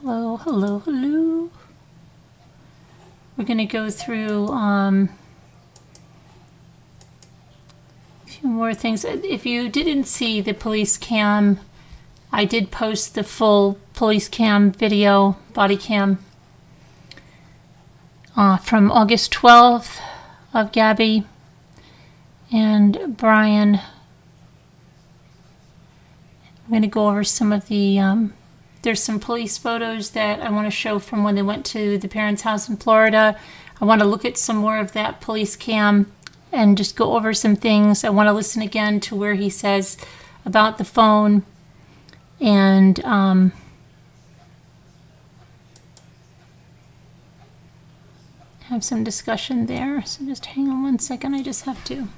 Hello, hello, hello. We're going to go through a few more things. If you didn't see the police cam, I did post the full police cam video, body cam, from August 12th of Gabby and Brian. I'm going to go over some of the, there's some police photos that I want to show from when they went to the parents' house in Florida. I want to look at some more of that police cam and just go over some things. I want to listen again to where he says about the phone and have some discussion there. So just hang on one second. I just have to.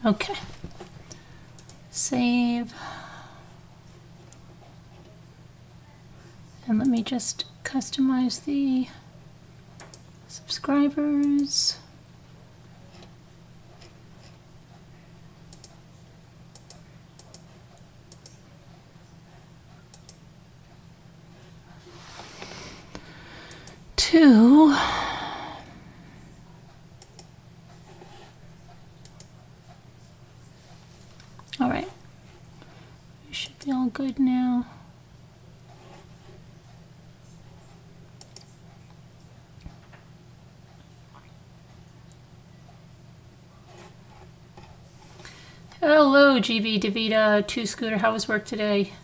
Okay, save, and let me just customize the subscribers. To all right, we should be all good now. Hello, GB Davida, Two Scooter. How was work today?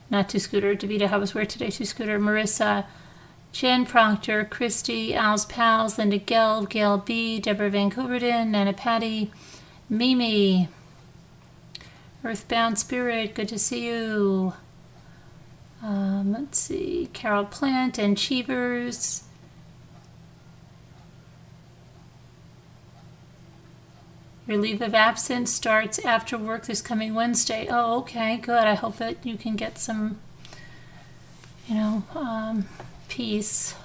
Not Two Scooter. Davida, how was work today? Two Scooter. Marissa, Jen Proctor, Christy, Al's Pals, Linda Gelb, Gail B, Deborah Van Cooverden, Nana Patty, Mimi. Earthbound Spirit, good to see you. Let's see, Carol Plant and Cheevers. Your leave of absence starts after work this coming Wednesday. Oh, okay, good. I hope that you can get some, peace.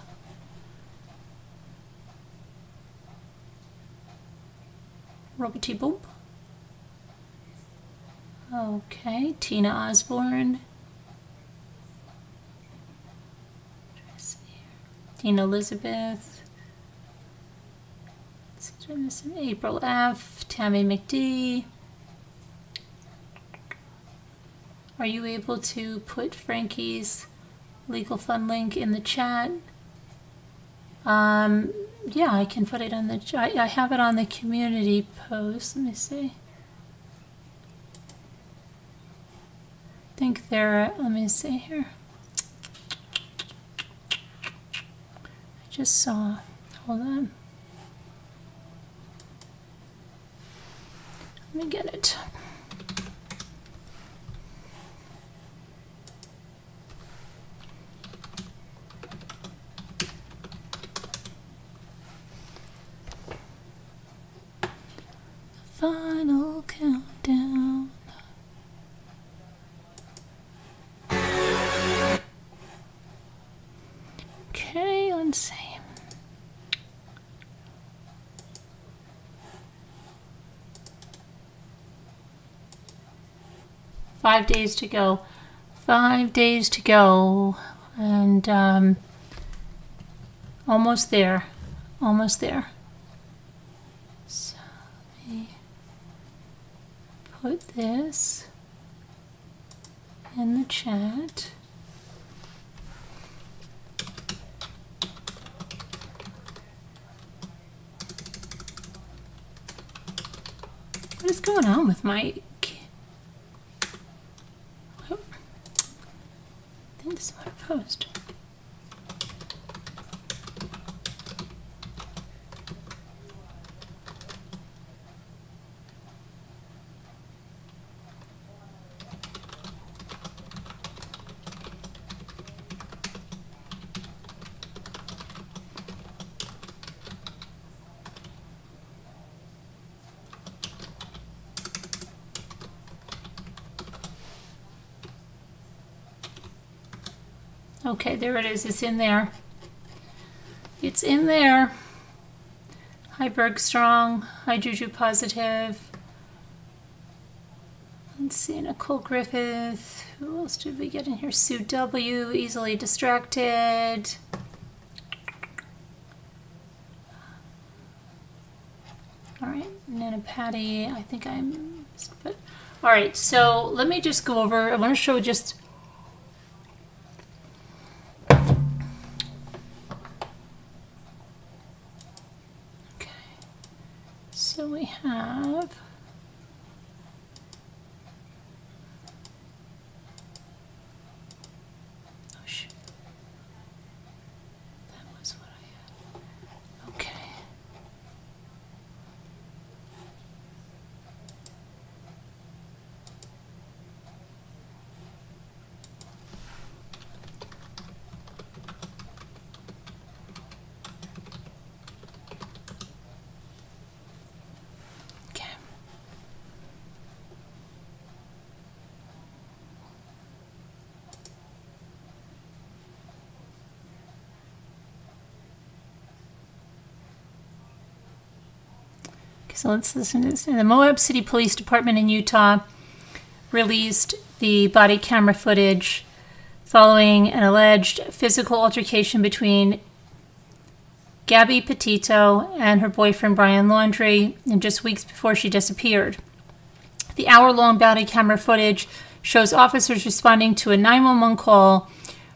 Robert Boop. Okay, Tina Osborne. Tina Elizabeth. April F. Tammy McD. Are you able to put Frankie's Legal Fund link in the chat? Yeah, I can put it on the. I have it on the community post. Let me see. I think there. Let me see here. I just saw. Hold on. Let me get it. Final countdown. Okay, let's see. 5 days to go. 5 days to go. And almost there. Almost there. So let me put this in the chat. What is going on with my... I think this is what I post. Okay, there it is. It's in there. It's in there. Hi, Bergstrong. Hi, Juju Positive. Let's see, Nicole Griffith. Who else did we get in here? Sue W. Easily Distracted. All right, Nana Patty. I think I'm... But, all right, so let me just go over. I want to show just... So we have, oh shoot, that was what I had, okay. So let's listen to this. The Moab City Police Department in Utah released the body camera footage following an alleged physical altercation between Gabby Petito and her boyfriend Brian Laundrie, and just weeks before she disappeared. The hour-long body camera footage shows officers responding to a 911 call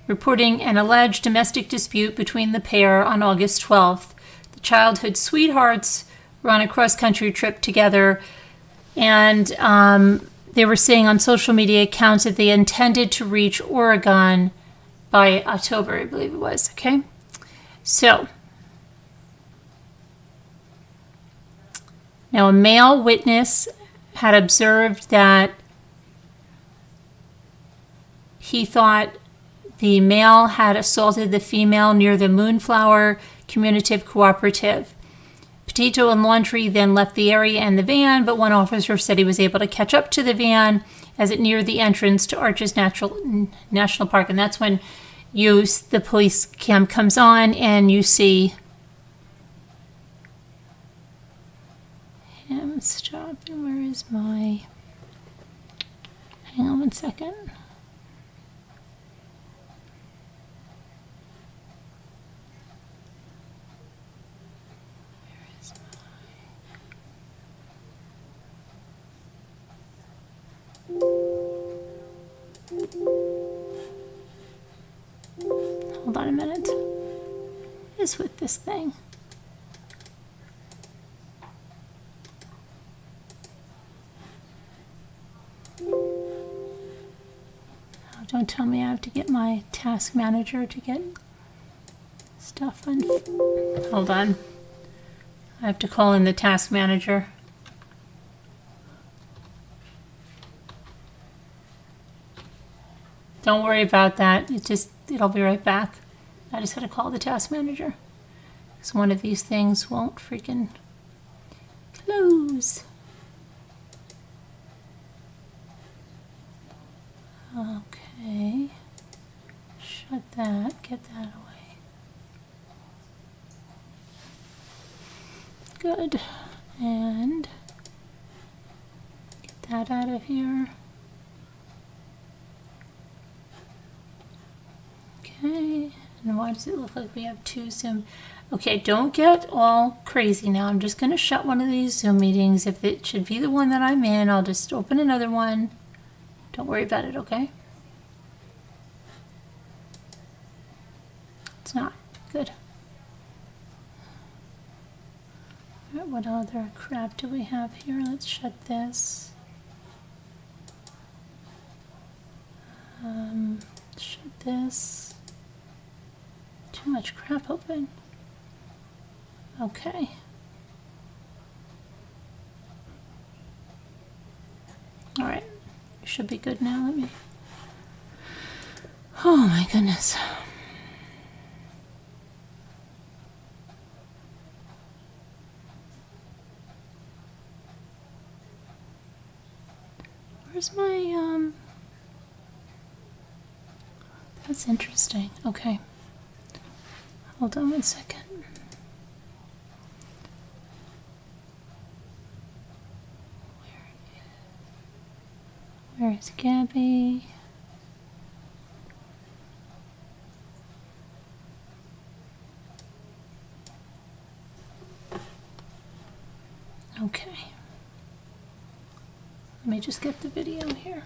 reporting an alleged domestic dispute between the pair on August 12th. The childhood sweethearts were on a cross-country trip together, and they were saying on social media accounts that they intended to reach Oregon by October, I believe it was, okay? So, now a male witness had observed that he thought the male had assaulted the female near the Moonflower Communitive Cooperative. Petito and Laundrie then left the area and the van, but one officer said he was able to catch up to the van as it neared the entrance to Arches National Park. And that's when the police cam comes on and you see him stop. And where is my... Hang on one second. Hold on a minute. What is with this thing? Oh, don't tell me I have to get my task manager to get stuff on. Hold on. I have to call in the task manager. Don't worry about that. It'll be right back. I just had to call the task manager. Because one of these things won't freaking close. Okay. Shut that. Get that away. Good. And get that out of here. why does it look like we have 2 Zoom? Okay, don't get all crazy now. I'm just going to shut one of these Zoom meetings. If it should be the one that I'm in, I'll just open another one. Don't worry about it, okay? It's not. Good. All right, what other crap do we have here? Let's shut this. Shut this. Too much crap open. Okay. All right. We should be good now. Let me. Oh my goodness. Where's my That's interesting. Okay. Hold on 1 second. Where is Gabby? Okay. Let me just get the video here.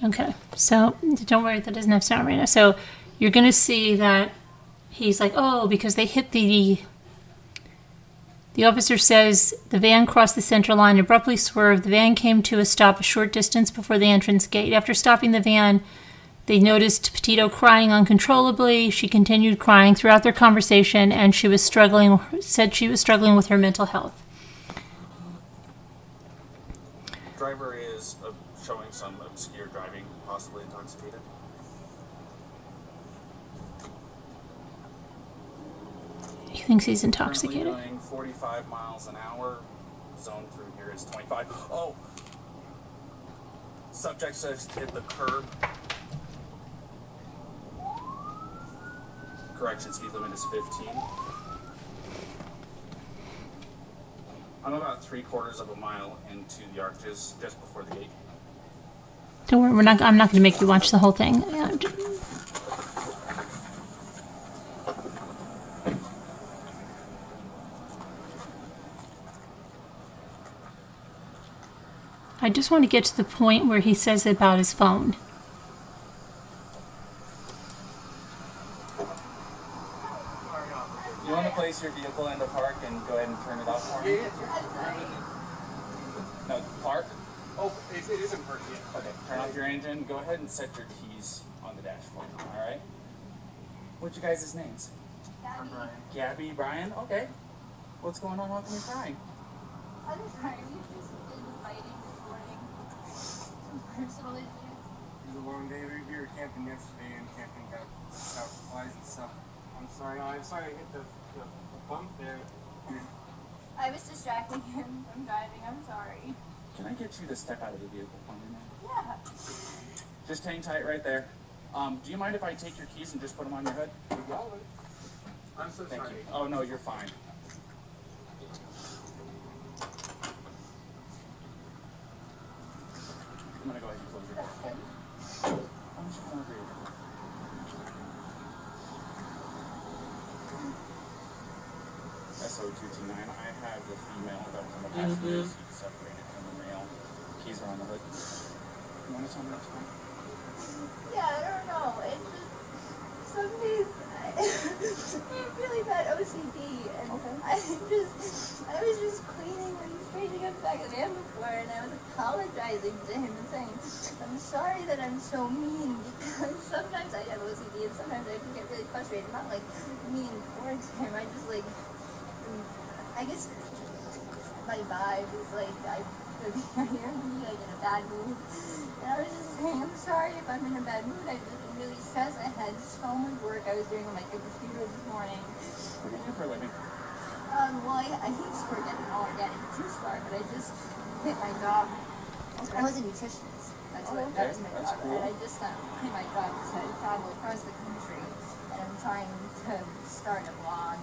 Okay, so don't worry, that doesn't have sound right now. So you're going to see that he's like, oh, because they hit the officer says the van crossed the center line, abruptly swerved. The van came to a stop a short distance before the entrance gate. After stopping the van, they noticed Petito crying uncontrollably. She continued crying throughout their conversation, and said she was struggling with her mental health. Driver is showing some obscure driving, possibly intoxicated. He thinks he's intoxicated. Currently going 45 miles an hour. Zone through here is 25. Oh! Subject says hit the curb. Correction, speed limit is 15. I'm about 3/4 of a mile into the arches, just before the gate. Don't worry, I'm not going to make you watch the whole thing. I just want to get to the point where he says about his phone. You want to place your vehicle in the park and go ahead and turn it off for me? No, park? Oh, it isn't parked yet. Okay, turn off your engine. Go ahead and set your keys on the dashboard, alright? What's you guys' names? I'm Brian. Gabby, Brian? Okay. What's going on? How come you're crying? I'm sorry, we've just been fighting this morning. Some personal issues. It was a long day. We were camping yesterday and camping got out supplies and stuff. I'm sorry. No, I'm sorry I hit the bump there. I was distracting him from driving. I'm sorry. Can I get you to step out of the vehicle for me, man? Yeah. Just hang tight right there. Do you mind if I take your keys and just put them on your hood? I'm so Thank sorry. you. Oh, no, you're fine. I'm going to go ahead and close your door, okay? Why don't you come over here? SO229, I have the female that was in the passenger seat separated from the male. Keys are on the hood. You want to tell me what's going on? Yeah, I don't know. It's just some days I have really bad OCD, and I was just cleaning and straightening up the back of the van before, and I was apologizing to him and saying, I'm sorry that I'm so mean, because sometimes I have OCD and sometimes I can get really frustrated. Not like mean towards him. I just like, I guess my vibe is like I'm like in a bad mood. And I was just saying, I'm sorry if I'm in a bad mood. I've just been really stressed. I had so much work I was doing on my computer this morning. What do you do for a living? Well, I used to work at an organic juice bar, but I just quit my job. I was a nutritionist. That was my that's job. cool. And I just quit my job to travel across the country. And I'm trying to start a blog.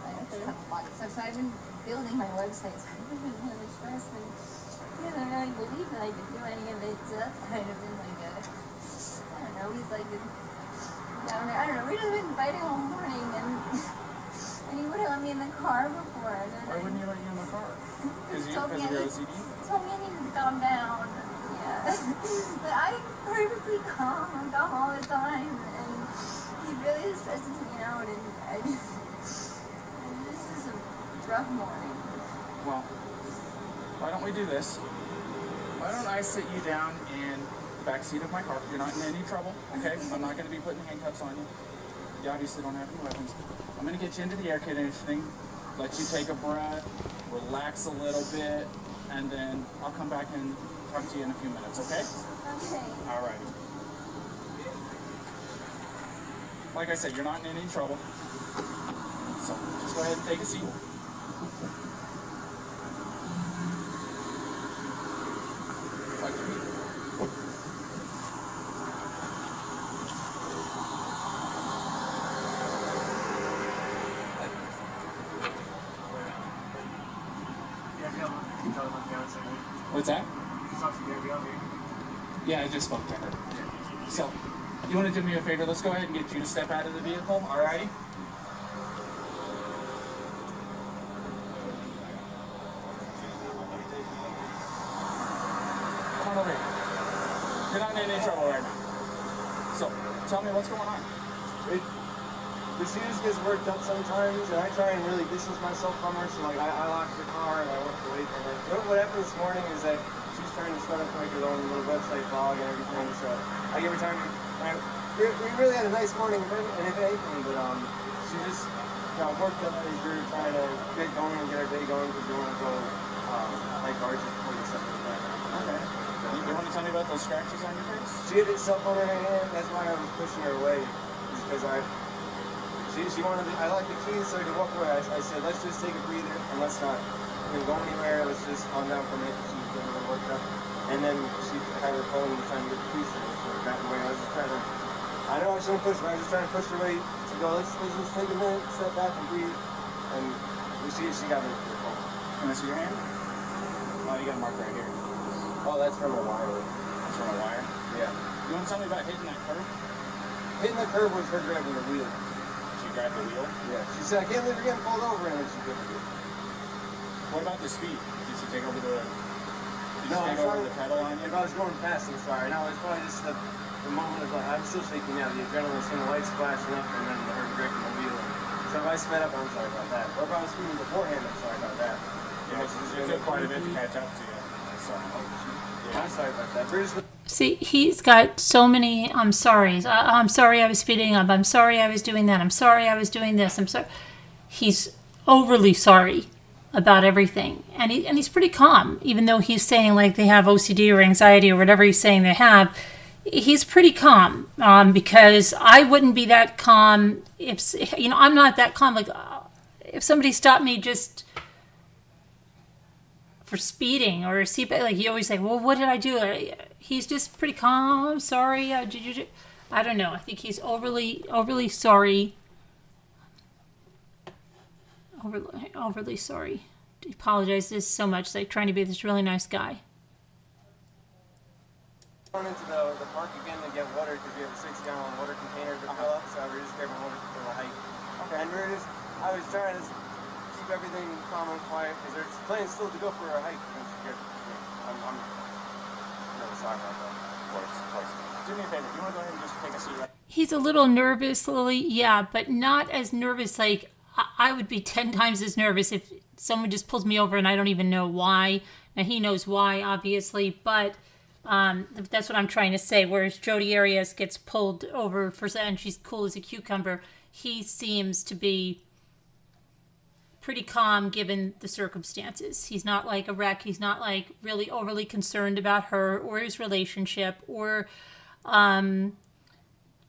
I have a blog and stuff. So I've been building my website. So I've been really stressed. And I don't really believe that I could do any of it. So that's kind of been like a, I don't know, he's like, I don't know, we just been fighting all morning. And he wouldn't let me in the car before. And then Why wouldn't he let you in the car? Because of your OCD? Told me I needed to calm down. Yeah. But I'm perfectly calm. I'm calm all the time. And he really stresses me out. And this is a rough morning. Well, why don't we do this? Why don't I sit you down in the back seat of my car? You're not in any trouble, okay? I'm not going to be putting handcuffs on you. You obviously don't have any weapons. I'm going to get you into the air conditioning, let you take a breath, relax a little bit, and then I'll come back and talk to you in a few minutes, okay? Okay. All right. Like I said, you're not in any trouble. So just go ahead and take a seat. Like your feet. What's that? Yeah, I just spoke to her. So, you want to do me a favor? Let's go ahead and get you to step out of the vehicle, alrighty? Come on over here. You're not in any trouble right now. So, tell me what's going on. She just gets worked up sometimes, and I try and really distance myself from her. So like I lock the car and I walk away from her. What happened this morning is that she's trying to start up like her own little website blog and everything. So I give her time. We really had a nice morning, and if anything, but she just got worked up as we were trying to get going and get our day going because we want to go like arches before the stuff like that. Okay. You want to tell me about those scratches on your face? She had her cell phone in her hand. That's why I was pushing her away, because she wanted. I like the keys so I could walk away. I said, let's just take a breather and let's not go anywhere. Let's just calm down for a minute. She was getting a little worked up, and then she had her phone trying to get the keys to her. So I got away. I was just trying to. I know I shouldn't push, but I was just trying to push her away to go. Let's just take a minute, step back, and breathe. And she got me to the phone. Can I see your hand? Oh, you got a mark right here. Oh, that's from a wire. That's from a wire? Yeah. You want to tell me about hitting that curb? Hitting the curb was her grabbing the wheel. She grabbed the wheel? Yeah. She said, I can't believe you're getting pulled over, and then she grabbed the wheel. What about the speed? Did she take over the... Did No, she take over the pedal on you? If I was going fast, I'm sorry. No, it's probably just the moment of like, I'm still shaking now. The adrenaline, seeing the lights flashing up, and then her grabbing the wheel. So if I sped up, I'm sorry about that. Or if I was speeding beforehand, I'm sorry about that. Yeah, it took quite a bit to catch up to you. So, yeah. I'm sorry about that. We're just... See, he's got so many I'm sorries. I'm sorry I was speeding up. I'm sorry I was doing that. I'm sorry I was doing this. I'm sorry. He's overly sorry about everything. And he's pretty calm, even though he's saying like they have OCD or anxiety or whatever he's saying they have. He's pretty calm because I wouldn't be that calm if, I'm not that calm. Like if somebody stopped me just for speeding or like you always say, well, what did I do? He's just pretty calm. Sorry. I don't know. I think he's overly sorry. Overly sorry. He apologizes so much, like trying to be this really nice guy. Going into the park again to get water because we have a 6-gallon water container to fill up, so we're just grabbing water for the hike. Okay. And I was trying to keep everything calm and quiet because there's plans still to go for a hike. I'm really sorry about that. Of course. Do me a favor. Do you want to go ahead and just take a seat right? He's a little nervous, Lily. Yeah, but not as nervous. Like I would be 10 times as nervous if someone just pulls me over and I don't even know why. Now he knows why, obviously, but that's what I'm trying to say. Whereas Jodi Arias gets pulled over and she's cool as a cucumber. He seems to be pretty calm given the circumstances. He's not like a wreck. He's not like really overly concerned about her or his relationship or, I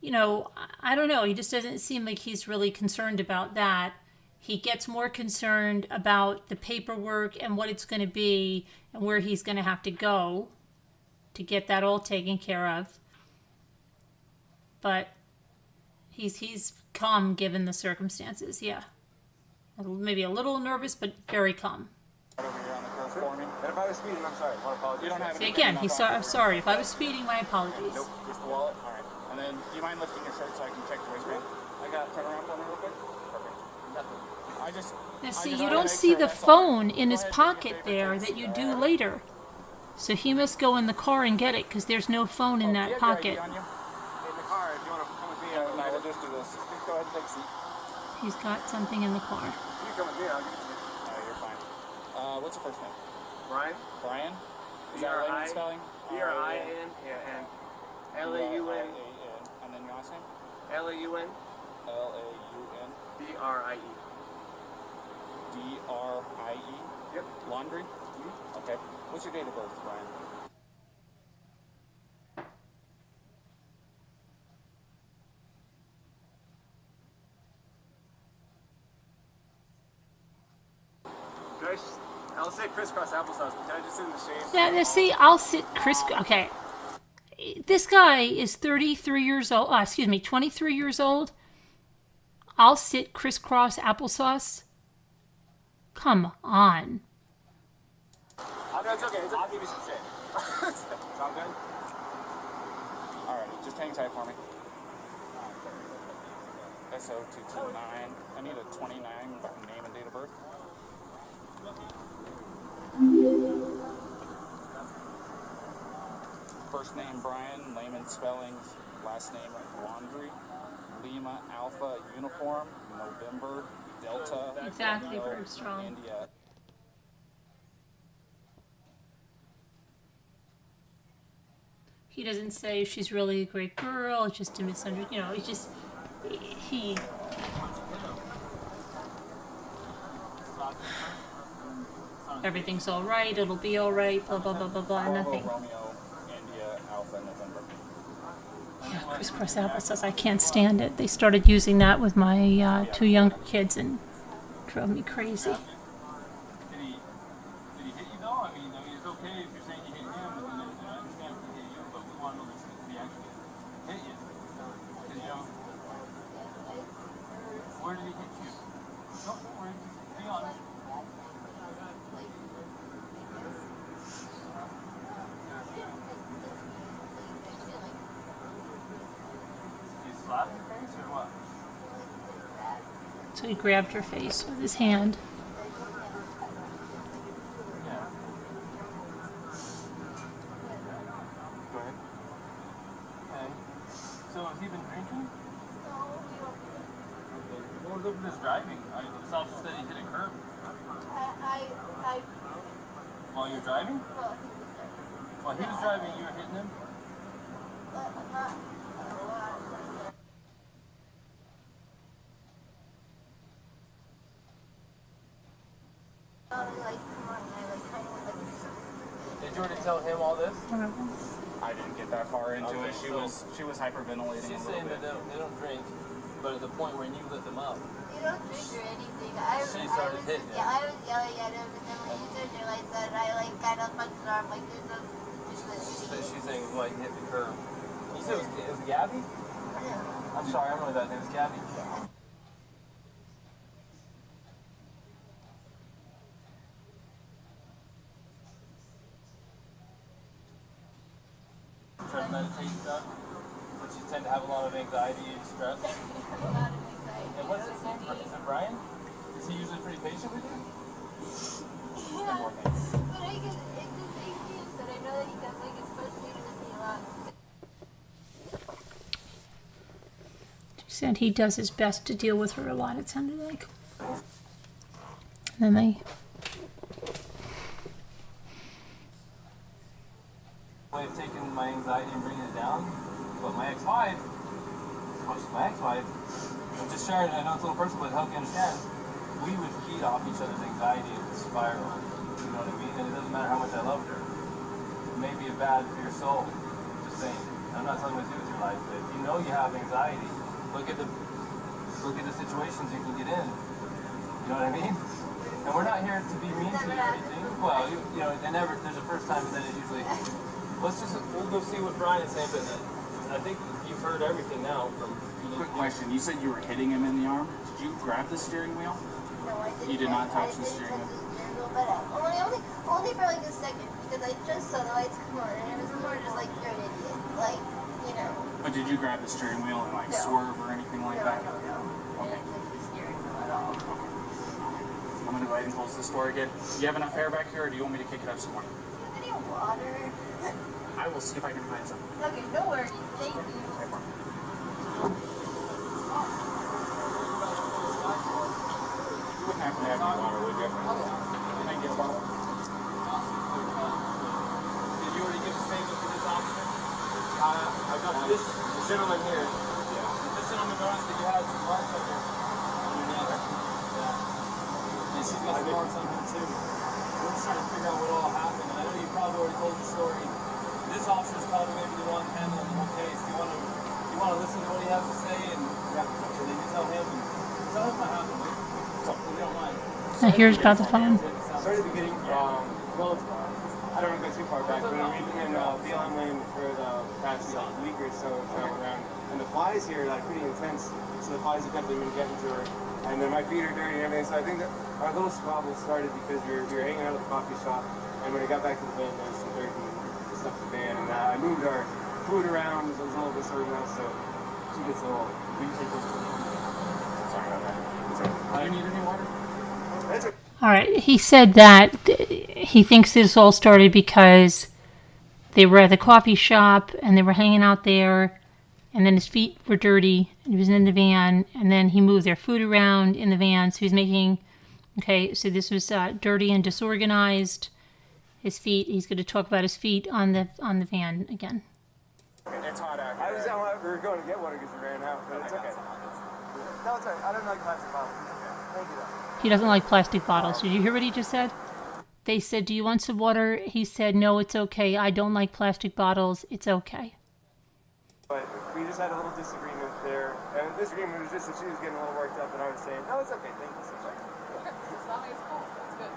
don't know. He just doesn't seem like he's really concerned about that. he gets more concerned about the paperwork and what it's going to be and where he's going to have to go to get that all taken care of. But he's calm given the circumstances, yeah. Maybe a little nervous, but very calm. Over here on the curve for me. And if I was speeding, I'm sorry. I apologize. You don't have See, any. again, he's sorry. If I was speeding, my apologies. Nope, just the wallet. All right. And then, do you mind lifting your shirt so I can check the waistband? I got turn around for me real quick. Perfect. Nothing. Now, see, you don't see the phone in his pocket there that you do later. So he must go in the car and get it because there's no phone in that pocket. In the car, if you want to come with me, No, we'll just do this. Go ahead and take a seat. He's got something in the car. you can come with me, I'll give it to you. No, you're fine. What's your first name? Brian? Brian? Is that layman spelling? B-R-I-N, yeah, and L-A-U-N. And then your last name? L-A-U-N. L-A-U-N. D-R-I-E. D-R-I-E? Yep. Laundry? Mm-hmm. Okay. What's your date of birth, Brian? I'll say crisscross applesauce, but can I just sit in the shade? Yeah, see, I'll sit okay. This guy is 33 years old. 23 years old. I'll sit crisscross applesauce. Come on. It's okay. I'll give you some shade. Sound good? Alrighty, just hang tight for me. SO229. I need a 29 name and date of birth. First name Brian, layman spellings, last name Laundry, Lima Alpha Uniform, November Delta. Exactly, Romeo, very strong. India. He doesn't say she's really a great girl. It's just a misunderstanding. You know, it's just he. Everything's all right. It'll be all right. Blah blah blah blah blah. Nothing. Romeo, India, Alpha, November. Yeah, crisscross applesauce. I can't stand it. They started using that with my two younger kids and drove me crazy. Did he hit you though? I mean, it's okay if you're saying you hit him, but then I understand if he hit you, but we want to know if he actually hit you. Because, you know, where did he hit you? Don't worry, be honest. Did he slap your face or what? So he grabbed her face with his hand. Yeah. Go ahead. Okay. So has he been drinking? Okay. What was up with his driving? This officer said he hit a curb. While you're driving? While he was driving, you were hitting him? Did you already tell him all this? I didn't get that far into it. She was hyperventilating. She's saying that they don't drink, but at the point when you lit them up, You don't drink or anything. She started hitting him. Yeah, I was yelling at him, and then when you said realized that, I kind of punched her arm like there's no she's saying like hit the curb. You said it was Gabby? I'm sorry, I don't know that name. It was Gabby. Try to meditate stuff, but you tend to have a lot of anxiety and stress. And what's his name? Is it Brian? Is he usually pretty patient with you? Yeah, but it just makes me upset. I know that he does like it's frustrated with me a lot. She said he does his best to deal with her a lot, it sounded like. And then they... Way of taking my anxiety and bringing it down, but my ex-wife, I'm just sharing, I know it's a little personal, but help you understand, we would feed off each other's anxiety and spiral, you know what I mean? And it doesn't matter how much I loved her. It may be bad for your soul, just saying. I'm not telling you what to do with your life, but if you know you have anxiety, look at the situations you can get in, You know what I mean? And we're not here to be mean to you or anything. Well, you know, there's a first time, and then it usually. We'll go see what Brian is saying, but I think you've heard everything now from. Quick question. You said you were hitting him in the arm. Did you grab the steering wheel? No, I didn't. You did not touch the I didn't steering touch wheel? the steering wheel, but only for like a second, because I just saw the lights come on, and it was more just like, you're an idiot. Like, you know. But did you grab the steering wheel and like No. swerve or anything like that? No. I didn't touch the steering wheel at all. I'm gonna go ahead and close this door again. Do you have enough air back here, or do you want me to kick it up some more? Do you have any water? I will see if I can find some. Okay, no worries. Thank you. You wouldn't happen to have any water, would you? Can I get a bottle? Did you already give a statement to this officer? I got this gentleman here. Yeah. This gentleman noticed that you had some marks up there on your neck. Yeah. And she got some marks on him too. We're just trying to figure out what all happened. And I know you probably already told the story. This officer is probably maybe the one handling the whole case. You want to listen to what he has to say, and so then you tell him what happened. If you don't mind. Now here's about the phone. Started at the beginning, well, I don't want to go too far back, but we've been in Beyond Lane for the past week or so, traveling around. And the flies here are like pretty intense, so the flies have definitely been getting to her. And then my feet are dirty and everything, so I think that our little squabble started because we were hanging out at the coffee shop, and when we got back to the van, there was some dirt and stuff in the van, and I moved our food around, so it was a little disorganized, so she gets a little... Sorry about that. Do you need any water? That's okay. All right, he said that he thinks this all started because they were at the coffee shop and they were hanging out there, and then his feet were dirty, and he was in the van, and then he moved their food around in the van, so he was making, okay, so this was dirty and disorganized. His feet, he's going to talk about his feet on the van again. It's hot out I here. was down, we were going to get water because we ran out, but it's okay. No, it's okay. I don't like plastic bottles. Thank you, though. He doesn't like plastic bottles. Did you hear what he just said? They said, do you want some water? He said, no, it's okay. I don't like plastic bottles. It's okay. But we just had a little disagreement there, and the disagreement was just that she was getting a little worked up, and I was saying, no, it's okay, thank you so much. As long as it's cool, that's good.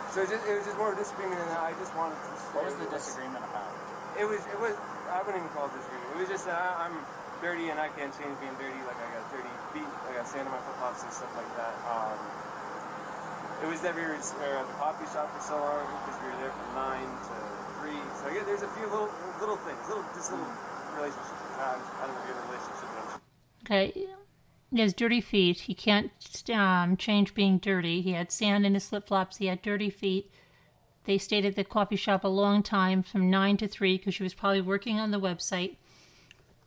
So it was just more of a disagreement, and I just wanted to... What was the disagreement about? It was, I wouldn't even call it disagreement. It was just that I'm dirty, and I can't change being dirty, like I got dirty feet, I got sand on my flip-flops and stuff like that. It was that we were at the coffee shop for so long, because we were there from 9 to 3. So yeah, there's a few little things, little relationships. I don't know if you have a relationship, but Okay. He has dirty feet. He can't change being dirty. He had sand in his flip-flops. He had dirty feet. They stayed at the coffee shop a long time, from 9 to 3, because she was probably working on the website.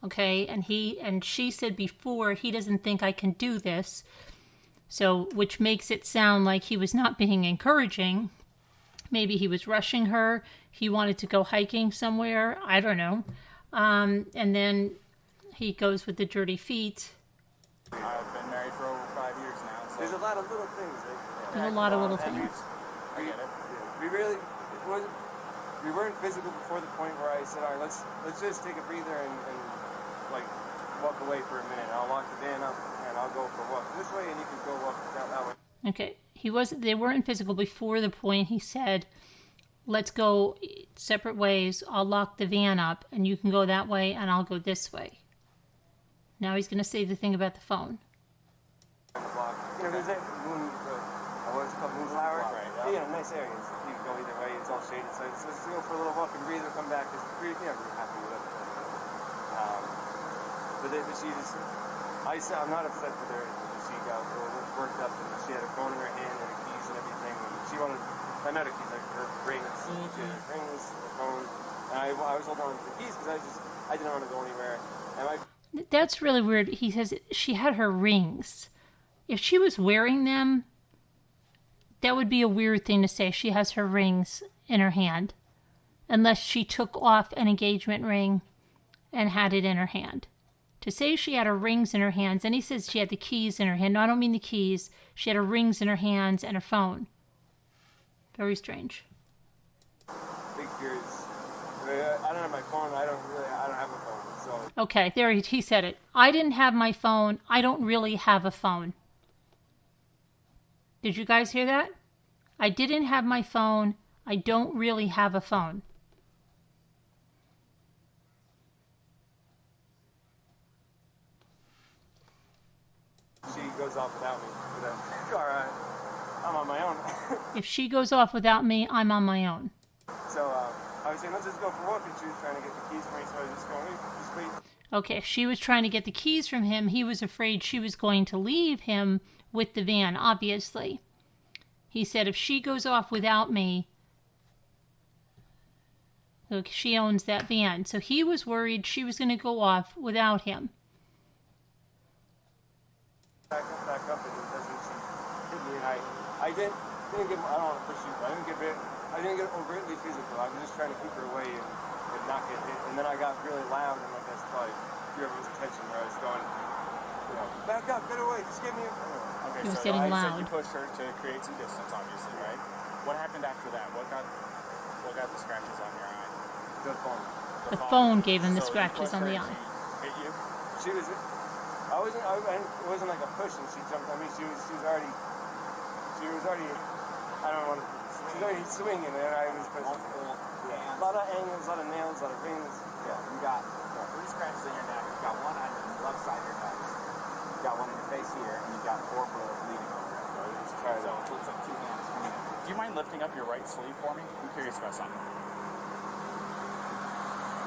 Okay, and she said before, he doesn't think I can do this. So, which makes it sound like he was not being encouraging. Maybe he was rushing her. He wanted to go hiking somewhere. I don't know. And then he goes with the dirty feet. I've been married for over 5 years now, so there's a lot of little things. There's a lot of little things. I get it. We really, we weren't physical before the point where I said, all right, let's just take a breather and like walk away for a minute. I'll lock the van up and I'll go for a walk this way, and you can go walk down that way. Okay, they weren't physical before the point he said, let's go separate ways. I'll lock the van up and you can go that way and I'll go this way. Now he's going to say the thing about the phone. You know, there's that what's it called, Moonflower? Right, yeah. Nice area. You can go either way. It's all shaded. So let's go for a little walk and breathe and come back. Because we're really happy with it. But she just, I'm not upset with her. She got worked up and she had a phone in her hand and her keys and everything. And she wanted, not her keys, like her rings. She had her rings, her phone. And I was holding on to the keys because I didn't want to go anywhere. And That's really weird. He says she had her rings. If she was wearing them, that would be a weird thing to say. She has her rings in her hand. Unless she took off an engagement ring and had it in her hand. To say she had her rings in her hands, and he says she had the keys in her hand. No, I don't mean the keys. She had her rings in her hands and her phone. Very strange. Big fear is I don't have my phone. I don't have a phone. So. Okay, there he said it. I didn't have my phone. I don't really have a phone. Did you guys hear that? I didn't have my phone. I don't really have a phone. She goes off without me. But, all right. I'm on my own. If she goes off without me, I'm on my own. So I was saying, let's just go for a walk, and she was trying to get the keys for me, so I was just going, just wait. Okay, if she was trying to get the keys from him, he was afraid she was going to leave him with the van, obviously. He said, if she goes off without me, look, she owns that van. So he was worried she was going to go off without him. Back up, and that's when she hit me, and I didn't get, I don't want to push you, but I didn't get overtly physical. I was just trying to keep her away and not get hit. And then I got really loud, and like that's probably whoever was catching where I was going, you know, back up, get away, just give me a phone. Okay, It was so getting I loud. said you pushed her to create some distance, obviously, right? What happened after that? What got the scratches on your eye? The phone. The phone gave him the So you scratches pushed on her the and eye. she hit you? She was, it wasn't like a push, and she jumped. I mean, she was already, I don't want to, she was already swinging, and I was pushing. Yeah. A lot of angles, a lot of nails, a lot of rings. Yeah, you got 3 scratches in your neck. You got 1 on the left side of your nose. You got 1 in your face here, and you got 4 bleeding over it. So I just tried So it. it looks like 2 hands coming in. Do you mind lifting up your right sleeve for me? I'm curious about something.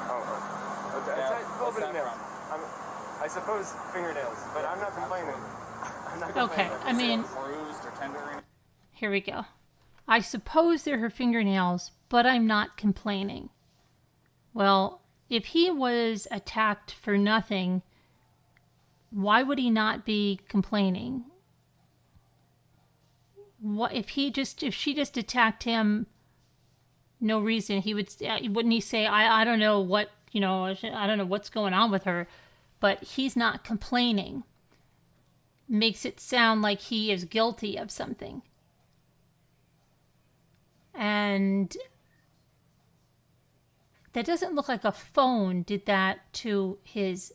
Oh, okay. Yeah, It's a little what's bit of that nails. I suppose fingernails, but I'm not complaining. I'm not Okay, complaining. I mean, Bruised or tender or anything? here we go. I suppose they're her fingernails, but I'm not complaining. Well, if he was attacked for nothing, why would he not be complaining? What if she just attacked him? No reason. Wouldn't he say, I don't know what, I don't know what's going on with her, but he's not complaining. Makes it sound like he is guilty of something. And that doesn't look like a phone did that to his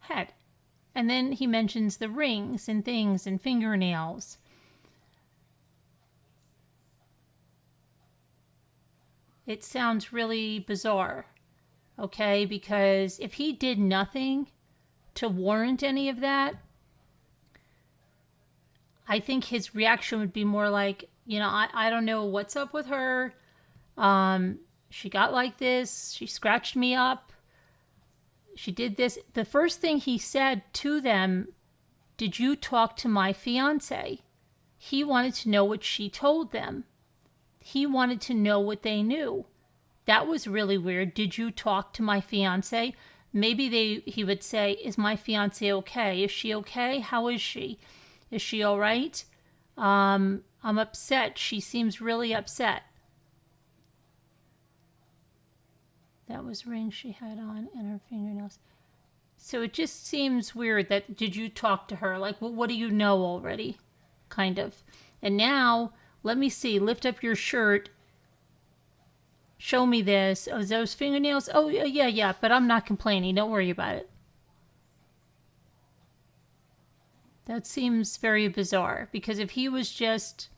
head. And then he mentions the rings and things and fingernails. It sounds really bizarre, okay? Because if he did nothing to warrant any of that, I think his reaction would be more like, I don't know what's up with her. She got like this. She scratched me up. She did this. The first thing he said to them, did you talk to my fiance? He wanted to know what she told them. He wanted to know what they knew. That was really weird. Did you talk to my fiance? Maybe he would say, is my fiance okay? Is she okay? How is she? Is she all right? I'm upset. She seems really upset. That was rings she had on and her fingernails. So it just seems weird that, did you talk to her? Like, what do you know already? Kind of. And now, let me see. Lift up your shirt. Show me this. Oh, those fingernails? Oh, yeah. But I'm not complaining. Don't worry about it. That seems very bizarre. Because if he was just,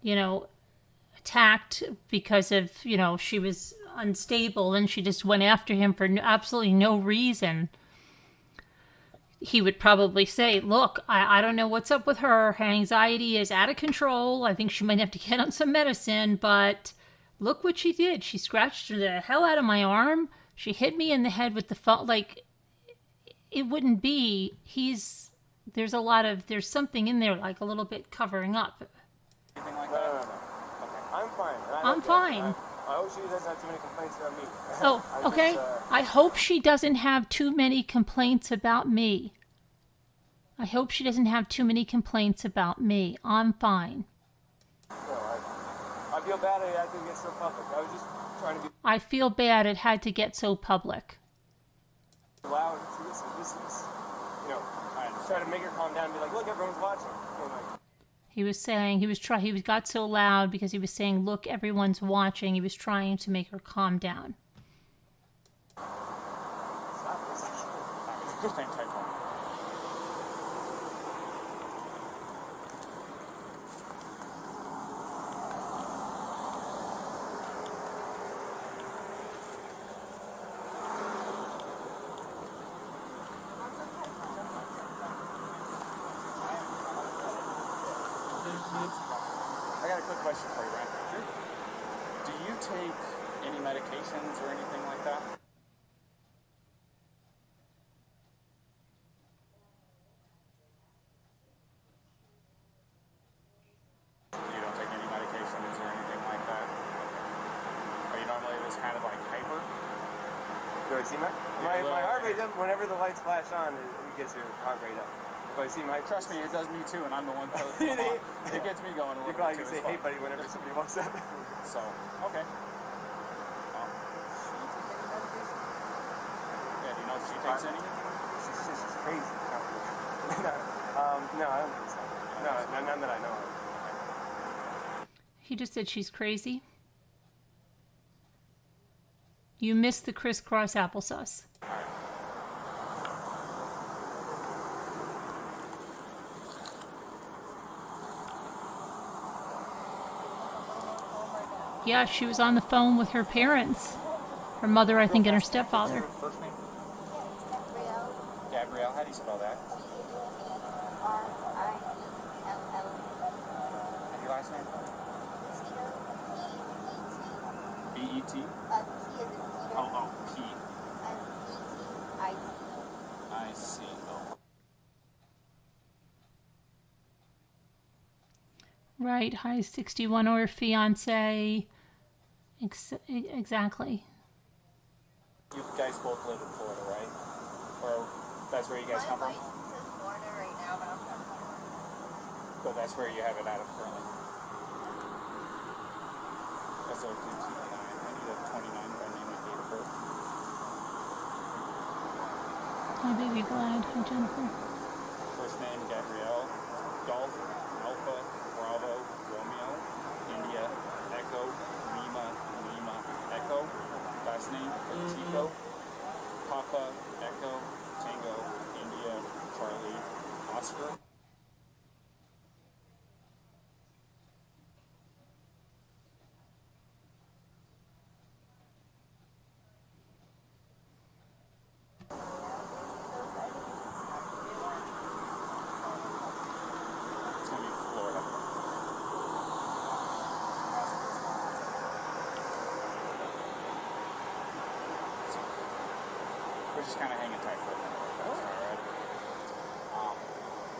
attacked because of, she was unstable and she just went after him for absolutely no reason, he would probably say, look, I don't know what's up with her. Her anxiety is out of control. I think she might have to get on some medicine, but look what she did. She scratched the hell out of my arm. She hit me in the head with the phone. Like, it wouldn't be, there's something in there, like a little bit covering up. Anything like No. that? I'm fine. I'm fine. I hope she doesn't have too many complaints about me. Oh, okay. I hope she doesn't have too many complaints about me. I hope she doesn't have too many complaints about me. I'm fine. I feel bad I had to get so public. I was just trying to be I feel bad it had to get so public. loud to listen. This is, try to make her calm down and be like, look, everyone's watching. And like, He was saying he got so loud because he was saying, "Look, everyone's watching." He was trying to make her calm down. Stop this. Just hang tight for me. I got a quick question for you, Ryan. Do you take any medications or anything like that? You don't take any medications or anything like that? Are you normally this kind of like hyper? Do I see my heart rate up whenever the lights flash on? It gets your heart rate up. If I see my Trust me, it does me too, and I'm the one that it gets me going a you little probably bit can too. say "Hey, buddy" whenever somebody walks up. So, okay. Yeah, do you know if she takes any? She's crazy. No, I don't think so. No, none that I know of. He just said she's crazy. You missed the crisscross applesauce. Yeah, she was on the phone with her parents. Her mother, I think, and her stepfather. First name? Gabrielle. Gabrielle, how do you spell that? R-I-E-L-L. And your last name? B-E-T? P is in Peter. Oh, P. And E-T-I-T. I see. Oh. Right, high 61 or fiance. Exactly. You guys both live in Florida, right? Or that's where you guys come My from? license says Florida right now, but I'm from Florida. So that's where you have it out of currently? That's a 29. I need a 29 by name and date of birth. Hi, baby glad. Hi, Jennifer. First name, Gabrielle. Golf, Alpha, Bravo, Romeo, India, Echo, Lima, Echo. Last name, Petito. Papa, Echo, Tango, India, Charlie, Oscar. It's going to be Florida. We're just kind of hanging tight for a minute. That's all right.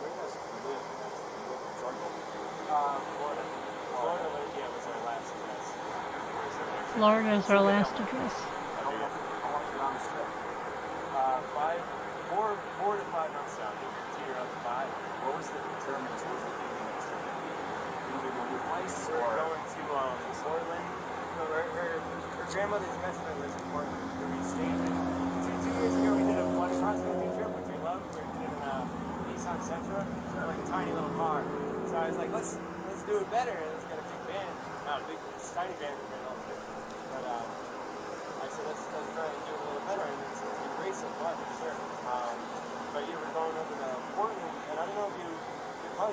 Where does you live? You live in Georgia? Florida. Florida, yeah, was our last address. Florida is our last address. How long you on the strip? 4 to 5 months out. You're up to 5. What was the determinant? What was the thing that was moving on your place? We're going to Orland. Her grandmother's best friend lives in Portland. We stayed there. 2 years ago, we did a water cross-country trip, which we loved. We did in Nissan Sentra, like a tiny little car. So I was like, let's do it better. Let's get a big van. Not a big, it's a tiny van for me. But I said, let's try and do it a little better. And it's been great so far, for sure. But yeah, we're going over to Portland, and I don't know if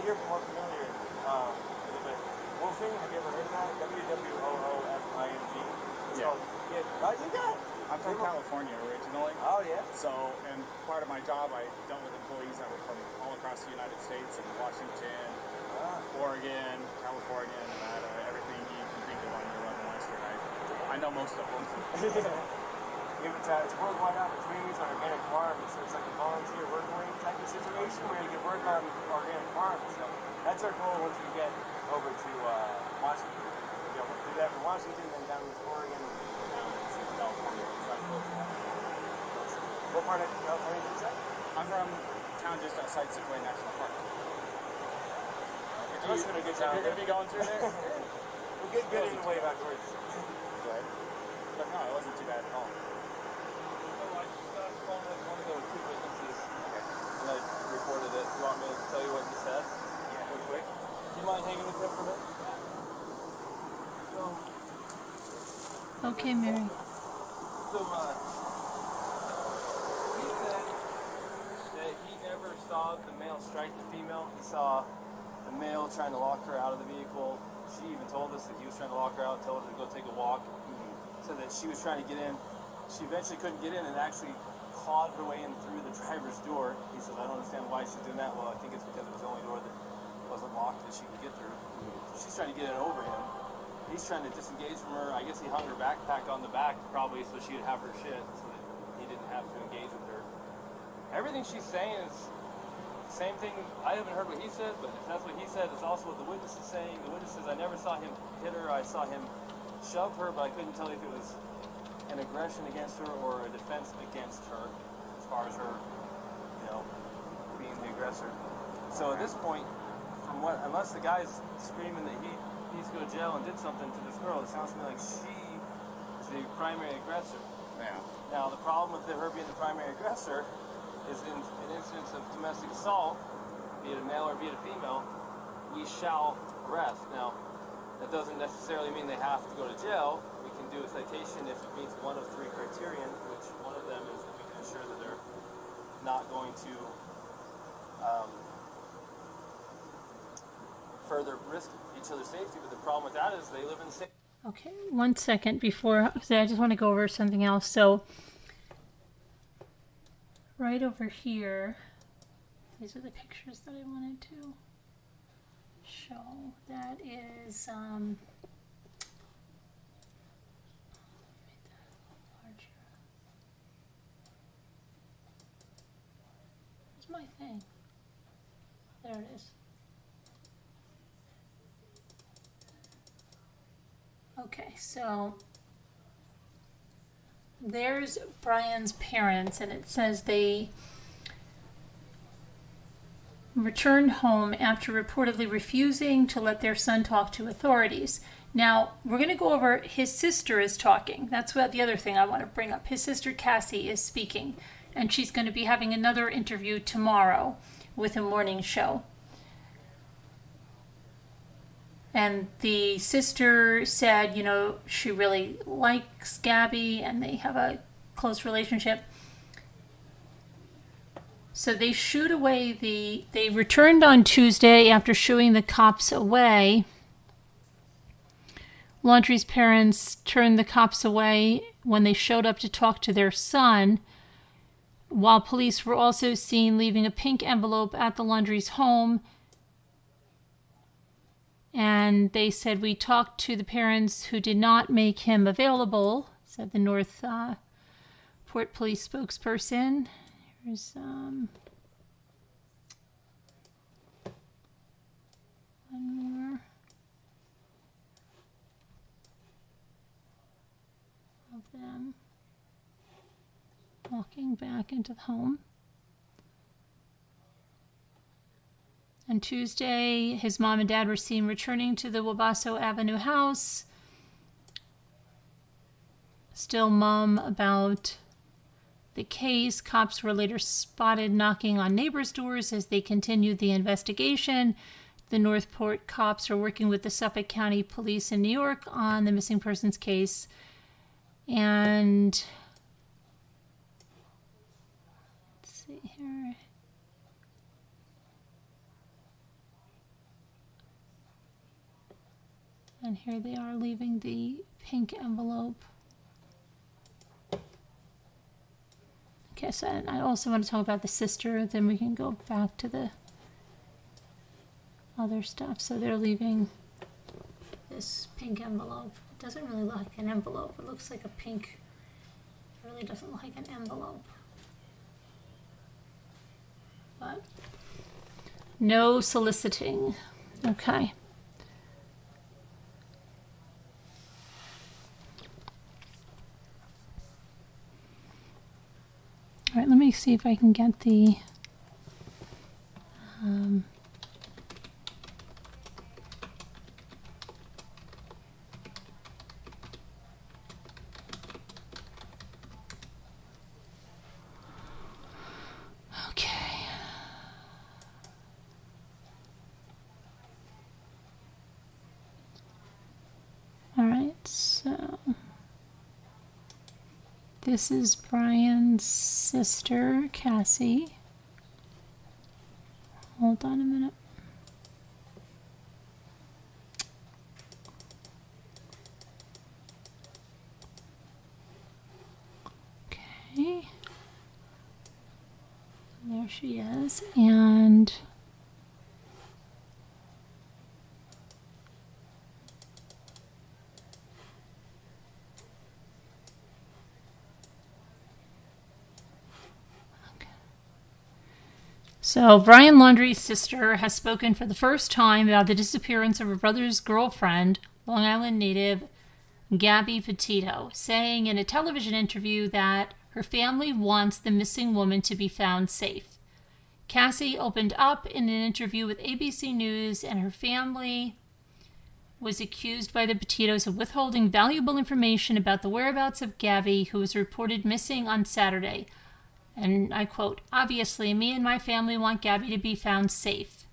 you're more familiar with it, but Wolfing, have you ever heard of that? W-W-O-O-F-I-N-G. It's called, yeah, oh, you got it. I'm from California originally. Oh, yeah? So, and part of my job, I dealt with employees that were from all across the United States, and Washington, Oregon, California, Nevada, everything you can think of on your level Western. I know most of them. It's worldwide opportunities on organic farms, so it's like a volunteer work-away type of situation where you can work on organic farms. So that's our goal once we get over to Washington. We'll do that from Washington, then down to Oregon, and down to California. What part of California is that? I'm from a town just outside Sequoia National Park. Must have been a good town. You're going to be going through there? We'll get good in the way back towards. Good. But no, it wasn't too bad at all. I just called one of the two witnesses, and I recorded it. You want me to tell you what he said? Yeah. Real quick? you mind hanging with him for a minute? Okay, Mary. So, he said that he never saw the male strike the female. He saw the male trying to lock her out of the vehicle. She even told us that he was trying to lock her out, told her to go take a walk. So that she was trying to get in. She eventually couldn't get in and actually clawed her way in through the driver's door. He says, I don't understand why she's doing that. Well, I think it's because it was the only door that wasn't locked that she could get through. So she's trying to get in over him. He's trying to disengage from her. I guess he hung her backpack on the back probably so she would have her shit so that he didn't have to engage with her. Everything she's saying is the same thing. I haven't heard what he said, but if that's what he said, it's also what the witness is saying. The witness says, I never saw him hit her. I saw him shove her, but I couldn't tell if it was an aggression against her or a defense against her as far as her, being the aggressor. So at this point, unless the guy's screaming that he needs to go to jail and did something to this girl, it sounds to me like she is the primary aggressor. Yeah. Now, the problem with her being the primary aggressor is in incidents of domestic assault, be it a male or be it a female, we shall arrest. Now, that doesn't necessarily mean they have to go to jail. We can do a citation if it meets one of three criterion, which one of them is that we can ensure that they're not going to further risk each other's safety. But the problem with that is they live in the same. Okay, 1 second before, because I just want to go over something else. So, right over here, these are the pictures that I wanted to show. That is, where's my thing? There it is. Okay, so there's Brian's parents, and it says they returned home after reportedly refusing to let their son talk to authorities. Now, we're going to go over his sister is talking. That's what the other thing I want to bring up. His sister Cassie is speaking, and she's going to be having another interview tomorrow with a morning show. And the sister said, she really likes Gabby and they have a close relationship. So they they returned on Tuesday after shooing the cops away. Laundrie's parents turned the cops away when they showed up to talk to their son, while police were also seen leaving a pink envelope at the Laundrie's home. And they said, we talked to the parents who did not make him available, said the North Port Police spokesperson. Here's one more of them walking back into the home. On Tuesday, his mom and dad were seen returning to the Wabasso Avenue house. Still mum about the case. Cops were later spotted knocking on neighbors' doors as they continued the investigation. The Northport cops are working with the Suffolk County Police in New York on the missing persons case. And let's see here. And here they are leaving the pink envelope. Okay, so I also want to talk about the sister, then we can go back to the other stuff. So they're leaving this pink envelope. It doesn't really look like an envelope. It looks like a pink. It really doesn't look like an envelope. But no soliciting. Okay. All right, let me see if I can get the okay. This is Brian's sister, Cassie. Hold on a minute. Okay. There she is. And so Brian Laundrie's sister has spoken for the first time about the disappearance of her brother's girlfriend, Long Island native Gabby Petito, saying in a television interview that her family wants the missing woman to be found safe. Cassie opened up in an interview with ABC News, and her family was accused by the Petitos of withholding valuable information about the whereabouts of Gabby, who was reported missing on Saturday. And I quote, "Obviously, me and my family want Gabby to be found safe.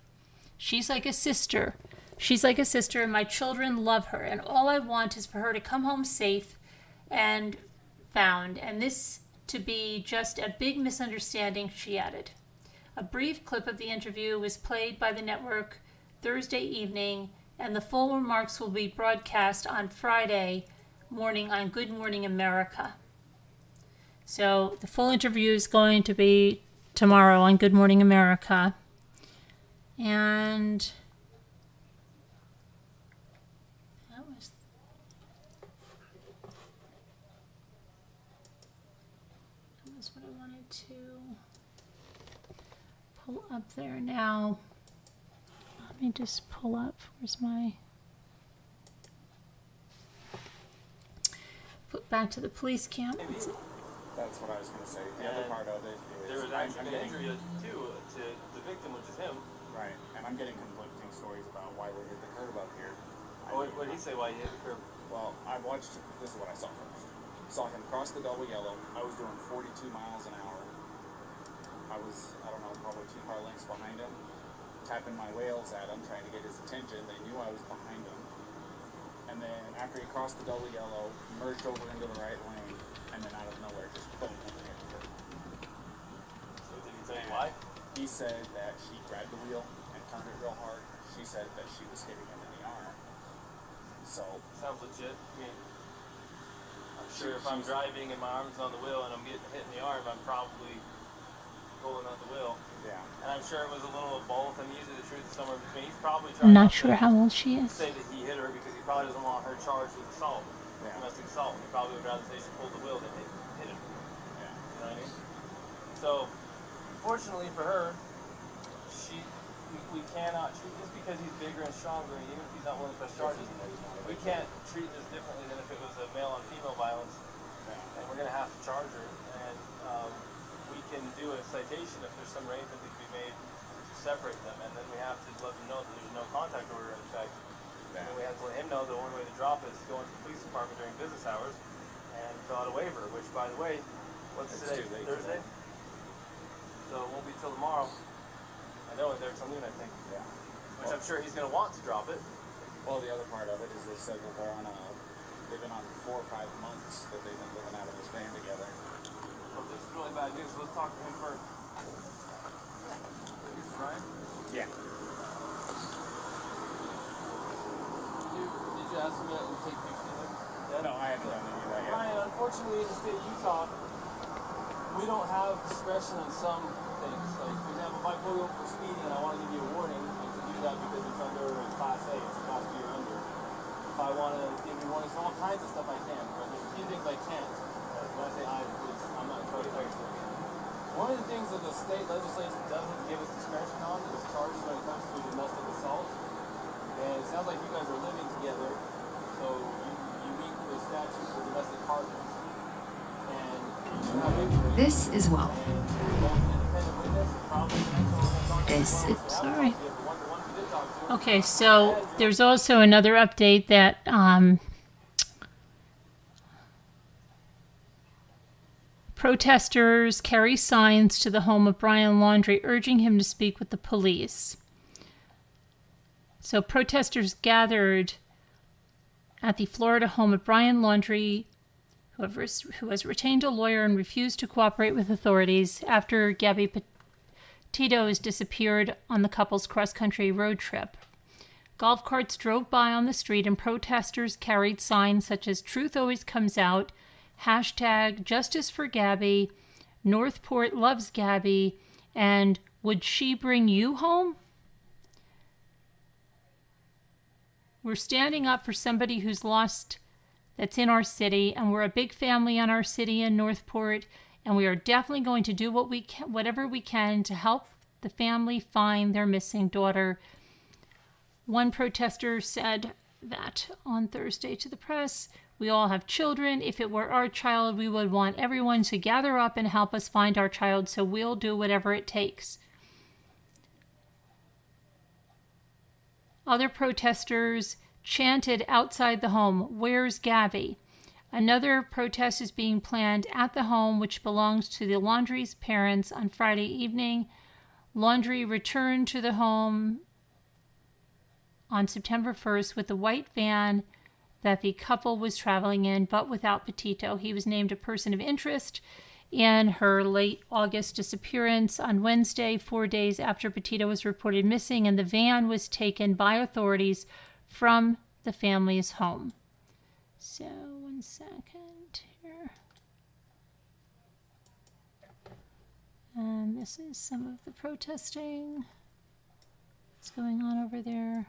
She's like a sister. She's like a sister, and my children love her. And all I want is for her to come home safe and found. And this to be just a big misunderstanding," she added. A brief clip of the interview was played by the network Thursday evening, and the full remarks will be broadcast on Friday morning on Good Morning America. So the full interview is going to be tomorrow on Good Morning America. And that was what I wanted to pull up there now. Let me just pull up. Where's my... Put back to the police camp. That's what I was going to say. The other part of it is... There was actually an injury, too, to the victim, which is him. Right, and I'm getting conflicting stories about why we hit the curb up here. What did he say why he hit the curb? Well, I watched... This is what I saw first. Saw him cross the double yellow. I was doing 42 miles an hour. I was, I don't know, probably 2 car lengths behind him, tapping my wheels at him, trying to get his attention. They knew I was behind him. And then after he crossed the double yellow, merged over into the right lane, and then out of nowhere, just boom, hit the curb. So did he tell you why? He said that she grabbed the wheel and turned it real hard. She said that she was hitting him in the arm. So... Sounds legit. I mean, I'm sure if I'm driving and my arm's on the wheel and I'm getting hit in the arm, I'm probably pulling on the wheel. Yeah. And I'm sure it was a little of both, and usually the truth is somewhere between. He's probably I'm trying not to sure how old she is. say that he hit her because he probably doesn't want her charged with assault. Yeah. Domestic assault. He probably would rather say she pulled the wheel than hit him. Yeah. You know what I mean? So, fortunately for her, we cannot treat, just because he's bigger and stronger, and even if he's not willing to press charges, we can't treat this differently than if it was a male on female violence. And we're going to have to charge her, and we can do a citation if there's some arrangement that can be made to separate them, and then we have to let them know that there's no contact order in effect. And then we have to let him know the only way to drop it is to go into the police department during business hours and fill out a waiver, which, by the way, what's today? Thursday? So it won't be till tomorrow. I know they're till noon, I think. Yeah. Which I'm sure he's going to want to drop it. Well, the other part of it is they said that they're on they've been on 4 or 5 months that they've been living out of this van together. Well, this is really bad news, so let's talk to him first. Brian? Yeah. Did you ask him yet to take pictures of him? No, I haven't done any of that yet. Brian, unfortunately, in the state of Utah, we don't have discretion on some things. Like, for example, if I pull you over for speeding and I want to give you a warning, I can do that because it's under Class A, it's a Class B or under. If I want to give you warnings, all kinds of stuff I can, but there's a few things I can't. When I say I, I'm not in charge of everything. One of the things that the state legislature doesn't give us discretion on is charges when it comes to domestic assault. And it sounds like you guys are living together, so you meet the statute for domestic partners. And you have This is well. Sorry. Okay, so there's also another update that protesters carry signs to the home of Brian Laundrie urging him to speak with the police. So protesters gathered at the Florida home of Brian Laundrie, who has retained a lawyer and refused to cooperate with authorities after Gabby Petito has disappeared on the couple's cross-country road trip. Golf carts drove by on the street and protesters carried signs such as "Truth Always Comes Out," hashtag "Justice for Gabby," "Northport Loves Gabby," and "Would she bring you home?" We're standing up for somebody who's lost, that's in our city, and we're a big family in our city in Northport, and we are definitely going to do whatever we can to help the family find their missing daughter. One protester said that on Thursday to the press, "We all have children. If it were our child, we would want everyone to gather up and help us find our child, so we'll do whatever it takes." Other protesters chanted outside the home, "Where's Gabby?" Another protest is being planned at the home, which belongs to the Laundrie's parents, on Friday evening. Laundrie returned to the home on September 1st with the white van that the couple was traveling in, but without Petito. He was named a person of interest in her late August disappearance on Wednesday, 4 days after Petito was reported missing, and the van was taken by authorities from the family's home. So, 1 second here. And this is some of the protesting that's going on over there.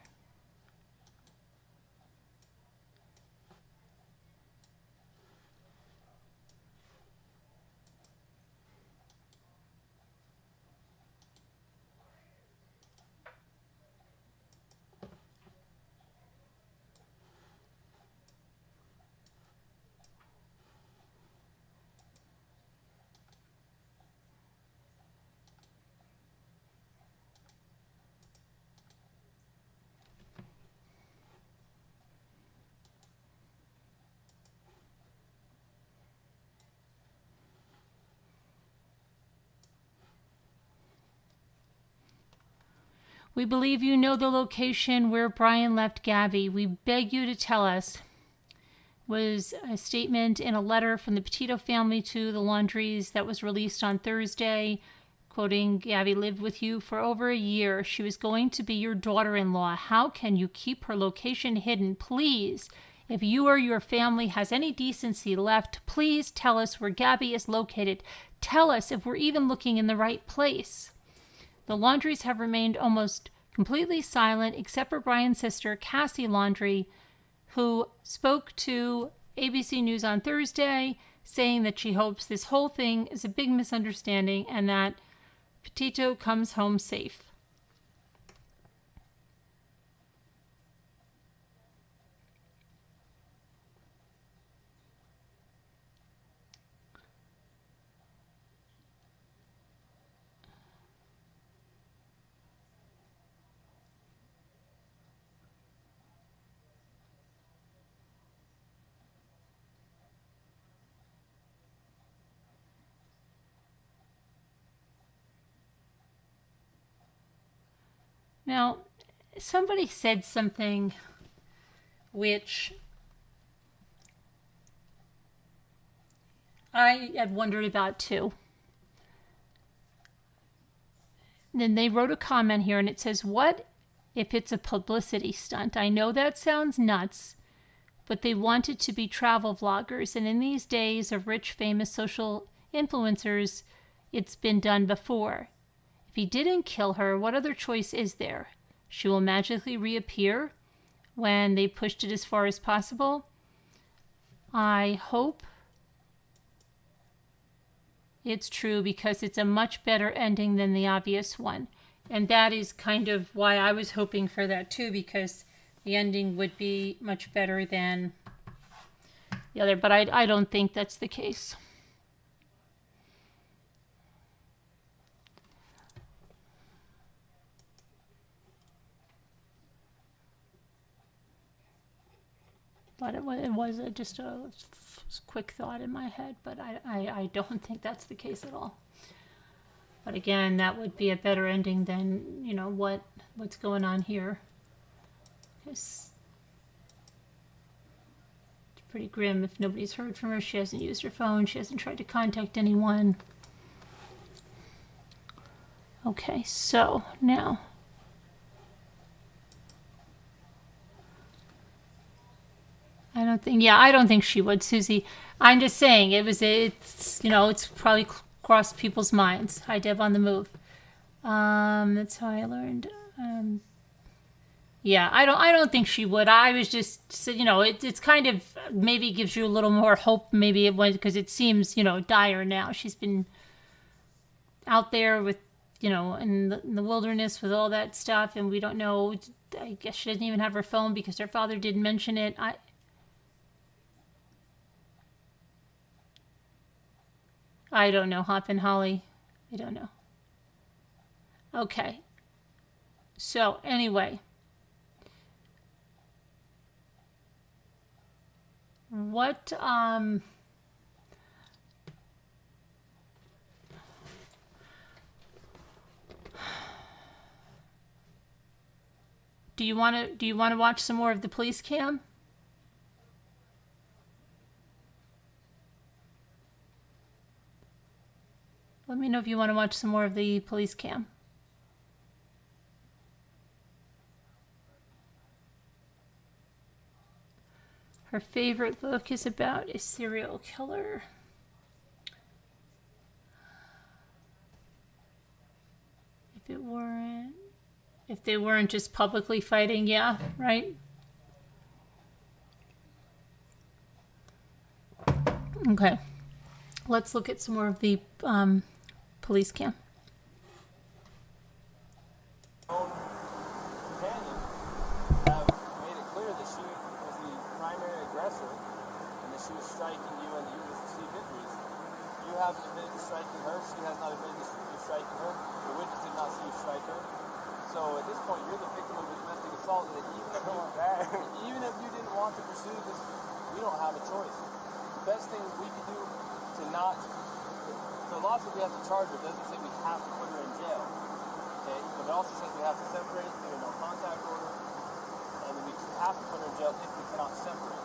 "We believe you know the location where Brian left Gabby. We beg you to tell us," was a statement in a letter from the Petito family to the Laundries that was released on Thursday, quoting, "Gabby lived with you for over a year. She was going to be your daughter-in-law. How can you keep her location hidden? Please, if you or your family has any decency left, please tell us where Gabby is located. Tell us if we're even looking in the right place." The Laundries have remained almost completely silent, except for Brian's sister, Cassie Laundrie, who spoke to ABC News on Thursday, saying that she hopes this whole thing is a big misunderstanding and that Petito comes home safe. Now, somebody said something which I had wondered about too. Then they wrote a comment here and it says, "What if it's a publicity stunt? I know that sounds nuts, but they wanted to be travel vloggers, and in these days of rich, famous social influencers, it's been done before. If he didn't kill her, what other choice is there? She will magically reappear when they pushed it as far as possible. I hope it's true because it's a much better ending than the obvious one." And that is kind of why I was hoping for that too, because the ending would be much better than the other. But I don't think that's the case. But it was just a quick thought in my head, but I don't think that's the case at all. But again, that would be a better ending than, you know, what's going on here. It's pretty grim. If nobody's heard from her, she hasn't used her phone, she hasn't tried to contact anyone. Okay, so now I don't think she would, Susie. I'm just saying it's probably crossed people's minds. Hi, Deb on the move. That's how I learned. Yeah, I don't think she would. I was just, it's kind of maybe gives you a little more hope. Maybe it was because it seems, dire now. She's been out there with, in the wilderness with all that stuff, and we don't know. I guess she doesn't even have her phone because her father didn't mention it. I don't know, Hop and Holly. I don't know. Okay. So, anyway. What, do you want to watch some more of the police cam? Let me know if you want to watch some more of the police cam. Her favorite book is about a serial killer. If they weren't just publicly fighting, yeah, right? Okay. Let's look at some more of the police cam. Companion have made it clear that she was the primary aggressor and that she was striking you and you just received injuries. You haven't admitted to striking her. She has not admitted to striking her. The witness did not see you strike her. So at this point, you're the victim of a domestic assault. That even if you didn't want to pursue this, we don't have a choice. The best thing we can do to not, the law says we have to charge her. It doesn't say we have to put her in jail. Okay, but it also says we have to separate through a no contact order, and we have to put her in jail if we cannot separate.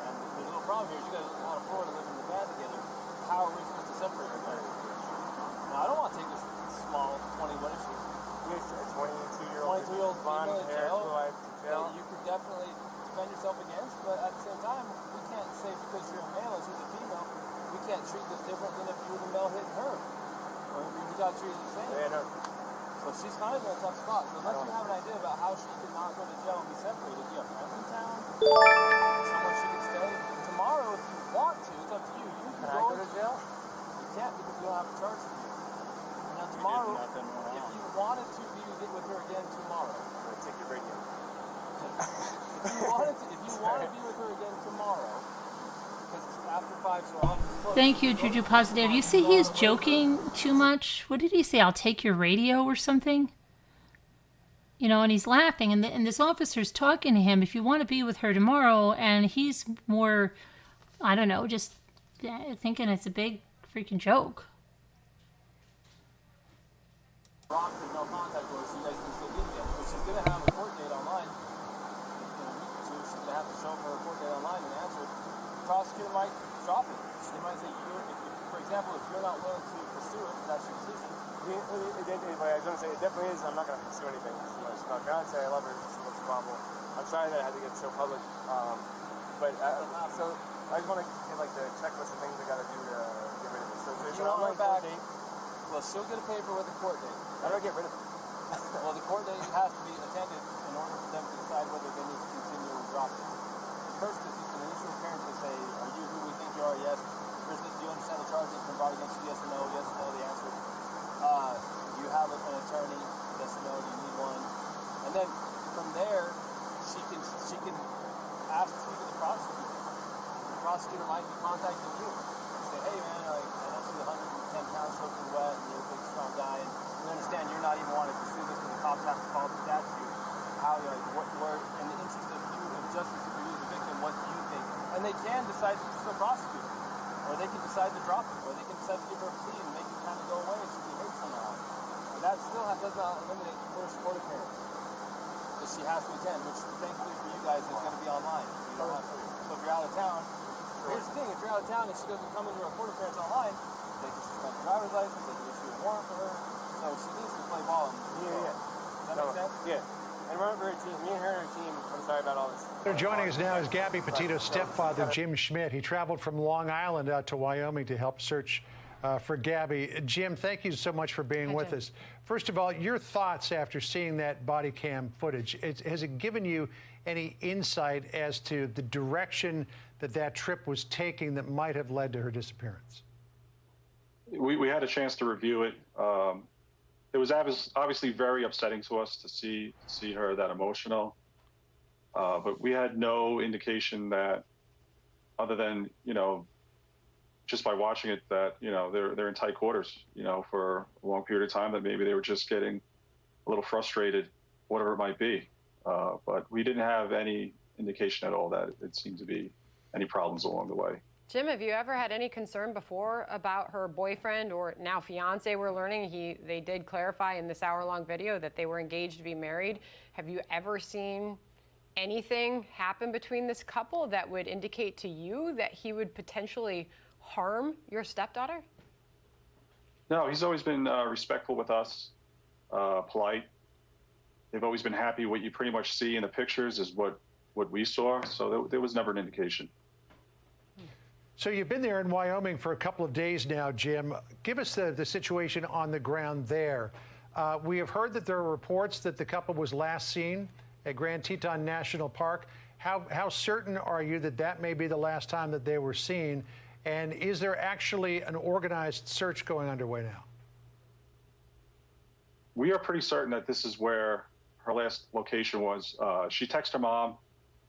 And the little problem here is you guys are out of Florida living in the van together. How are we supposed to separate her? Now I don't want to take this small 20, what is she? He's a 22-year-old blonde hair, blue-eyed that you could definitely defend yourself against, but at the same time, we can't say because you're a male and she's a female, we can't treat this different than if you were the male hitting her. Or we got to treat it the same. Yeah, no. So she's kind of in a tough spot. So unless you have an idea about how she could not go to jail and be separated, you have friends in town, somewhere she could stay. Tomorrow, if you want to, it's up to you. You can go to jail. You can't because we don't have a charge for you. Now tomorrow, if you wanted to be with her again tomorrow, Take your break in. if you wanted to be with her again tomorrow, because it's after 5, so I'll Thank you, Juju Positive. You see he's joking too much. What did he say? I'll take your radio or something? And he's laughing, and this officer's talking to him. If you want to be with her tomorrow, and he's more, I don't know, just thinking it's a big freaking joke. Rock with no contact order, so you guys can still get together. But she's going to have a court date online. In a week or two, she's going to have to show up for a court date online and answer. The prosecutor might drop it. They might say, for example, if you're not willing to pursue it, that's your decision. I was going to say, it definitely is. I'm not going to pursue anything. She's my fiance. I love her. It's a problem. I'm sorry that I had to get so public. So I just want to get the checklist of things I got to do to get rid of this. So there's an online court date. Well, she'll get a paper with a court date. How do I get rid of it? Well, the court date has to be attended in order for them to decide whether they need to continue or drop it. The first is just an initial appearance to say, are you who we think you are? Yes. Do you understand the charges been brought against you? Yes or no? Yes or no, the answer. Do you have an attorney? Yes or no, do you need one? And then from there, she can ask to speak with the prosecutor. The prosecutor might be contacting you. Say, hey man, I know she's 110 pounds soaking wet, and you're a big strong guy, and you understand you're not even wanting to pursue this, but the cops have to follow the statute. How, in the interest of you, of justice for you, the victim, what do you think? And they can decide to still prosecute, or they can decide to drop it, or they can decide to give her a plea and make it kind of go away and she be hurt somehow. But that still does not eliminate the first court appearance that she has to attend, which thankfully for you guys is going to be online. You don't have to. So if you're out of of town. Here's the thing, if you're out of town and she doesn't come into her court appearance online, they can suspend her driver's license, they can issue a warrant for her. So she needs to play ball. Yeah. Does that make sense? Yeah. And remember her team, me and her and her team, I'm sorry about all this. Joining us now is Gabby Petito's stepfather, Jim Schmidt. He traveled from Long Island out to Wyoming to help search for Gabby. Jim, thank you so much for being with us. First of all, your thoughts after seeing that body cam footage. Has it given you any insight as to the direction that trip was taking that might have led to her disappearance? We had a chance to review it. It was obviously very upsetting to us to see her that emotional. But we had no indication that, other than, just by watching it, that, they're in tight quarters, for a long period of time, that maybe they were just getting a little frustrated, whatever it might be. But we didn't have any indication at all that it seemed to be any problems along the way. Jim, have you ever had any concern before about her boyfriend or now fiance? We're learning they did clarify in this hour-long video that they were engaged to be married. Have you ever seen anything happen between this couple that would indicate to you that he would potentially harm your stepdaughter? No, he's always been respectful with us, polite. They've always been happy. What you pretty much see in the pictures is what we saw. So there was never an indication. So you've been there in Wyoming for a couple of days now, Jim. Give us the situation on the ground there. We have heard that there are reports that the couple was last seen at Grand Teton National Park. How certain are you that may be the last time that they were seen? And is there actually an organized search going underway now? We are pretty certain that this is where her last location was. She texted her mom,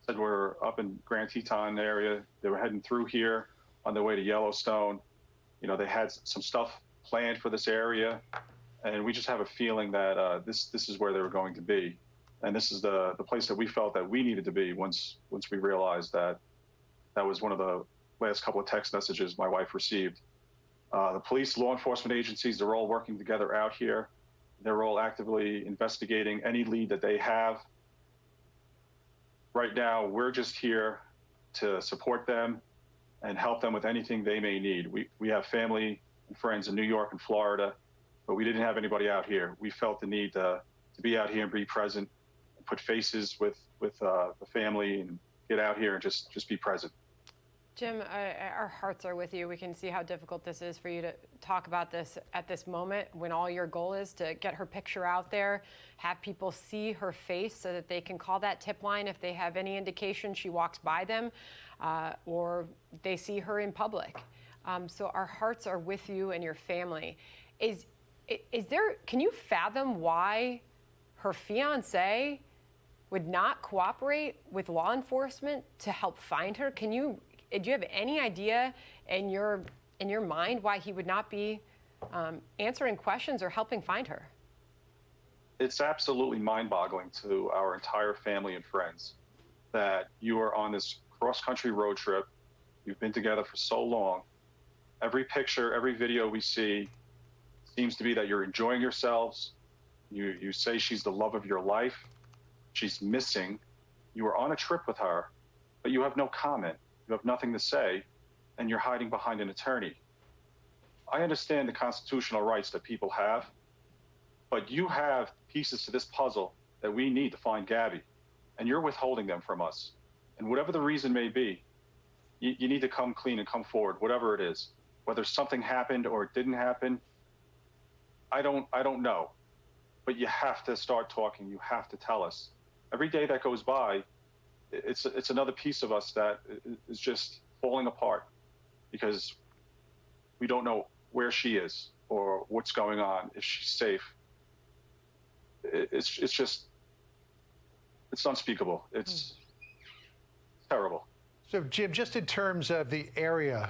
said we're up in Grand Teton area. They were heading through here on their way to Yellowstone. They had some stuff planned for this area, and we just have a feeling that this is where they were going to be. And this is the place that we felt that we needed to be once we realized that was one of the last couple of text messages my wife received. The police, law enforcement agencies, they're all working together out here. They're all actively investigating any lead that they have. Right now, we're just here to support them and help them with anything they may need. We have family and friends in New York and Florida, but we didn't have anybody out here. We felt the need to be out here and be present, and put faces with the family, and get out here and just be present. Jim, our hearts are with you. We can see how difficult this is for you to talk about this at this moment, when all your goal is to get her picture out there, have people see her face so that they can call that tip line if they have any indication she walks by them, or they see her in public. So our hearts are with you and your family. Can you fathom why her fiance would not cooperate with law enforcement to help find her? Do you have any idea in your mind why he would not be answering questions or helping find her? It's absolutely mind-boggling to our entire family and friends that you are on this cross-country road trip. You've been together for so long. Every picture, every video we see seems to be that you're enjoying yourselves. You say she's the love of your life. She's missing. You were on a trip with her, but you have no comment. You have nothing to say, and you're hiding behind an attorney. I understand the constitutional rights that people have, but you have pieces to this puzzle that we need to find Gabby, and you're withholding them from us. And whatever the reason may be, you need to come clean and come forward, whatever it is. Whether something happened or it didn't happen, I don't know. But you have to start talking. You have to tell us. Every day that goes by, it's another piece of us that is just falling apart because we don't know where she is or what's going on, if she's safe. It's unspeakable. It's terrible. So, Jim, just in terms of the area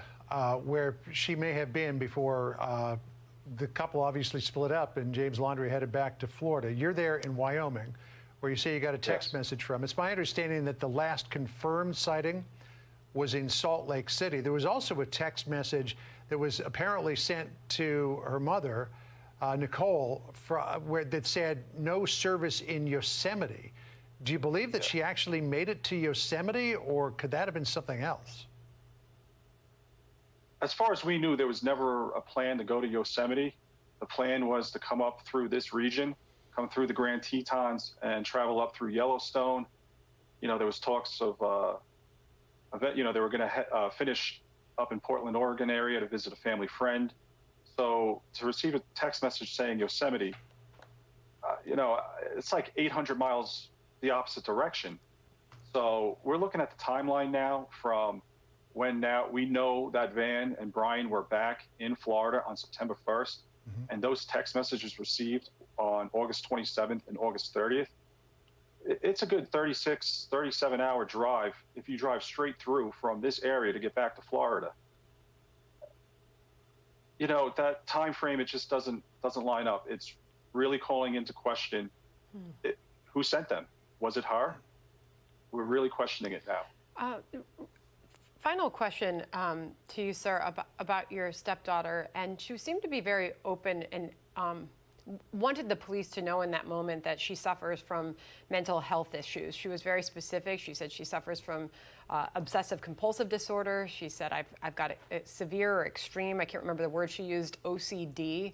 where she may have been before the couple obviously split up and James Laundrie headed back to Florida, you're there in Wyoming, where you say you got a text message from. It's my understanding that the last confirmed sighting was in Salt Lake City. There was also a text message that was apparently sent to her mother, Nicole, that said no service in Yosemite. Do you believe that she actually made it to Yosemite, or could that have been something else? As far as we knew, there was never a plan to go to Yosemite. The plan was to come up through this region, come through the Grand Tetons, and travel up through Yellowstone. You know, there was talks of, they were going to finish up in Portland, Oregon area to visit a family friend. So to receive a text message saying Yosemite, it's like 800 miles the opposite direction. So we're looking at the timeline now from when now we know that Van and Brian were back in Florida on September 1st, and those text messages received on August 27th and August 30th. It's a good 36, 37-hour drive if you drive straight through from this area to get back to Florida. You know, that time frame, it just doesn't line up. It's really calling into question who sent them. Was it her? We're really questioning it now. Final question to you, sir, about your stepdaughter. And she seemed to be very open and wanted the police to know in that moment that she suffers from mental health issues. She was very specific. She said she suffers from obsessive compulsive disorder. She said, I've got a severe or extreme, I can't remember the word she used, OCD.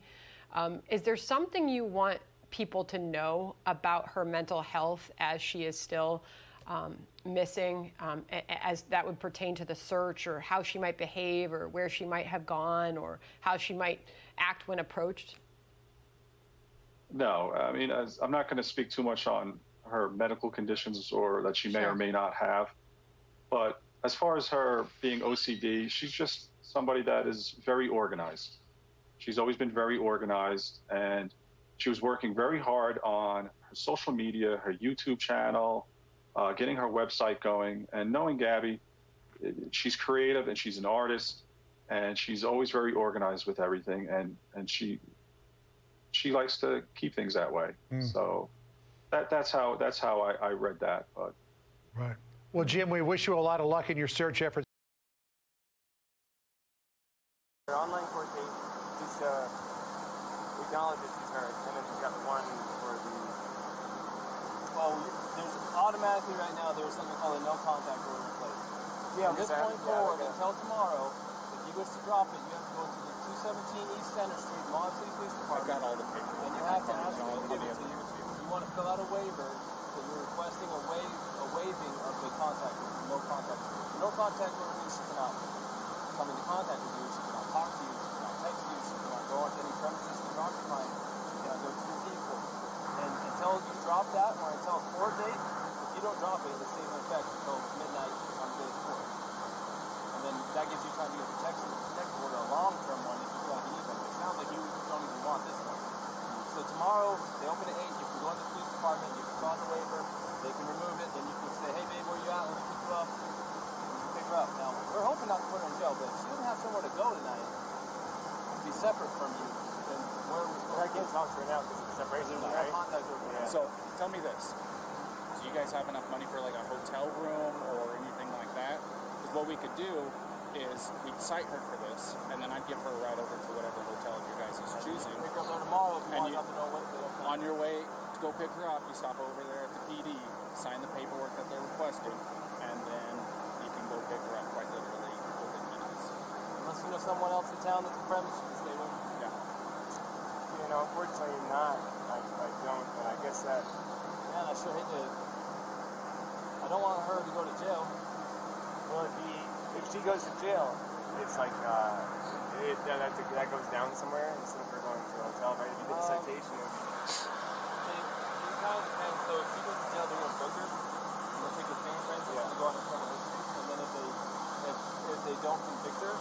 Is there something you want people to know about her mental health as she is still missing, as that would pertain to the search, or how she might behave, or where she might have gone, or how she might act when approached? No, I mean, I'm not going to speak too much on her medical conditions or that she may or may not have. But as far as her being OCD, she's just somebody that is very organized. She's always been very organized, and she was working very hard on her social media, her YouTube channel, getting her website going. And knowing Gabby, she's creative and she's an artist, and she's always very organized with everything. And she likes to keep things that way. So that's how I read that. But right. Well, Jim, we wish you a lot of luck in your search efforts. Her online court date, she's acknowledged that she's hurt, and then she's got the one for the. Well, there's automatically right now there's something called a no contact order in place. From this point forward until tomorrow, if you wish to drop it, you have to go to the 217 East Center Street, Long City Police Department. I've got all the paperwork. And you have to ask them to give it to you. You want to fill out a waiver that you're requesting a waiving of the contact order, no contact order. No contact order means she cannot come into contact with you, she cannot talk to you, she cannot text you, she cannot go onto any premises you're occupying, she cannot go to your vehicle. And until you drop that, or until a court date, if you don't drop it, it'll stay in effect until midnight on the day of court. And then that gives you time to get protection. Protective order, a long-term one, if you feel like you need one. It sounds like you don't even want this one. So tomorrow, they open at 8, you can go to the police department, you can sign the waiver, they can remove it, then you can say, hey babe, where you at? Let me pick you up. And you can pick her up. Now, we're hoping not to put her in jail, but if she doesn't have somewhere to go tonight, to be separate from you, then where are we supposed to go? I can't talk to her now because of the separation, right? Contact over there. So tell me this. Do you guys have enough money for like a hotel room or anything like that? Because what we could do is we'd cite her for this, and then I'd give her a ride over to whatever hotel you guys is choosing. Pick her up there tomorrow if you And want you- to know what they open. On your way to go pick her up, you stop over there at the PD, sign the paperwork that they're requesting, and then you can go pick her up quite literally within minutes. Unless you know someone else in town that's a friend that you can stay with. Yeah. You know, unfortunately not. I don't, but I guess that. Man, I sure hate to. I don't want her to go to jail. Well, if she goes to jail, it's like that goes down somewhere instead of her going to a hotel, right? If you get a citation, it would be. It kind of depends. So if she goes to jail, they're gonna book her. And they'll take her fingerprints. It's gonna go on her criminal history. And then if they don't convict her,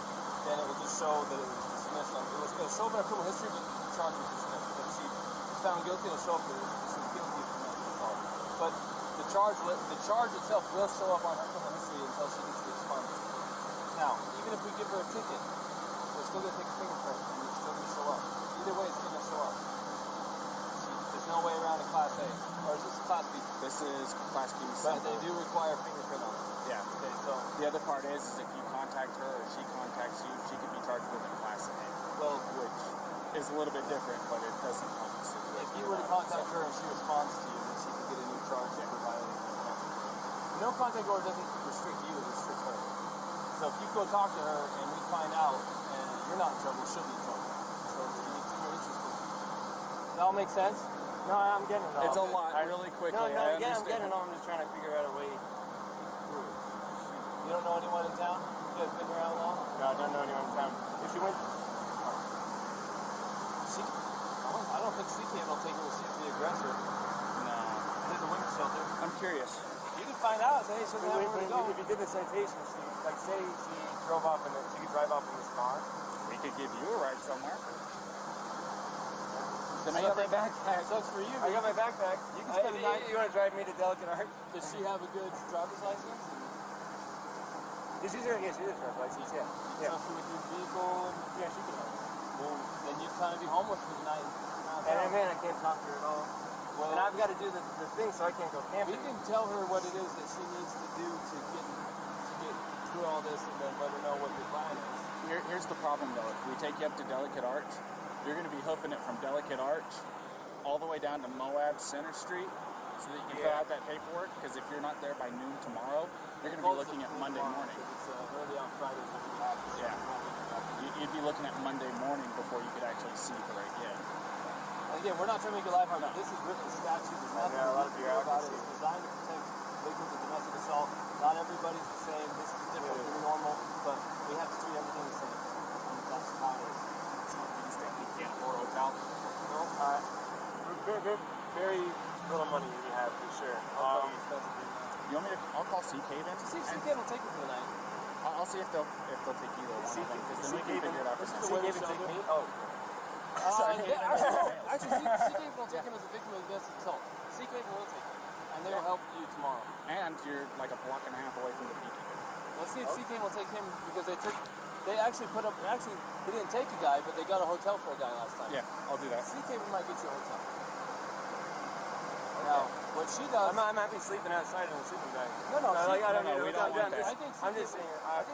then it will just show that it was dismissed. It'll show up in her criminal history, but the charge was dismissed. If she was found guilty, it'll show up that she was guilty of domestic assault. But the charge itself will show up on her criminal history until she gets the expunged. Now, even if we give her a ticket, we're still going to take a fingerprint, and it's still going to show up. Either way, it's going to show up. There's no way around a Class A. Or is this Class B? This is Class B. But they do require a fingerprint on it. Yeah. Okay, so, The other part is if you contact her or she contacts you, she could be charged with a Class A, well, which is a little bit different, but it doesn't come. if you were to contact her and she responds to you, then she could get a new charge for violating no contact order doesn't restrict you, it restricts her. So if you go talk to her and we find out and you're not in trouble, she'll be in trouble. So you need to be interested. Does that all make sense? No, I'm getting it all. It's a lot, really quickly. No, I again, I'm understand. getting it all. I'm just trying to figure out a way through it. You don't know anyone in town? You guys been around long? No, I don't know anyone in town. If she went, I don't think CK will take her to see the aggressor. No. There's a women's shelter. I'm curious. You can find out. Say, hey, she doesn't have nowhere to go. if you did the citation, like say she drove off in she could drive off in this car. We could give you a ride somewhere. Then I got my backpack. Sucks for you. I got my backpack. You can spend the night. You want to drive me to Delicate Art? Does she have a good driver's license? She's a driver's license. Yeah. Yeah. Trust her with your vehicle. Yeah, she can. Well, then you'd kind of be homeless for the night. And man, I can't talk to her at all. Well, and I've got to do the thing, so I can't go camping. We can tell her what it is that she needs to do to get through all this, and then let her know what your plan is. Here's the problem, though. If we take you up to Delicate Arch, you're going to be hoofing it from Delicate Arch all the way down to Moab Center Street so that you can fill out that paperwork, because if you're not there by noon tomorrow, you're going to be looking at Monday morning. It's early on Friday. Yeah. You'd be looking at Monday morning before you could actually see her again. Again, we're not trying to make your life hard, but this is written in statute. There's nothing a lot of about it. It's designed to protect victims of domestic assault. Not everybody's the same. This is different than normal, but we have to treat everything the same. And that's how it is. You can't afford a hotel? No. Very little money we have for sure. You want me to? I'll call CK then. See if CK will take you for the night. I'll see if they'll take either one of them, because then we can figure it out. This is the CK way would take me. Oh. Actually, CK will take him as a victim of domestic assault. CK will take him, and they will help you tomorrow. And you're like a block and a half away from the peak. Let's see if CK will take him, because they actually they didn't take a guy, but they got a hotel for a guy last time. Yeah, I'll do that. CK might get you a hotel. Now, what she does... I'm happy sleeping outside in a sleeping bag. No, we don't want that. I think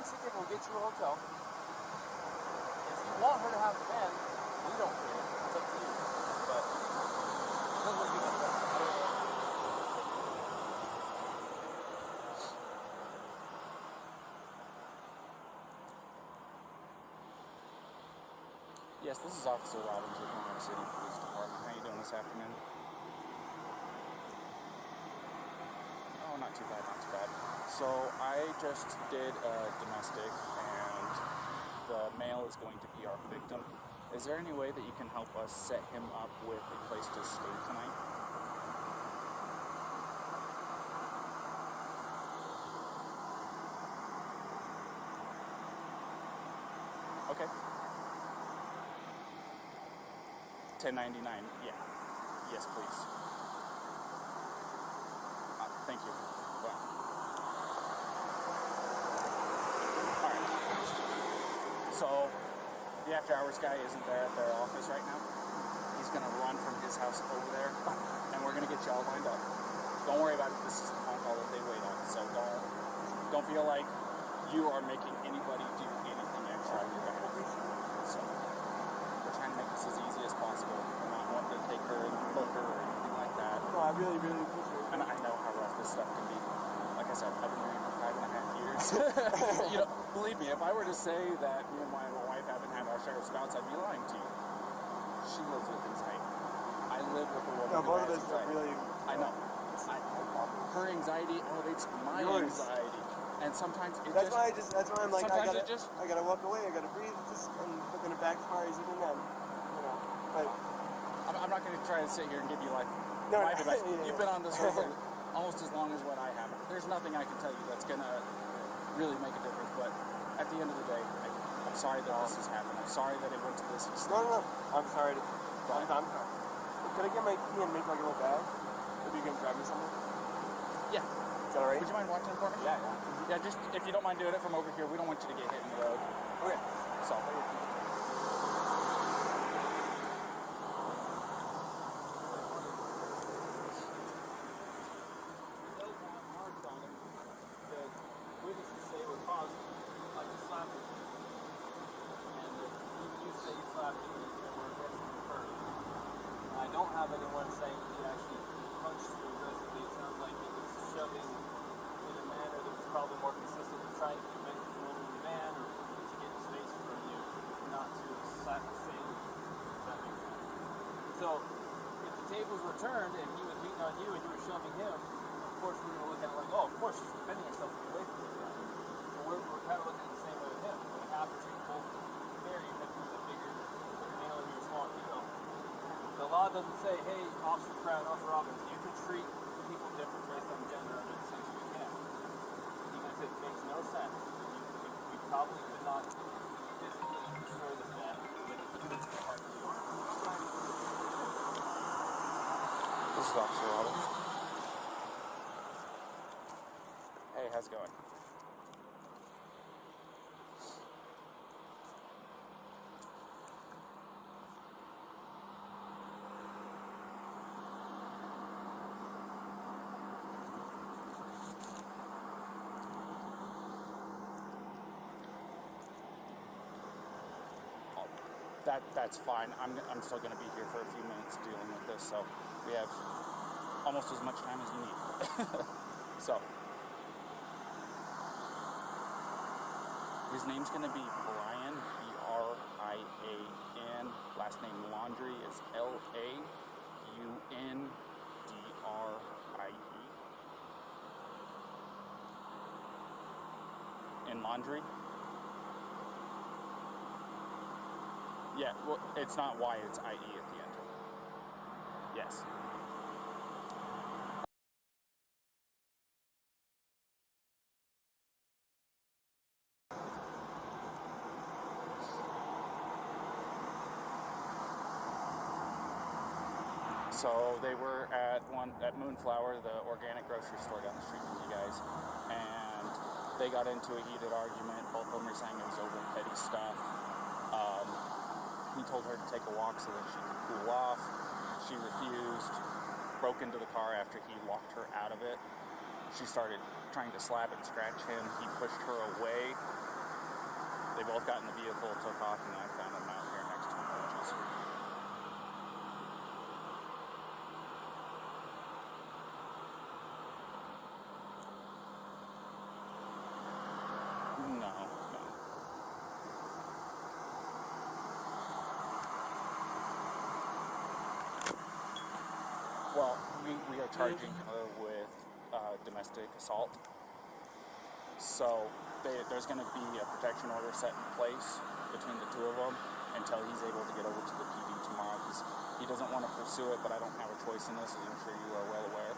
CK will get you a hotel. If you want her to have the van, we don't care. It's up to you. But it doesn't look good. Yes, this is Officer Robbins with Oklahoma City Police Department. How you doing this afternoon? Oh, not too bad, not too bad. So I just did a domestic, and the male is going to be our victim. Is there any way that you can help us set him up with a place to stay tonight? Okay. 1099, yeah. Yes, please. Thank you. Well. Alright. So, the after hours guy isn't there at their office right now. He's gonna run from his house over there, and we're gonna get you all lined up. Don't worry about it, this is the phone call that they wait on, so don't feel like you are making anybody do anything extra on your behalf. So, we're trying to make this as easy as possible. We're not wanting to take her and book her or anything like that. No, I really, really appreciate it. And I know how rough this stuff can be. Like I said, I've been married for 5.5 years. You know, believe me, if I were to say that me and my wife haven't had our share of spouts, I'd be lying to you. She lives with anxiety. I live with a woman who both of has us are anxiety. really... I know. Her anxiety elevates my anxiety. And sometimes it that's why I'm like, I gotta walk away, I gotta breathe, and looking it backfires even then. You know, but... I'm not going to try to sit here and give you life advice. You've been on this road for almost as long as what I have. There's nothing I can tell you that's going to really make a difference. But at the end of the day, I'm sorry that this has happened. I'm sorry that it went to this extent. No. I'm sorry. I'm sorry. Can I get my key and make like a little bag? If you can drive me somewhere? Yeah. Is that alright? Would you mind watching it for me? Yeah. Yeah, just if you don't mind doing it from over here, we don't want you to get hit in the road. Okay. So. I don't have anyone saying he actually punched you aggressively. It sounds like he was shoving in a tables were turned and he was beating on you and you were shoving him, of course we're going to look at it like, oh, of course she's defending herself to get away from this guy. But we're kind of looking at it the same way with him. We have to treat both fairly, even if he's a bigger male and you're a small female. The law doesn't say, hey, Officer Crown, Officer Robbins, you can treat people different based on gender under the sanction you can. Even if it makes no sense, we probably could not physically destroy this man with a heart to do. This is Officer Robbins. Hey, how's it going? That's fine. I'm still going to be here for a few minutes dealing with this, so we have almost as much time as you need. So, his name's going to be Brian, B-R-I-A-N. Last name Laundrie is L-A-U-N-D-R-I-E. In Laundrie? Yeah, well, it's not Y, it's I-E at the end. Yes. So they were at Moonflower, the organic grocery store down the street from you guys, and they got into a heated argument. Both of them were saying it was over petty stuff. He told her to take a walk so that she could cool off. She refused, broke into the car after he locked her out of it. She started trying to slap and scratch him. He pushed her away. They both got in the vehicle, took off, and I found him out here next to the bushes. No. Well, we are charging her with domestic assault. So there's going to be a protection order set in place between the two of them until he's able to get over to the PD tomorrow. He doesn't want to pursue it, but I don't have a choice in this, as I'm sure you are well aware.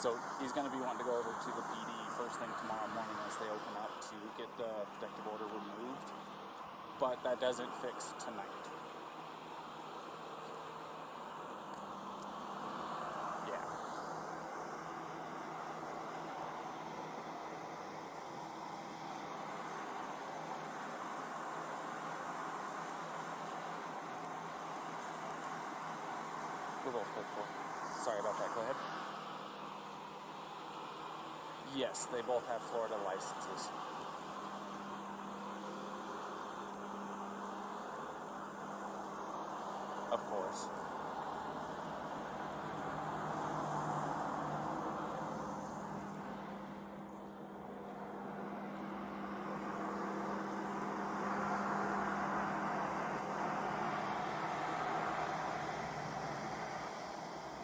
So he's going to be wanting to go over to the PD first thing tomorrow morning as they open up to get the protective order removed. But that doesn't fix tonight. We're both hopeful. Sorry about that. Go ahead. Yes, they both have Florida licenses. Of course.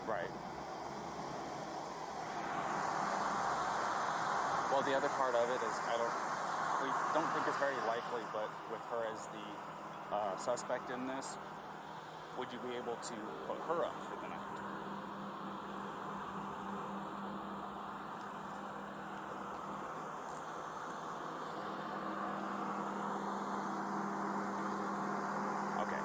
Right. Well, the other part of it is we don't think it's very likely, but with her as the suspect in this, would you be able to put her up for the night? Okay.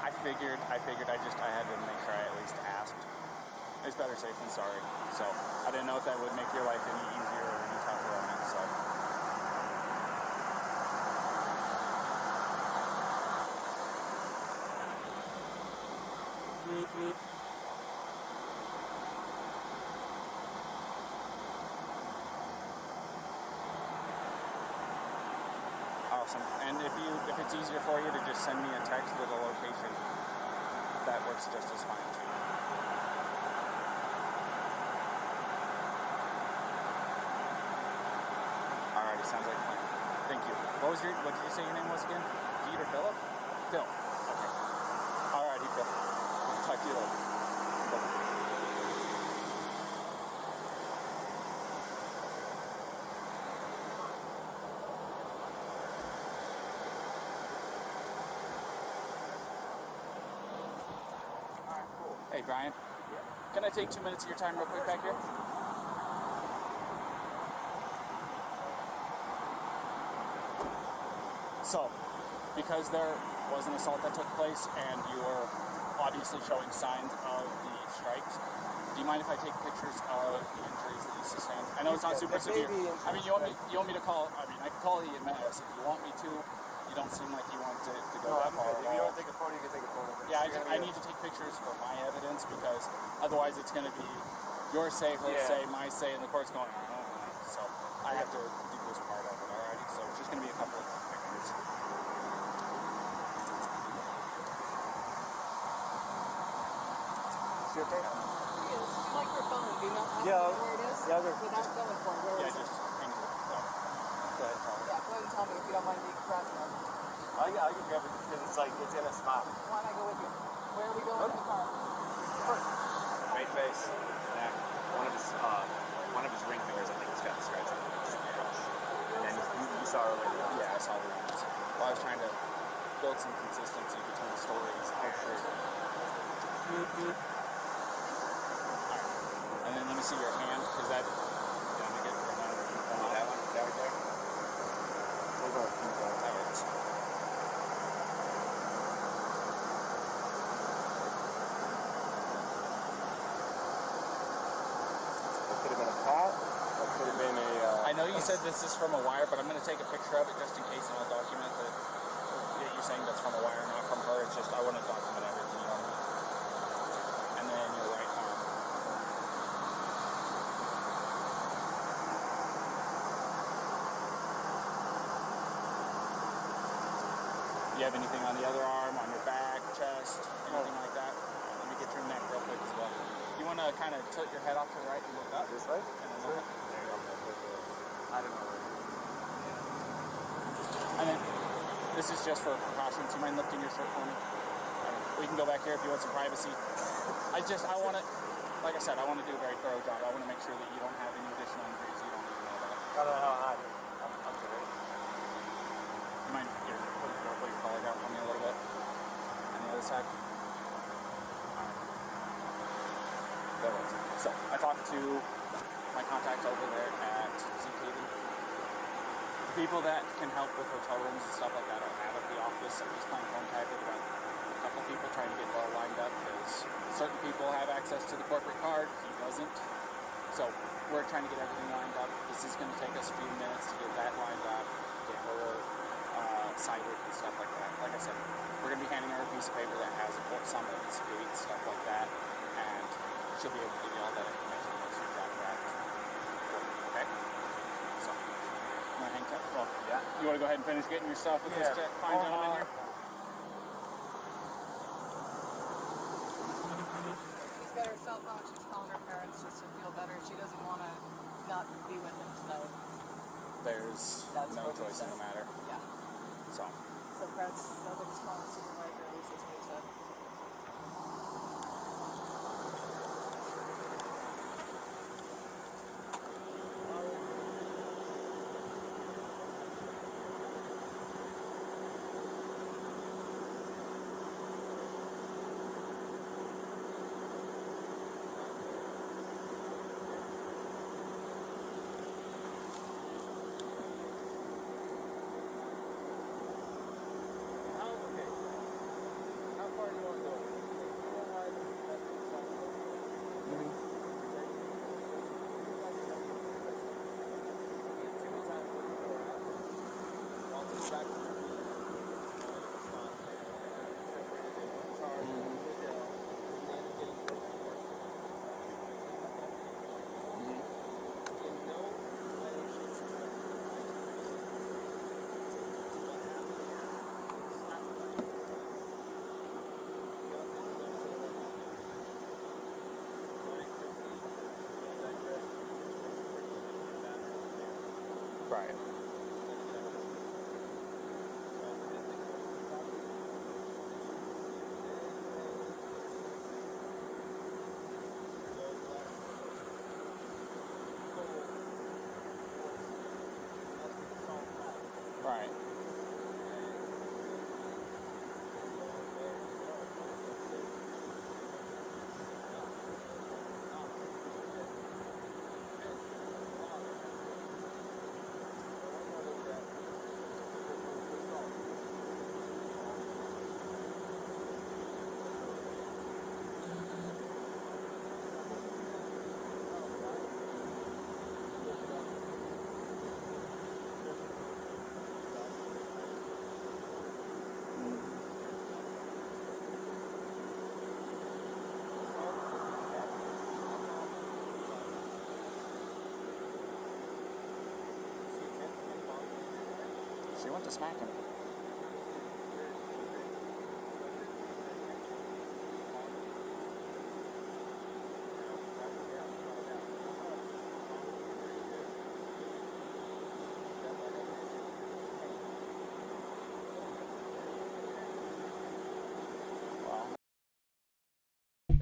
I figured I had to make sure I at least asked. It's better safe than sorry. So I didn't know if that would make your life any easier or any tougher on it. So. Awesome. And if it's easier for you to just send me a text with a location, that works just as fine too. Alrighty, sounds like a plan. Thank you. What did you say your name was again? Pete or Philip? Phil. Okay. Okay. I'll talk to you later. Bye. Hey, Brian. Can I take 2 minutes of your time real quick back here? So, because there was an assault that took place and you were obviously showing signs of the strikes, do you mind if I take pictures of the injuries that you sustained? I know it's not super severe. I mean, you want me to call, I mean, I can call the EMS if you want me to. You don't seem like you want to go that far at all. If you want to take a photo, you can take a photo. Yeah, I need to take pictures for my evidence because otherwise it's going to be your say, her say, my say, and the court's going, so I have to do this part of it, alright? So it's just going to be a couple of pictures. Is it okay? Like your phone, do not have Yeah, where it is? yeah, they're- Without going for it, where Yeah, is it? just hang it. Go ahead, Yeah, go ahead and tell me if you don't mind me grabbing it. I can grab it because it's like, it's in a spot. Why don't I go with you? Where are we going in the car? Right face, neck. One of his ring fingers, I think, has got a scratch on it. And you saw earlier. Yeah, I saw the ones. Well, I was trying to build some consistency between the stories. Alright. And then let me see your hand, because that, yeah, let me get that one. That right there. That works. It could have been a pot. It could have been a... I know you said this is from a wire, but I'm going to take a picture of it just in case, and I'll document that you're saying that's from a wire, not from her. It's just I want to document everything, you know what I mean? And then your right arm. Do you have anything on the other arm, on your back, chest, anything like that? Let me get your neck real quick as well. You want to kind of tilt your head off to the right and look up? This way? And then look up. There you go. I don't know. And then, this is just for precautions. You mind lifting your shirt for me? We can go back here if you want some privacy. I want to, like I said, I want to do a very thorough job. I want to make sure that you don't have any additional injuries you don't even know about. I'm good. You mind here, put your collar down for me a little bit? On the other side? Alright. That works. So, I talked to my contacts over there at ZKB. People that can help with hotel rooms and stuff like that are out of the office. I'm just playing phone tag with about a couple people trying to get it all lined up because certain people have access to the corporate card, he doesn't. So we're trying to get everything lined up. This is going to take us a few minutes to get that lined up, get her cited and stuff like that. Like I said, we're going to be handing her a piece of paper that has some of its dates, stuff like that, and she'll be able to give you all that information once you drop that. Okay? So. Want to hang tight? Well, yeah. You want to go ahead and finish getting your stuff with this fine gentleman here? She's got her cell phone. She's calling her parents just to feel better. She doesn't want to not be with him, so There's no choice in the matter. yeah. So. So Brett's nobody's calling the supervisor. At least that's what he said. Right. She went to smack him.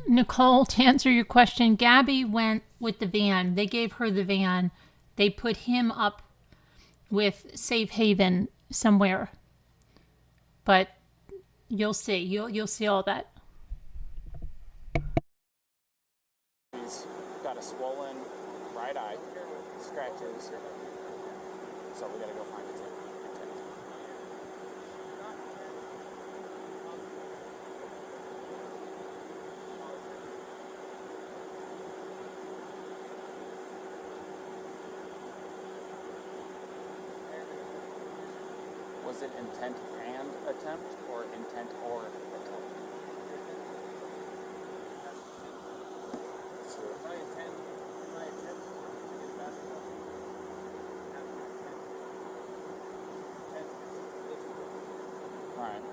Nicole, to answer your question, Gabby went with the van. They gave her the van. They put him up with Safe Haven somewhere. But you'll see. You'll see all that. He's got a swollen right eye, scratches. So we gotta go find it. Was it intent and attempt, or intent or attempt? Sure. My attempt to get basketball. All right.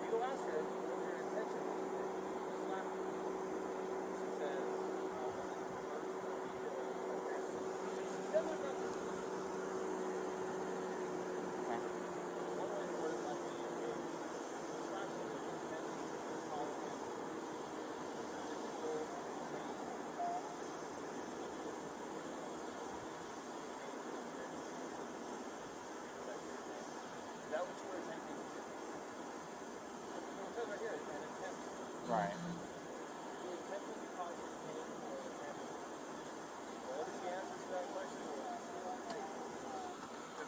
You go ask her what her intention is. Slap her. She says, Right.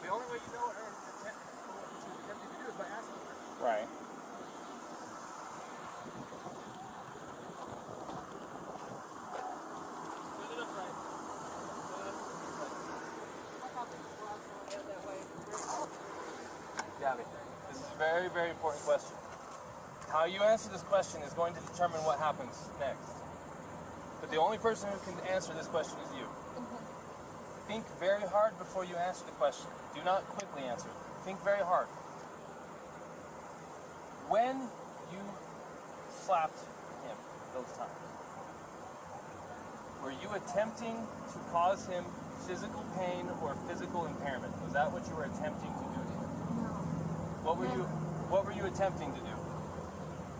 the only way you know what her intent, what she was attempting to do is by asking her. Right. Gabby, this is a very, very important question. How you answer this question is going to determine what happens next. But the only person who can answer this question is you. Think very hard before you answer the question. Do not quickly answer it. Think very hard. When you slapped him those times, were you attempting to cause him physical pain or physical impairment? Was that what you were attempting to do to him? No. What were you attempting to do?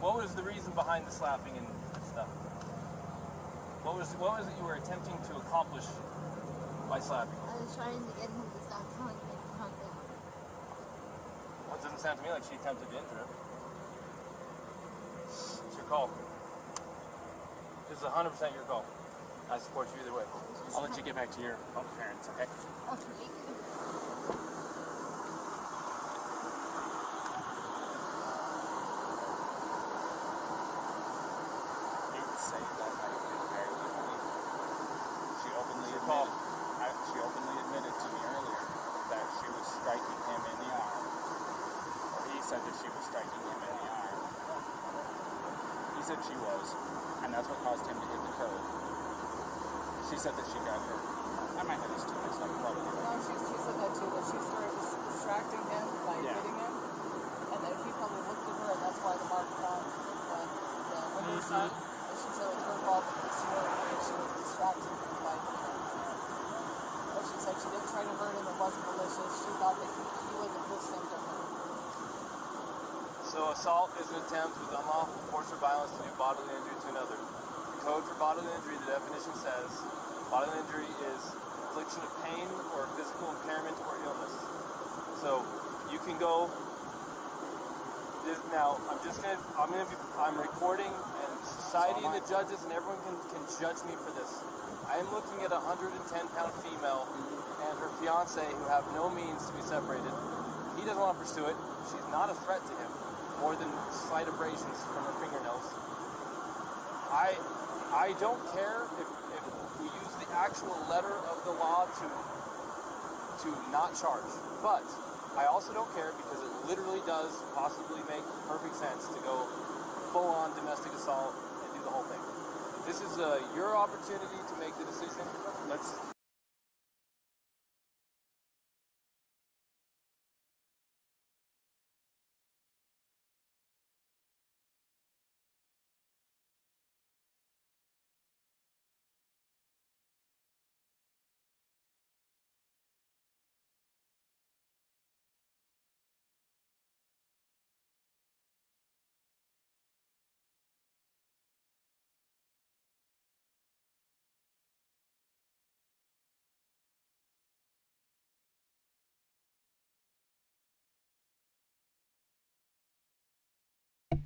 What was the reason behind the slapping and stuff? What was it you were attempting to accomplish by slapping? I was trying to get him to stop telling me to calm down. Well, it doesn't sound to me like she attempted to injure him. It's your call. This is 100% your call. I support you either way. I'll let you get back to your parents, okay? Oh, thank you. She openly admitted to me earlier that she was striking him in the arm. Or he said that she was striking him in the arm. He said she was, and that's what caused him to hit the curb. She said that she got hurt. I might have this too much, like probably. No, she said that too, that she started distracting him by hitting him, and then he probably looked at her, and that's why the mark found the window side. And she said it was her fault that he swerved because she was distracting him by hitting him. But she said she didn't try to hurt him, it wasn't malicious. She thought that he wasn't listening to her. So assault is an attempt with unlawful force or violence to do bodily injury to another. The code for bodily injury, the definition says, bodily injury is infliction of pain or physical impairment or illness. So you can go. Now I'm recording, and society and the judges and everyone can judge me for this. I am looking at a 110-pound female and her fiance who have no means to be separated. He doesn't want to pursue it. She's not a threat to him, more than slight abrasions from her fingernails. I don't care if we use the actual letter of the law to not charge, but I also don't care because it literally does possibly make perfect sense to go full-on domestic assault and do the whole thing. This is your opportunity to make the decision. Let's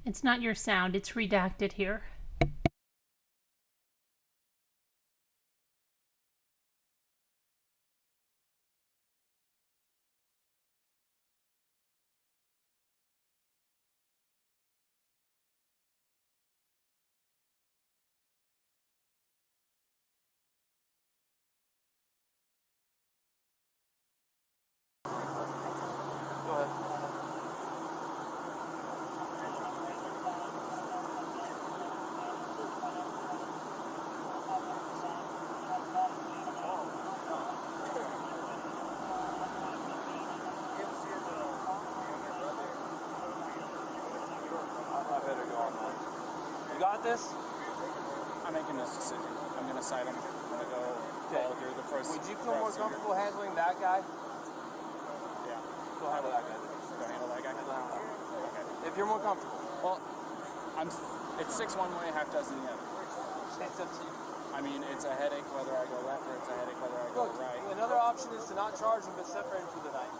It's not your sound. It's redacted here. You got this? I'm making this decision. I'm going to cite him. I'm going to go follow through the first. Would you feel more comfortable handling that guy? Yeah. Go handle that guy. Go handle that guy? Okay. If you're more comfortable. Well, it's 6 one way, half dozen the other. It's up to you. I mean, it's a headache whether I go left or it's a headache whether I go Look, right. another option is to not charge them but separate them for the night.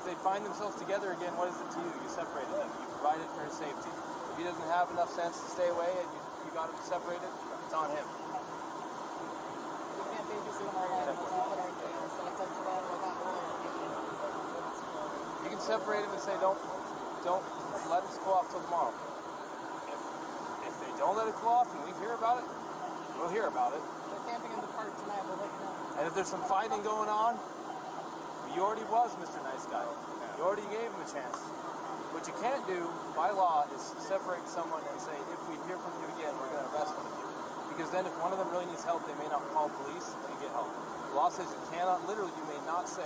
If they find themselves together again, what is it to you? You separated them. You provided for his safety. If he doesn't have enough sense to stay away and you got him separated, it's on him. We can't babysit him all night. That's not what I do. So it's up to them. I got the lawyer. You can separate him and say, don't let us go off till tomorrow. If they don't let it go off and we hear about it, we'll hear about it. They're camping in the park tonight. We'll let you know. And if there's some fighting going on, you already was Mr. Nice Guy. You already gave him a chance. What you can't do, by law, is separate someone and say, if we hear from you again, we're going to arrest one of you. Because then if one of them really needs help, they may not call police and get help. The law says you cannot, literally, you may not say,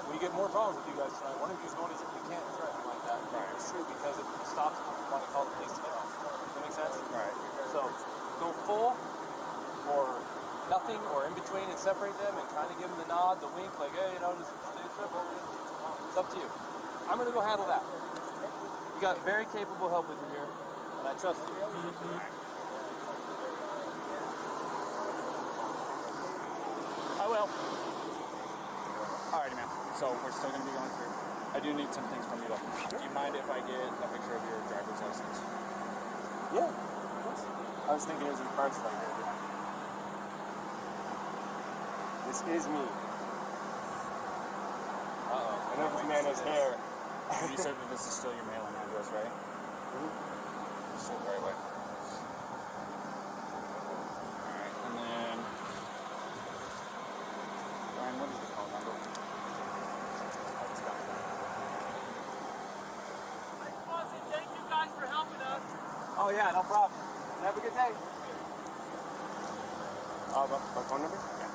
we get more problems with you guys tonight. One of you is going to jail. You can't threaten like that. Right. It's true because it stops people from wanting to call the police to get help. Does that make sense? Right. So go full or nothing or in between and separate them and kind of give them the nod, the wink, like, hey, just stay separate. It's up to you. I'm going to go handle that. You got very capable help with you here, and I trust you. I will. Alrighty, man. So we're still going to be going through. I do need some things from you, though. Do you mind if I get a picture of your driver's license? Yeah, of course. I was thinking it was in parts like that. This is me. Uh-oh. I know this man has hair. You said that this is still your mailing address, right? Mm-hmm. Still the right way. Alright, and then... Ryan, what is your phone number? Thank you guys for helping us. Oh yeah, no problem. Have a good day. My phone number? Yeah.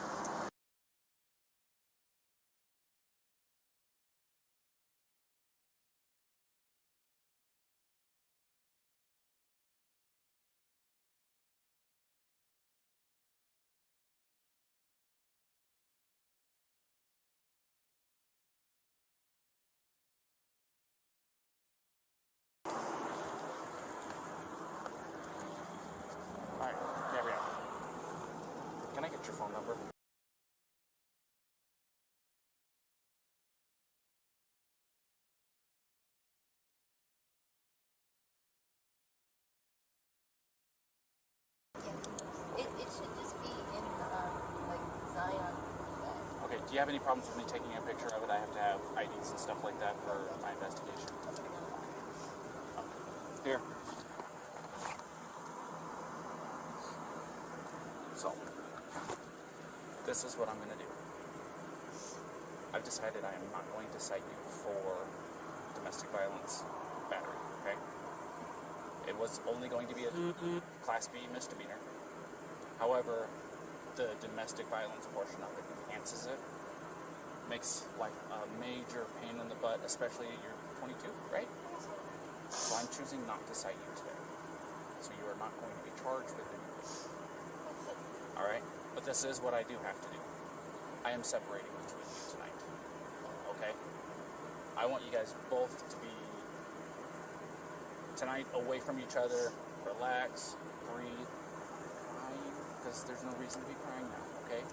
Alright, Gabrielle. Can I get your phone number? It should just be in, like, Zion. Okay, do you have any problems with me taking a picture of it? I have to have IDs and stuff like that for my investigation. Here. So, this is what I'm going to do. I've decided I am not going to cite you for domestic violence battery, okay? It was only going to be a Class B misdemeanor. However, the domestic violence portion of it enhances it. Makes life a major pain in the butt, especially you're 22, right? So I'm choosing not to cite you today. So you are not going to be charged with anything. Alright? But this is what I do have to do. I am separating between you tonight. Okay? I want you guys both to be tonight away from each other, relax, breathe, crying, because there's no reason to be crying now, okay?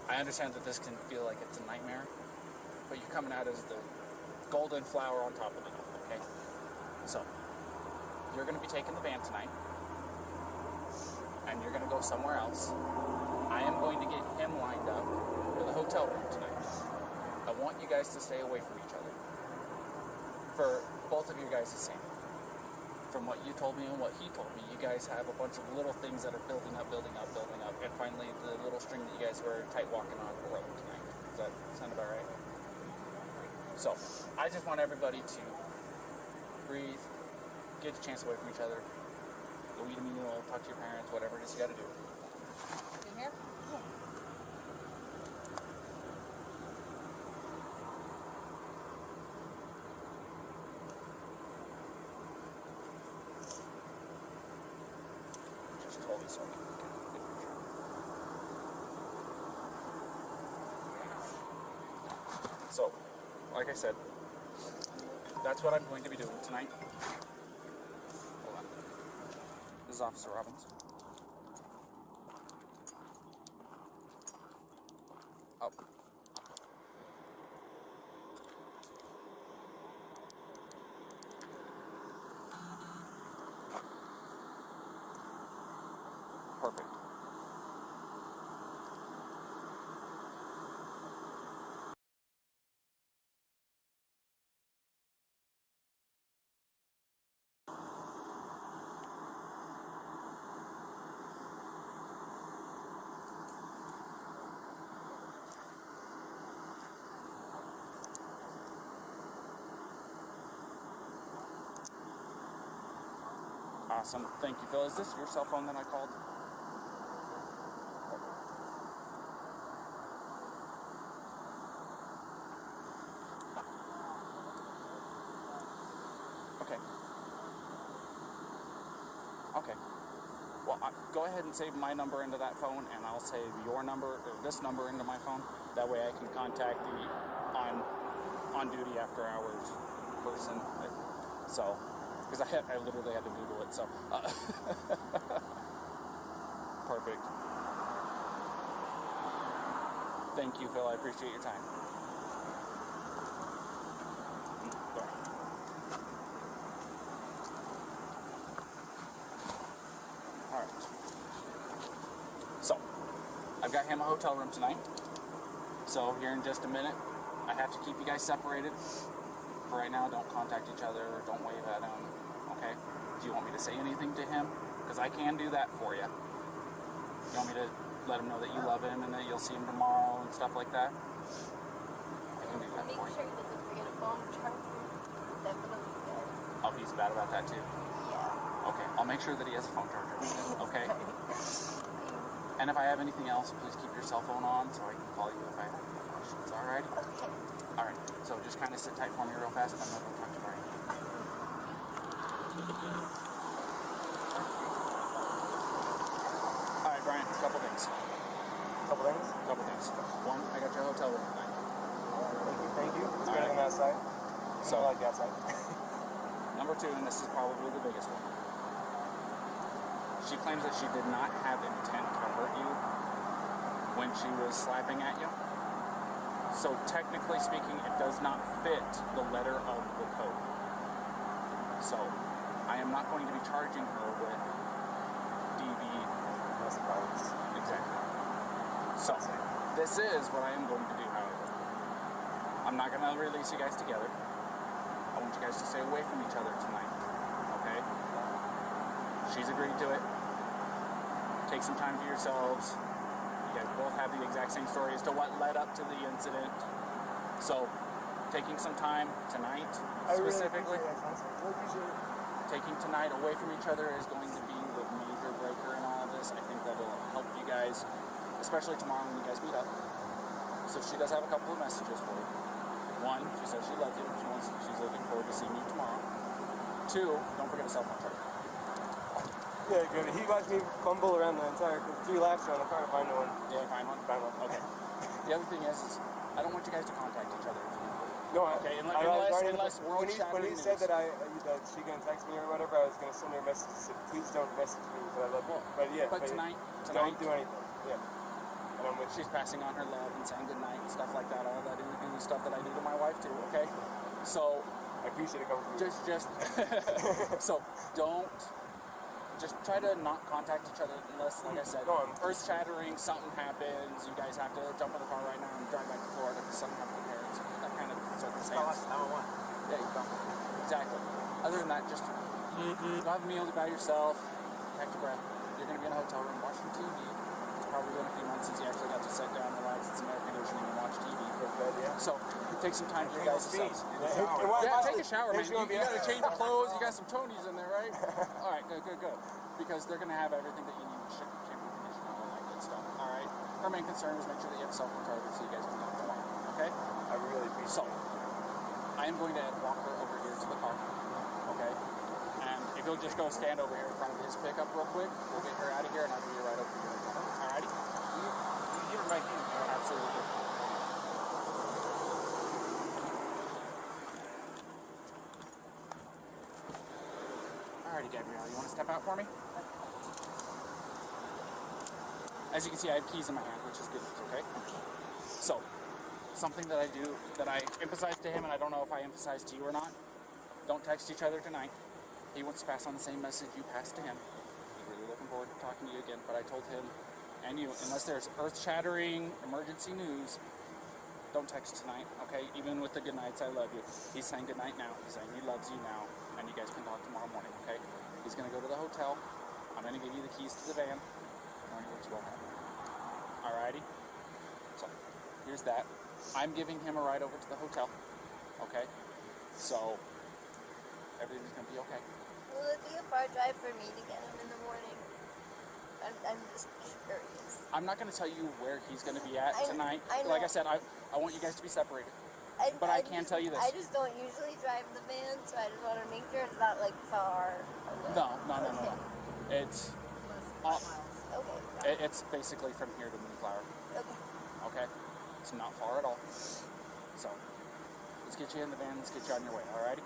I understand that this can feel like it's a nightmare, but you're coming out as the golden flower on top of it, okay? So, you're going to be taking the van tonight, and you're going to go somewhere else. I am going to get him lined up for the hotel room tonight. I want you guys to stay away from each other. For both of you guys the same. From what you told me and what he told me, you guys have a bunch of little things that are building up, and finally the little string that you guys were tight walking on the road tonight. Does that sound about right? So, I just want everybody to breathe, get a chance away from each other, go eat a meal, talk to your parents, whatever it is you gotta do. In here? Just totally sorry. So, like I said, that's what I'm going to be doing tonight. Hold on. This is Officer Robbins. Oh. Perfect. Awesome. Thank you, Phil. Is this your cell phone that I called? Okay. Okay. Well, go ahead and save my number into that phone, and I'll save your number, or this number, into my phone. That way I can contact the on duty after hours person. So, because I literally had to Google it. So, perfect. Thank you, Phil. I appreciate your time. Alright. So, I've got him a hotel room tonight. So, here in just a minute, I have to keep you guys separated. For right now, don't contact each other, or don't wave at him, okay? Do you want me to say anything to him? Because I can do that for you. You want me to let him know that you love him and that you'll see him tomorrow and stuff like that? I can do that Make for you. sure he doesn't forget a phone charger. Definitely good. Oh, he's bad about that too? Yeah. Okay, I'll make sure that he has a phone charger, okay? And if I have anything else, please keep your cell phone on so I can call you if I have any questions, alright? Okay. Alright, so just kind of sit tight for me real fast. I'm not going to talk to Brian. Alright, Brian, a couple things. Couple things. One, I got your hotel room tonight. Thank you. It's better than outside. So, I like the outside. Number two, and this is probably the biggest one. She claims that she did not have intent to hurt you when she was slapping at you. So technically speaking, it does not fit the letter of the code. So I am not going to be charging her with DV. Exactly. So this is what I am going to do, however. I'm not going to release you guys together. I want you guys to stay away from each other tonight. Okay? She's agreed to it. Take some time for yourselves. You guys both have the exact same story as to what led up to the incident. So, taking some time tonight, specifically, taking tonight away from each other is going to be the major breaker in all of this. I think that'll help you guys, especially tomorrow when you guys meet up. So she does have a couple of messages for you. One, she says she loves you. She's looking forward to seeing you tomorrow. Two, don't forget a cell phone charger. Yeah, good. He watched me fumble around the entire 3 laps around the car to find one. Did you find one? Found one. Okay. The other thing is I don't want you guys to contact each other. No, okay, unless world when he said that she gonna text me or whatever, I was gonna send her a message to say, please don't message me because I love you. But tonight, don't do anything. Yeah. And she's passing on her love and saying goodnight and stuff like that. All that stuff that I do to my wife too. Okay. So I appreciate it coming from you. just so just try to not contact each other unless, like I said, earth shattering, something happens, you guys have to jump in the car right now and drive back to Florida because something happened to parents, that kind of circumstance. Yeah, you don't. Exactly. Other than that, just have a meal by yourself, catch your breath. You're going to be in a hotel room watching TV. It's probably been a few months since you actually got to sit down, relax, and some air conditioning and watch TV. So take some time for you guys to yeah, take a shower, man. You got to change your clothes. You got some chonies in there, right? All right, good. Because they're going to have everything that you need, shampoo, conditioner, all that good stuff. All right. Our main concern is make sure that you have self-control so you guys can go tomorrow. Okay? I really appreciate So, I am going to walk her over here to the car. Okay? And if you'll just go stand over here in front of his pickup real quick, we'll get her out of here and I'll be right over here. Alrighty? You give her my key. Absolutely. Alrighty, Gabrielle, you want to step out for me? As you can see, I have keys in my hand, which is good news, okay? So, something that I do, that I emphasize to him, and I don't know if I emphasize to you or not, don't text each other tonight. He wants to pass on the same message you passed to him. He's really looking forward to talking to you again, but I told him and you, unless there's earth-shattering emergency news, don't text tonight, okay? Even with the good nights, I love you. He's saying good night now. He's saying he loves you now, and you guys can talk tomorrow morning, okay? He's going to go to the hotel. I'm going to give you the keys to the van. Which will happen. Alrighty? So, here's that. I'm giving him a ride over to the hotel, okay? So, everything's going to be okay. Will it be a far drive for me to get him in the morning? I'm just curious. I'm not going to tell you where he's going to be at tonight. I know. Like I said, I want you guys to be separated. But I can tell you this. I just don't usually drive the van, so I just want to make sure it's not like far away. No. It's Okay. it's basically from here to Moonflower. Okay. It's not far at all. So let's get you in the van. Let's get you on your way. Alrighty.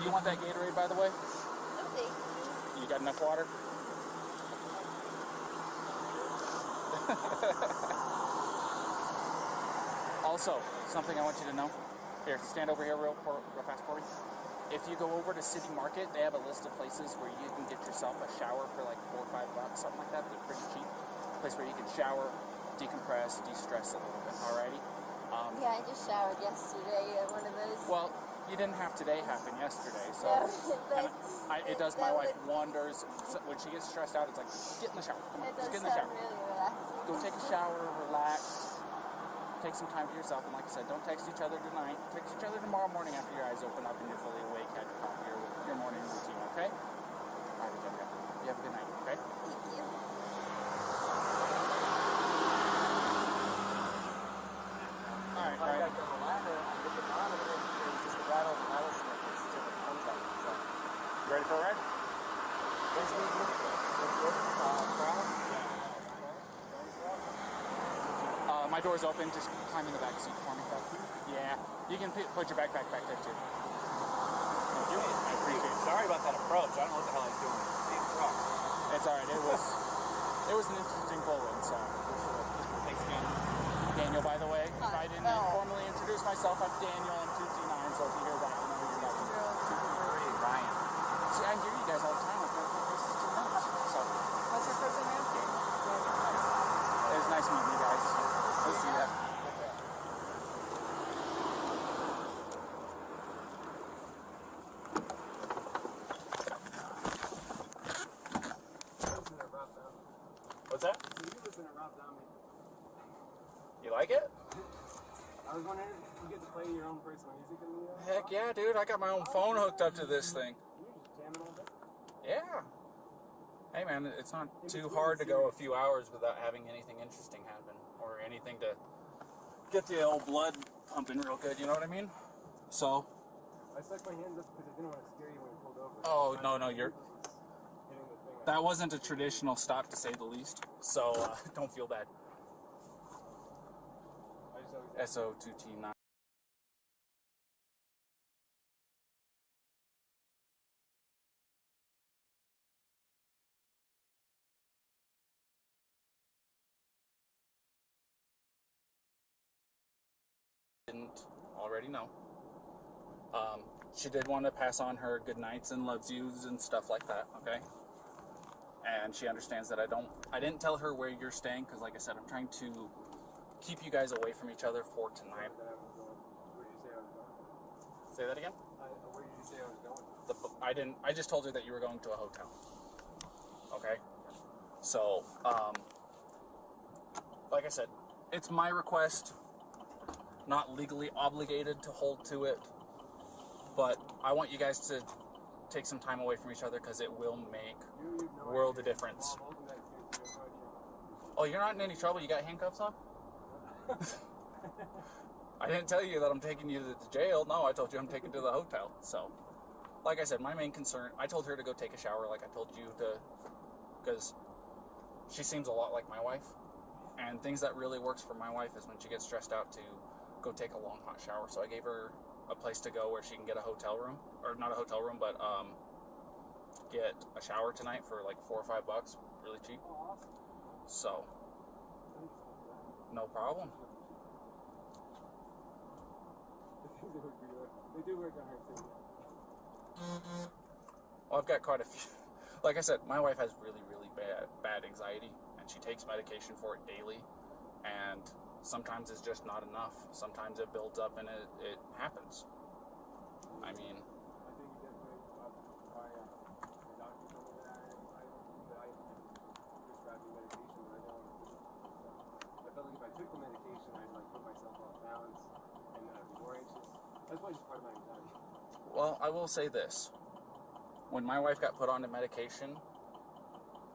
You want that Gatorade, by the way? Okay. You got enough water? Also, something I want you to know. Here, stand over here real fast for me. If you go over to City Market, they have a list of places where you can get yourself a shower for like $4 or $5, something like that. They're pretty cheap. A place where you can shower, decompress, de-stress a little bit. Alrighty. Yeah, I just showered yesterday at one of those. Well, you didn't have today happen yesterday, so it does my wife wonders. So when she gets stressed out, it's like, get in the shower. Come on, just get in the shower. Really relaxing. Go take a shower, relax. Take some time for yourself, and like I said, don't text each other tonight. Text each other tomorrow morning after your eyes open up and you're fully awake, had your coffee, your morning routine, okay? All right, Gabrielle. You have a good night, okay? Thank you. All right. I got the ladder, I get the bottom of it, it's just the rattlesnake. It's just a contact. So, You ready for a ride? My door's open. Just climb in the back seat for me. Yeah. You can put your backpack back there, too. Thank you. I appreciate it. Sorry about that approach. I don't know what the hell I was doing. It's all right. It was an interesting pull-in, so. Thanks, man. Daniel, by the way, if I didn't formally introduce myself, I'm Daniel. I'm 2T9, so if you hear that, you know who you're talking to. Ryan. See, I hear you guys all the time. I've heard this is too much. So. What's your first name? It was nice meeting you guys. We'll see you. What's that? You listen to Rob Zombie. You like it? I was wondering if you get to play your own personal music in the Heck yeah, dude. I got my own phone hooked up to this thing. You're just jamming all day. Yeah. Hey, man, it's not too hard to go a few hours without having anything interesting happen or anything to get the old blood pumping real good, you know what I mean? So. I stuck my hands up because I didn't want to scare you when you pulled over. Oh, no, you're. That wasn't a traditional stop, to say the least. So, don't feel bad. SO2T9. Didn't already know. She did want to pass on her good nights and loves yous and stuff like that, okay? And she understands that I didn't tell her where you're staying because, like I said, I'm trying to keep you guys away from each other for tonight. Where did you say I was going? Say that again? Where did you say I was going? I just told her that you were going to a hotel. Okay? So, like I said, it's my request, not legally obligated to hold to it, but I want you guys to take some time away from each other because it will make world of difference. Oh, you're not in any trouble? You got handcuffs on? I didn't tell you that I'm taking you to the jail. No, I told you I'm taking you to the hotel. So, like I said, my main concern, I told her to go take a shower like I told you to, because she seems a lot like my wife. And things that really works for my wife is when she gets stressed out to go take a long hot shower. So I gave her a place to go where she can get a hotel room, or not a hotel room, but get a shower tonight for like $4 or $5, really cheap. So, no problem. They do work on her too. Well, I've got quite a few. Like I said, my wife has really, really bad anxiety, and she takes medication for it daily. And sometimes it's just not enough. Sometimes it builds up and it happens. I mean, I think definitely my doctor told me that I prescribed me medication, but I don't. I felt like if I took the medication, I'd like put myself off balance, and then I'd be more anxious. That's why it's part of my anxiety. well, I will say this. When my wife got put on the medication,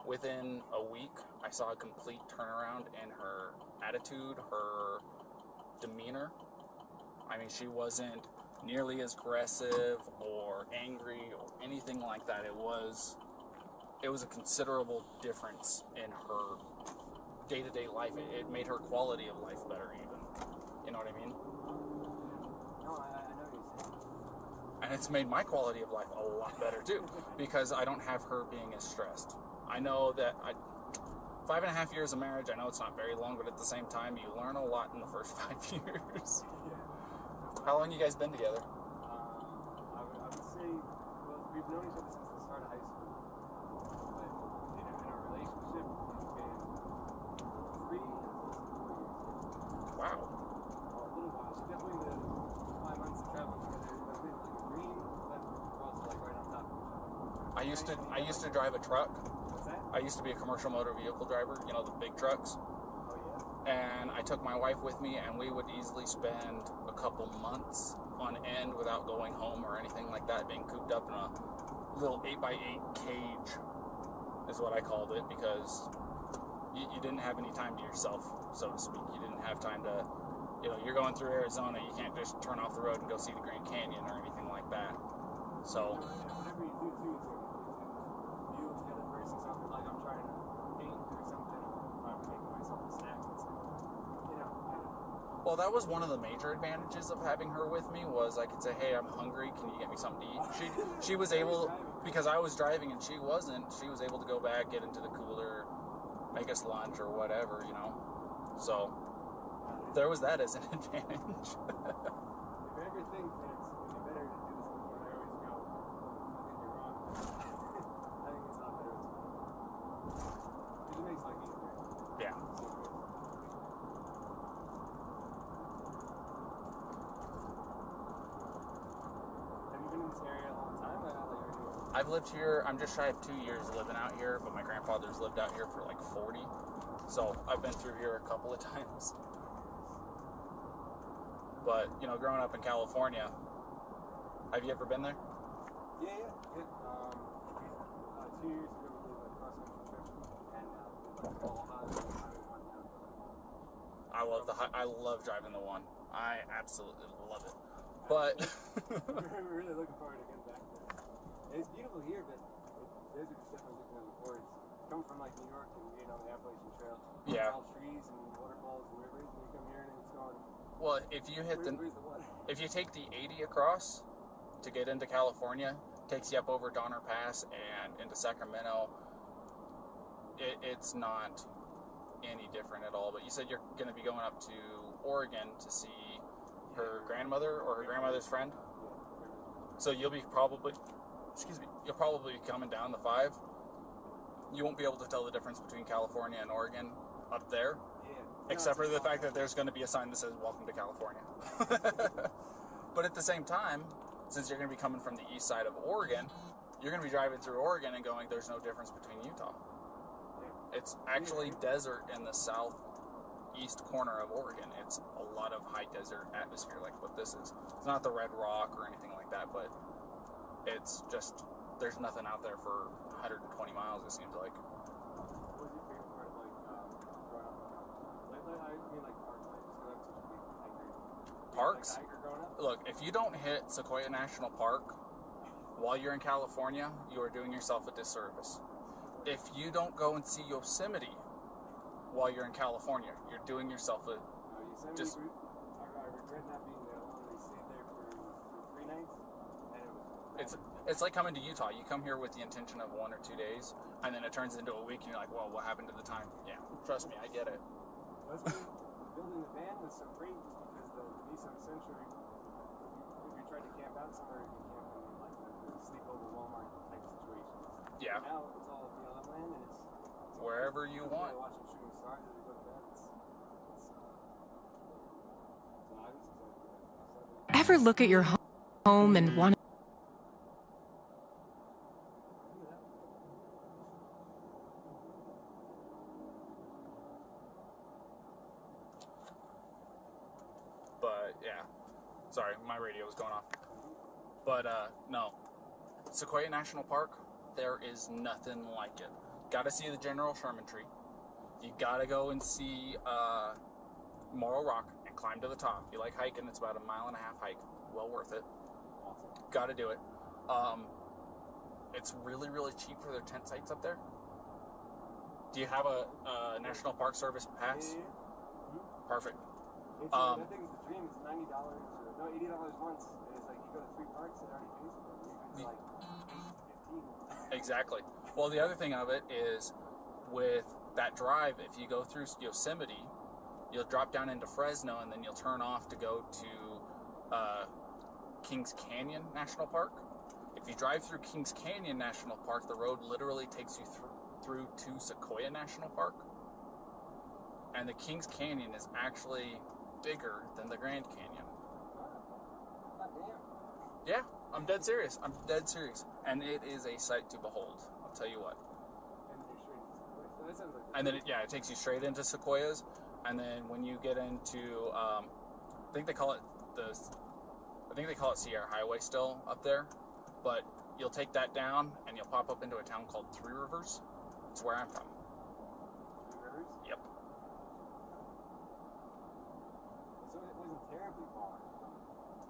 within a week, I saw a complete turnaround in her attitude, her demeanor. I mean, she wasn't nearly as aggressive or angry or anything like that. It was a considerable difference in her day-to-day life. It made her quality of life better even. You know what I mean? No, I know what you're saying. And it's made my quality of life a lot better too, because I don't have her being as stressed. I know that 5.5 years of marriage, I know it's not very long, but at the same time, you learn a lot in the first 5 years. How long you guys been together? I would say, well, we've known each other since the start of high school. But in our relationship, it's been 3 and 4 years. Wow. A little while. So definitely the 5 months of traveling together, we've been like green, but we're also like right on top of each other. I used to drive a truck. What's that? I used to be a commercial motor vehicle driver, you know, the big trucks. Oh, And I took my wife with me, and we would easily spend a couple months on end without going home or anything like that, being cooped up in a little 8x8 cage is what I called it, because you didn't have any time to yourself, so to speak. You didn't have time to, you know, you're going through Arizona, you can't just turn off the road and go see the Grand Canyon or anything like that. So, whatever you do too, it's you and the other person, something like I'm trying to paint or something, or I'm making myself a snack. It's like, you know, I don't know. well, that was one of the major advantages of having her with me, was I could say, hey, I'm hungry, can you get me something to eat? She was able, because I was driving and she wasn't, she was able to go back, get into the cooler, make us lunch or whatever, you know. So, there was that as an advantage. If you ever think that it'd be better to do this before I always go, I think you're wrong. I think it's a lot better this way. It just makes life easier. Yeah. So good. Have you been in this area a long time? Like, are you... I've lived here, I'm just shy of 2 years living out here, but my grandfather's lived out here for like 40. So I've been through here a couple of times. But, you know, growing up in California, have you ever been there? Yeah. 2 years ago, we did a cross-country trip, and I love driving the one. I absolutely love it. But we're really looking forward to getting back there. And it's beautiful here, but those are just definitely different than before. It's coming from like New York and you know the Appalachian Trail. Yeah. It's all trees and waterfalls and rivers, and you come here and it's going. well, if you hit Where's the water? if you take the 80 across to get into California, takes you up over Donner Pass and into Sacramento. It's not any different at all. But you said you're going to be going up to Oregon to see her grandmother or her grandmother's friend. So you'll probably be coming down the 5. You won't be able to tell the difference between California and Oregon up there, except for the fact that there's going to be a sign that says "Welcome to California." But at the same time, since you're going to be coming from the east side of Oregon, you're going to be driving through Oregon and going, "There's no difference between Utah." It's actually desert in the southeast corner of Oregon. It's a lot of high desert atmosphere like what this is. It's not the Red Rock or anything like that, but it's just, there's nothing out there for 120 miles, it seems like. What was your favorite part of growing up? I mean park life. So that's a big hiker. Parks? Like a hiker growing up? Look, if you don't hit Sequoia National Park while you're in California, you are doing yourself a disservice. If you don't go and see Yosemite while you're in California, you're doing yourself a Yosemite, I regret not being there alone. We stayed there for 3 nights, and it was it's like coming to Utah. You come here with the intention of 1 or 2 days, and then it turns into a week, and you're like, well, what happened to the time? Yeah, trust me, I get it. That's why building the van was so great, just because the Nissan Sentra, if you tried to camp out somewhere, you can camp in like the sleepover Walmart type situations. Yeah. Now it's all BLM land, and it's Wherever you want. Watching shooting stars as they go to bed. Ever look at your home and want But yeah, sorry, my radio was going off. But no, Sequoia National Park, there is nothing like it. Gotta see the General Sherman tree. You gotta go and see Morro Rock and climb to the top. If you like hiking, it's about a 1.5 mile hike. Well worth it. Gotta do it. It's really, really cheap for their tent sites up there. Do you have a National Park Service pass? Yeah. Perfect. I think it's the dream. It's $90 or no, $80 once. And it's like you go to 3 parks, it already pays for it. It's like 15. Exactly. Well, the other thing of it is with that drive, if you go through Yosemite, you'll drop down into Fresno, and then you'll turn off to go to Kings Canyon National Park. If you drive through Kings Canyon National Park, the road literally takes you through to Sequoia National Park. And the Kings Canyon is actually bigger than the Grand Canyon. Yeah, I'm dead serious. And it is a sight to behold. I'll tell you what. And then, it takes you straight into Sequoias. And then when you get into, I think they call it Sierra Highway still up there. But you'll take that down, and you'll pop up into a town called Three Rivers. It's where I'm from. Three Rivers? Yep. So it wasn't terribly far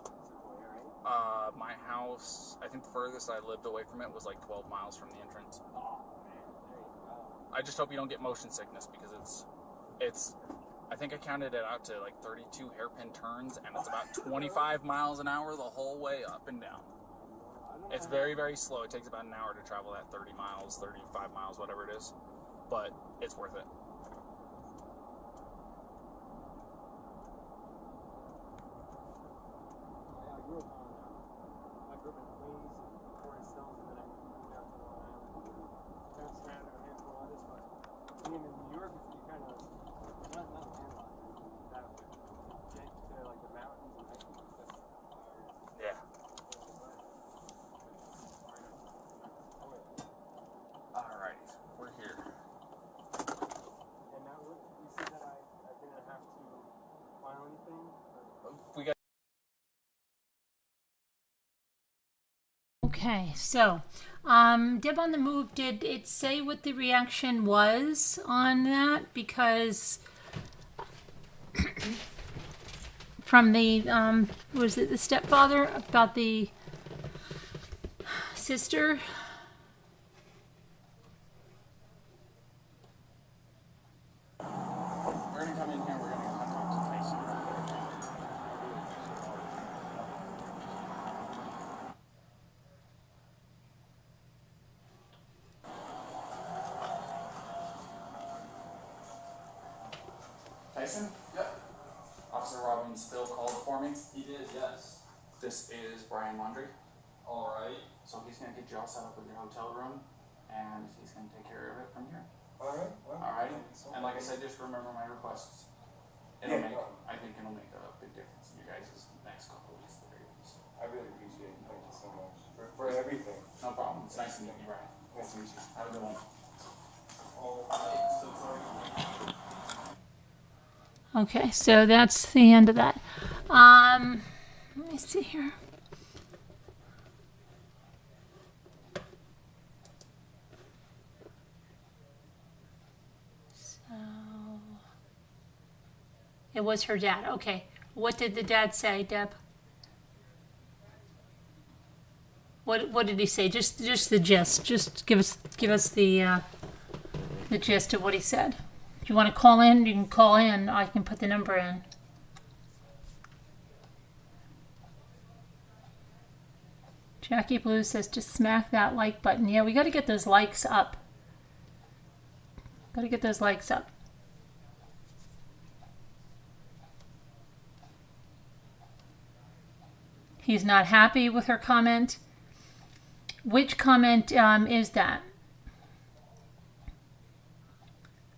from Sequoia, right? My house, I think the furthest I lived away from it was like 12 miles from the entrance. Oh, man. There you go. I just hope you don't get motion sickness, because it's I think I counted it out to like 32 hairpin turns, and it's about 25 miles an hour the whole way up and down. It's very, very slow. It takes about an hour to travel that 30 miles, 35 miles, whatever it is. But it's worth it. I grew up in Queens and Forest Hills, and then I moved out to Long Island. Bounced around a handful of others, but being in New York, you kind of not landlocked. That get to like the mountains and hiking. Yeah. Alrighty, we're here. And now you see that I didn't have to file anything? We got. Okay, so Deb on the Move, did it say what the reaction was on that? Because from the was it the stepfather about the sister? We're gonna come in here. We're gonna talk to Tyson. Tyson? Yep. Officer Officer Robin still called for me. He did, yes. This is Brian Laundrie. Alright. So he's gonna get you all set up with your hotel room, and he's gonna take care of it from here. Alright. Well, Alright? thank you so And like I much. said, just remember my requests. I think it'll make a big difference in you guys' next couple of weeks, at the very least. I really appreciate it. Thank you so much for everything. No problem. It's nice to meet you, Brian. Nice to meet you. Have a good one. Okay, so that's the end of that. Let me see here. So it was her dad. Okay. What did the dad say, Deb? What did he say? Just the gist. Just give us the gist of what he said. If you want to call in, you can call in. I can put the number in. Jackie Blue says to smack that like button. Yeah, we got to get those likes up. Got to get those likes up. He's not happy with her comment. Which comment is that?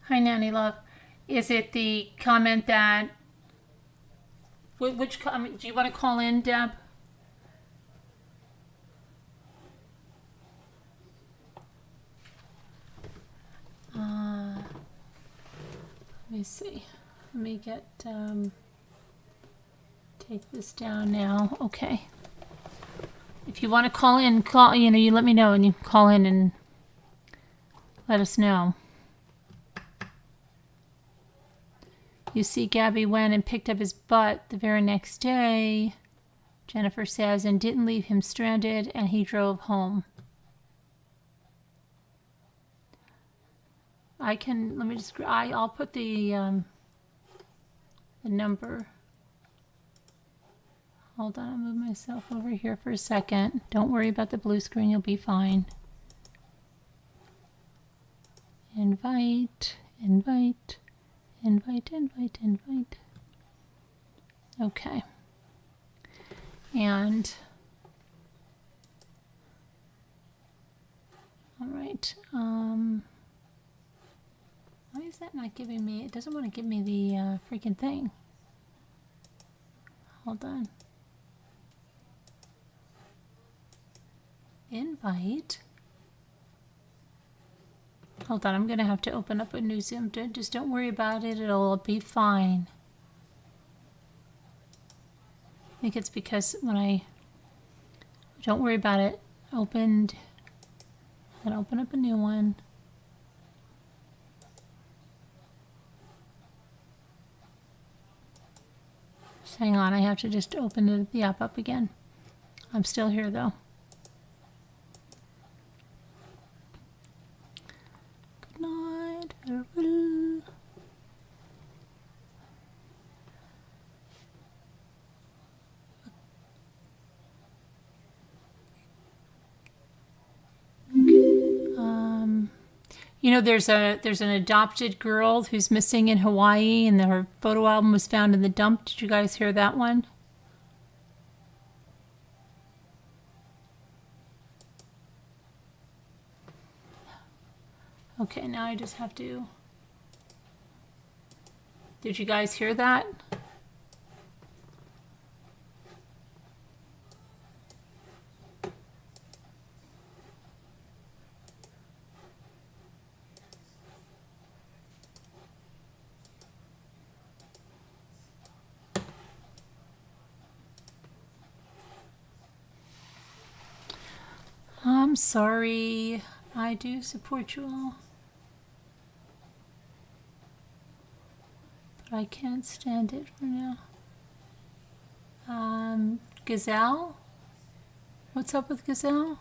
Hi, Nanny Love. Is it the comment that... Which comment? Do you want to call in, Deb? Let me see. Let me get... take this down now. Okay. If you want to call in, you let me know and you can call in and let us know. You see, Gabby went and picked up his butt the very next day, Jennifer says, and didn't leave him stranded, and he drove home. I'll put the number. Hold on, I'll move myself over here for a second. Don't worry about the blue screen, you'll be fine. Invite. Okay. And, all right. Why is that not giving me, it doesn't want to give me the freaking thing. Hold on. Invite. Hold on, I'm going to have to open up a new Zoom. Just don't worry about it. It'll be fine. I think it's because when I don't worry about it, opened, and open up a new one. Just hang on, I have to just open the app up again. I'm still here though. Good night, farewell. You know, there's an adopted girl who's missing in Hawaii, and her photo album was found in the dump. Did you guys hear that one? Okay, now I just have to... Did you guys hear that? I'm sorry. I do support you all. But I can't stand it for now. Gazelle? What's up with Gazelle?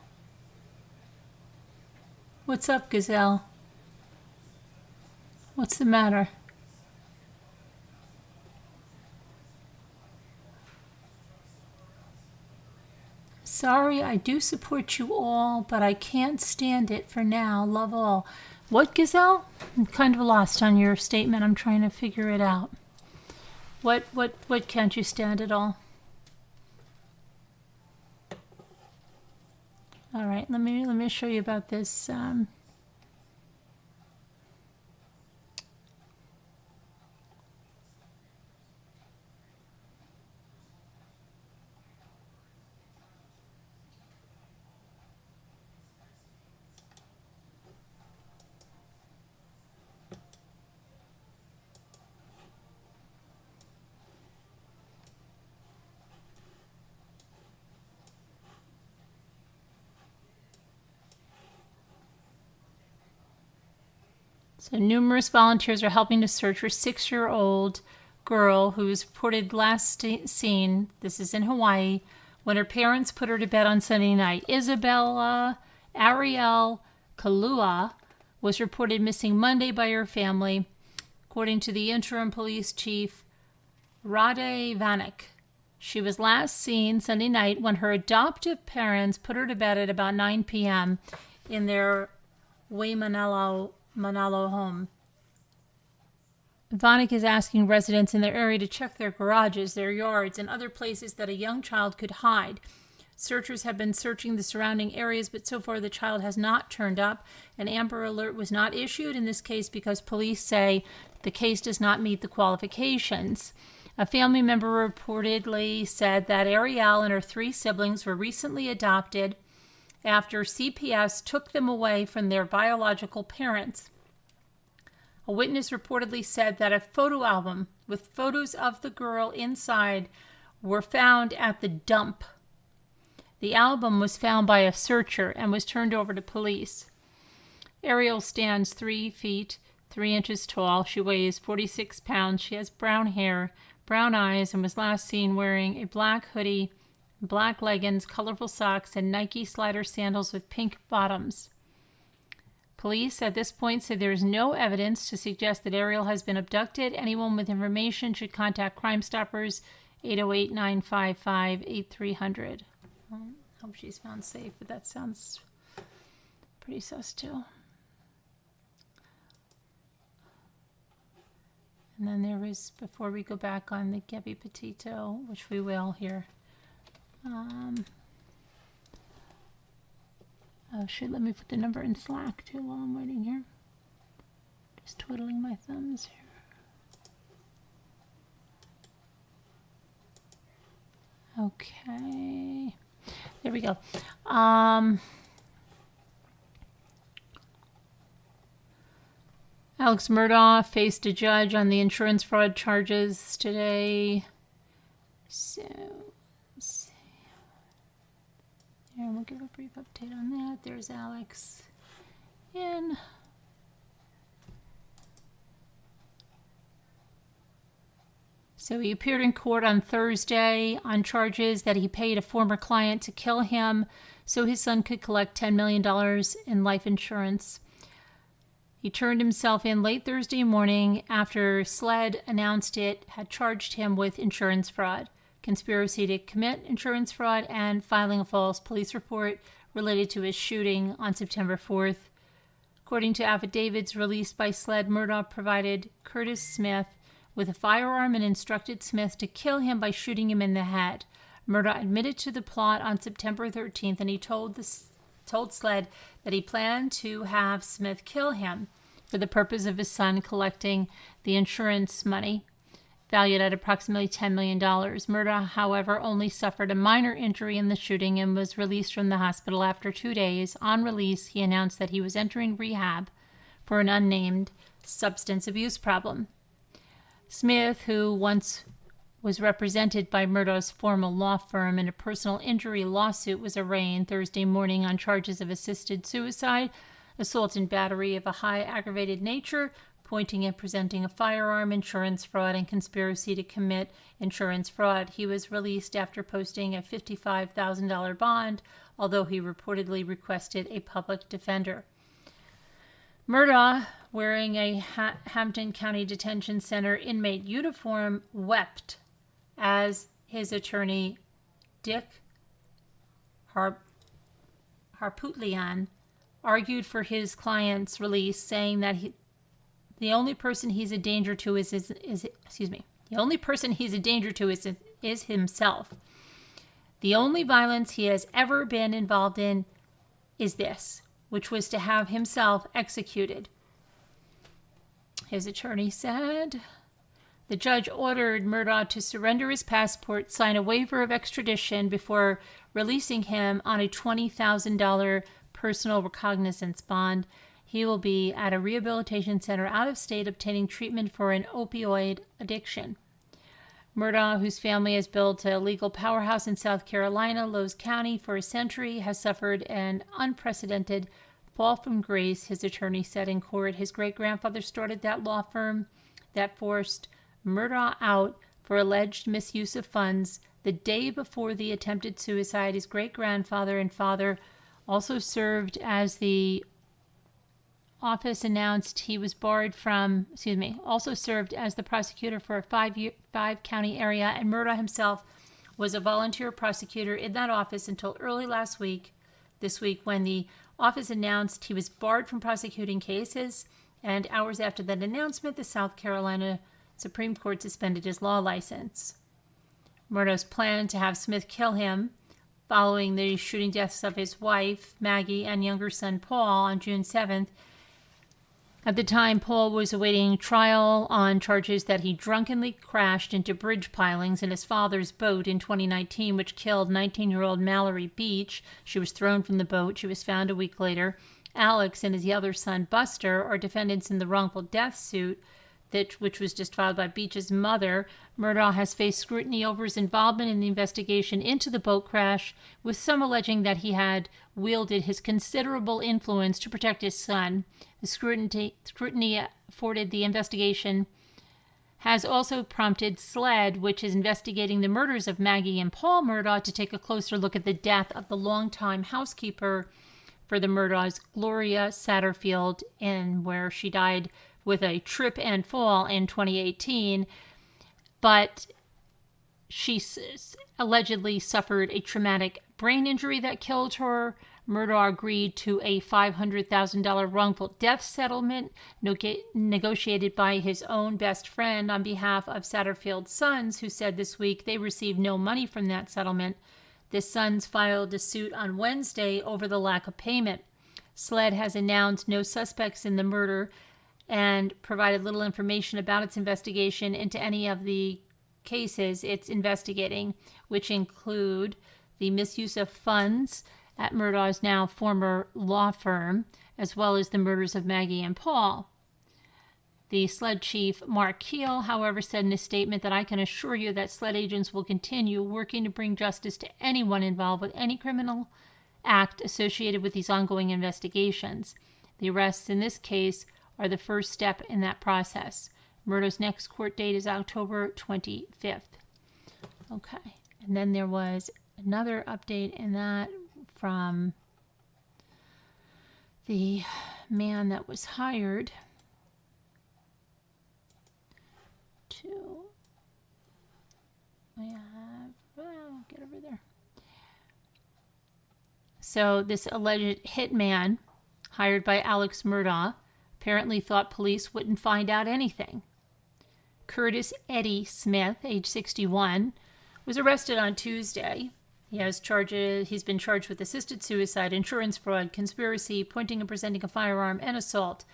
What's up, Gazelle? What's the matter? Sorry, I do support you all, but I can't stand it for now. Love all. What, Gazelle? I'm kind of lost on your statement. I'm trying to figure it out. What can't you stand at all? All right, let me show you about this. So numerous volunteers are helping to search for 6-year-old girl who was reported last seen, this is in Hawaii, when her parents put her to bed on Sunday night. Isabella Ariel Kalua was reported missing Monday by her family, according to the interim police chief, Rade Vanek. She was last seen Sunday night when her adoptive parents put her to bed at about 9 p.m. in their Waimanalo home. Vanek is asking residents in their area to check their garages, their yards, and other places that a young child could hide. Searchers have been searching the surrounding areas, but so far the child has not turned up. An Amber Alert was not issued in this case because police say the case does not meet the qualifications. A family member reportedly said that Ariel and her 3 siblings were recently adopted after CPS took them away from their biological parents. A witness reportedly said that a photo album with photos of the girl inside were found at the dump. The album was found by a searcher and was turned over to police. Ariel stands 3 feet 3 inches tall. She weighs 46 pounds. She has brown hair, brown eyes, and was last seen wearing a black hoodie, black leggings, colorful socks, and Nike slider sandals with pink bottoms. Police at this point said there is no evidence to suggest that Ariel has been abducted. Anyone with information should contact Crime Stoppers, 808-955-8300. Hope she's found safe, but that sounds pretty sus too. And then there was, before we go back on the Gabby Petito, which we will here. Oh shit, let me put the number in Slack too while I'm waiting here. Just twiddling my thumbs here. Okay. There we go. Alex Murdaugh faced a judge on the insurance fraud charges today. So, let's see. Here, we'll give a brief update on that. There's Alex in. So he appeared in court on Thursday on charges that he paid a former client to kill him so his son could collect $10 million in life insurance. He turned himself in late Thursday morning after SLED announced it had charged him with insurance fraud, conspiracy to commit insurance fraud, and filing a false police report related to his shooting on September 4th. According to affidavits released by SLED, Murdaugh provided Curtis Smith with a firearm and instructed Smith to kill him by shooting him in the head. Murdaugh admitted to the plot on September 13th, and he told SLED that he planned to have Smith kill him for the purpose of his son collecting the insurance money, valued at approximately $10 million. Murdaugh, however, only suffered a minor injury in the shooting and was released from the hospital after 2 days. On release, he announced that he was entering rehab for an unnamed substance abuse problem. Smith, who once was represented by Murdaugh's former law firm in a personal injury lawsuit, was arraigned Thursday morning on charges of assisted suicide, assault and battery of a high aggravated nature, pointing and presenting a firearm, insurance fraud, and conspiracy to commit insurance fraud. He was released after posting a $55,000 bond, although he reportedly requested a public defender. Murdaugh, wearing a Hampton County Detention Center inmate uniform, wept as his attorney, Dick Harpootlian, argued for his client's release, saying that the only person he's a danger to is The only person he's a danger to is himself. The only violence he has ever been involved in is this, which was to have himself executed. His attorney said the judge ordered Murdaugh to surrender his passport, sign a waiver of extradition before releasing him on a $20,000 personal recognizance bond. He will be at a rehabilitation center out of state obtaining treatment for an opioid addiction. Murdaugh, whose family has built a legal powerhouse in South Carolina, Lowndes County, for a century, has suffered an unprecedented fall from grace, his attorney said in court. His great-grandfather started that law firm that forced Murdaugh out for alleged misuse of funds the day before the attempted suicide. His great-grandfather and father also served as the office announced he was barred from, also served as the prosecutor for a five-county area, and Murdaugh himself was a volunteer prosecutor in that office until early this week, when the office announced he was barred from prosecuting cases, and hours after that announcement, the South Carolina Supreme Court suspended his law license. Murdaugh's plan to have Smith kill him following the shooting deaths of his wife, Maggie, and younger son, Paul, on June 7th. At the time, Paul was awaiting trial on charges that he drunkenly crashed into bridge pilings in his father's boat in 2019, which killed 19-year-old Mallory Beach. She was thrown from the boat. She was found a week later. Alex and his other son, Buster, are defendants in the wrongful death suit, which was just filed by Beach's mother. Murdaugh has faced scrutiny over his involvement in the investigation into the boat crash, with some alleging that he had wielded his considerable influence to protect his son. The scrutiny afforded the investigation has also prompted SLED, which is investigating the murders of Maggie and Paul Murdaugh, to take a closer look at the death of the longtime housekeeper for the Murdaughs, Gloria Satterfield, where she died with a trip and fall in 2018, but she allegedly suffered a traumatic brain injury that killed her. Murdaugh agreed to a $500,000 wrongful death settlement negotiated by his own best friend on behalf of Satterfield's sons, who said this week they received no money from that settlement. The sons filed a suit on Wednesday over the lack of payment. SLED has announced no suspects in the murder and provided little information about its investigation into any of the cases it's investigating, which include the misuse of funds at Murdaugh's now former law firm, as well as the murders of Maggie and Paul. The SLED chief, Mark Keel, however, said in a statement that I can assure you that SLED agents will continue working to bring justice to anyone involved with any criminal act associated with these ongoing investigations. The arrests in this case are the first step in that process. Murdaugh's next court date is October 25th. Okay, and then there was another update in that from the man that was hired to, get over there. So this alleged hitman hired by Alex Murdaugh apparently thought police wouldn't find out anything. Curtis Eddie Smith, age 61, was arrested on Tuesday. He's been charged with assisted suicide, insurance fraud, conspiracy, pointing and presenting a firearm, and assault.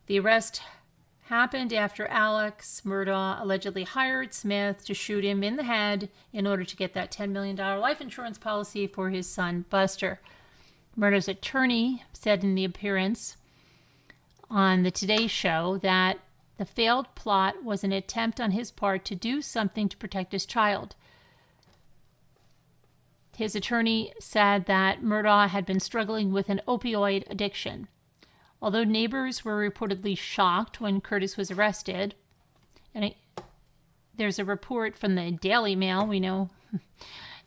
The arrest happened after Alex Murdaugh allegedly hired Smith to shoot him in the head in order to get that $10 million life insurance policy for his son, Buster. Murdaugh's attorney said in the appearance on the Today Show that the failed plot was an attempt on his part to do something to protect his child. His attorney said that Murdaugh had been struggling with an opioid addiction. Although neighbors were reportedly shocked when Curtis was arrested, and there's a report from the Daily Mail, we know,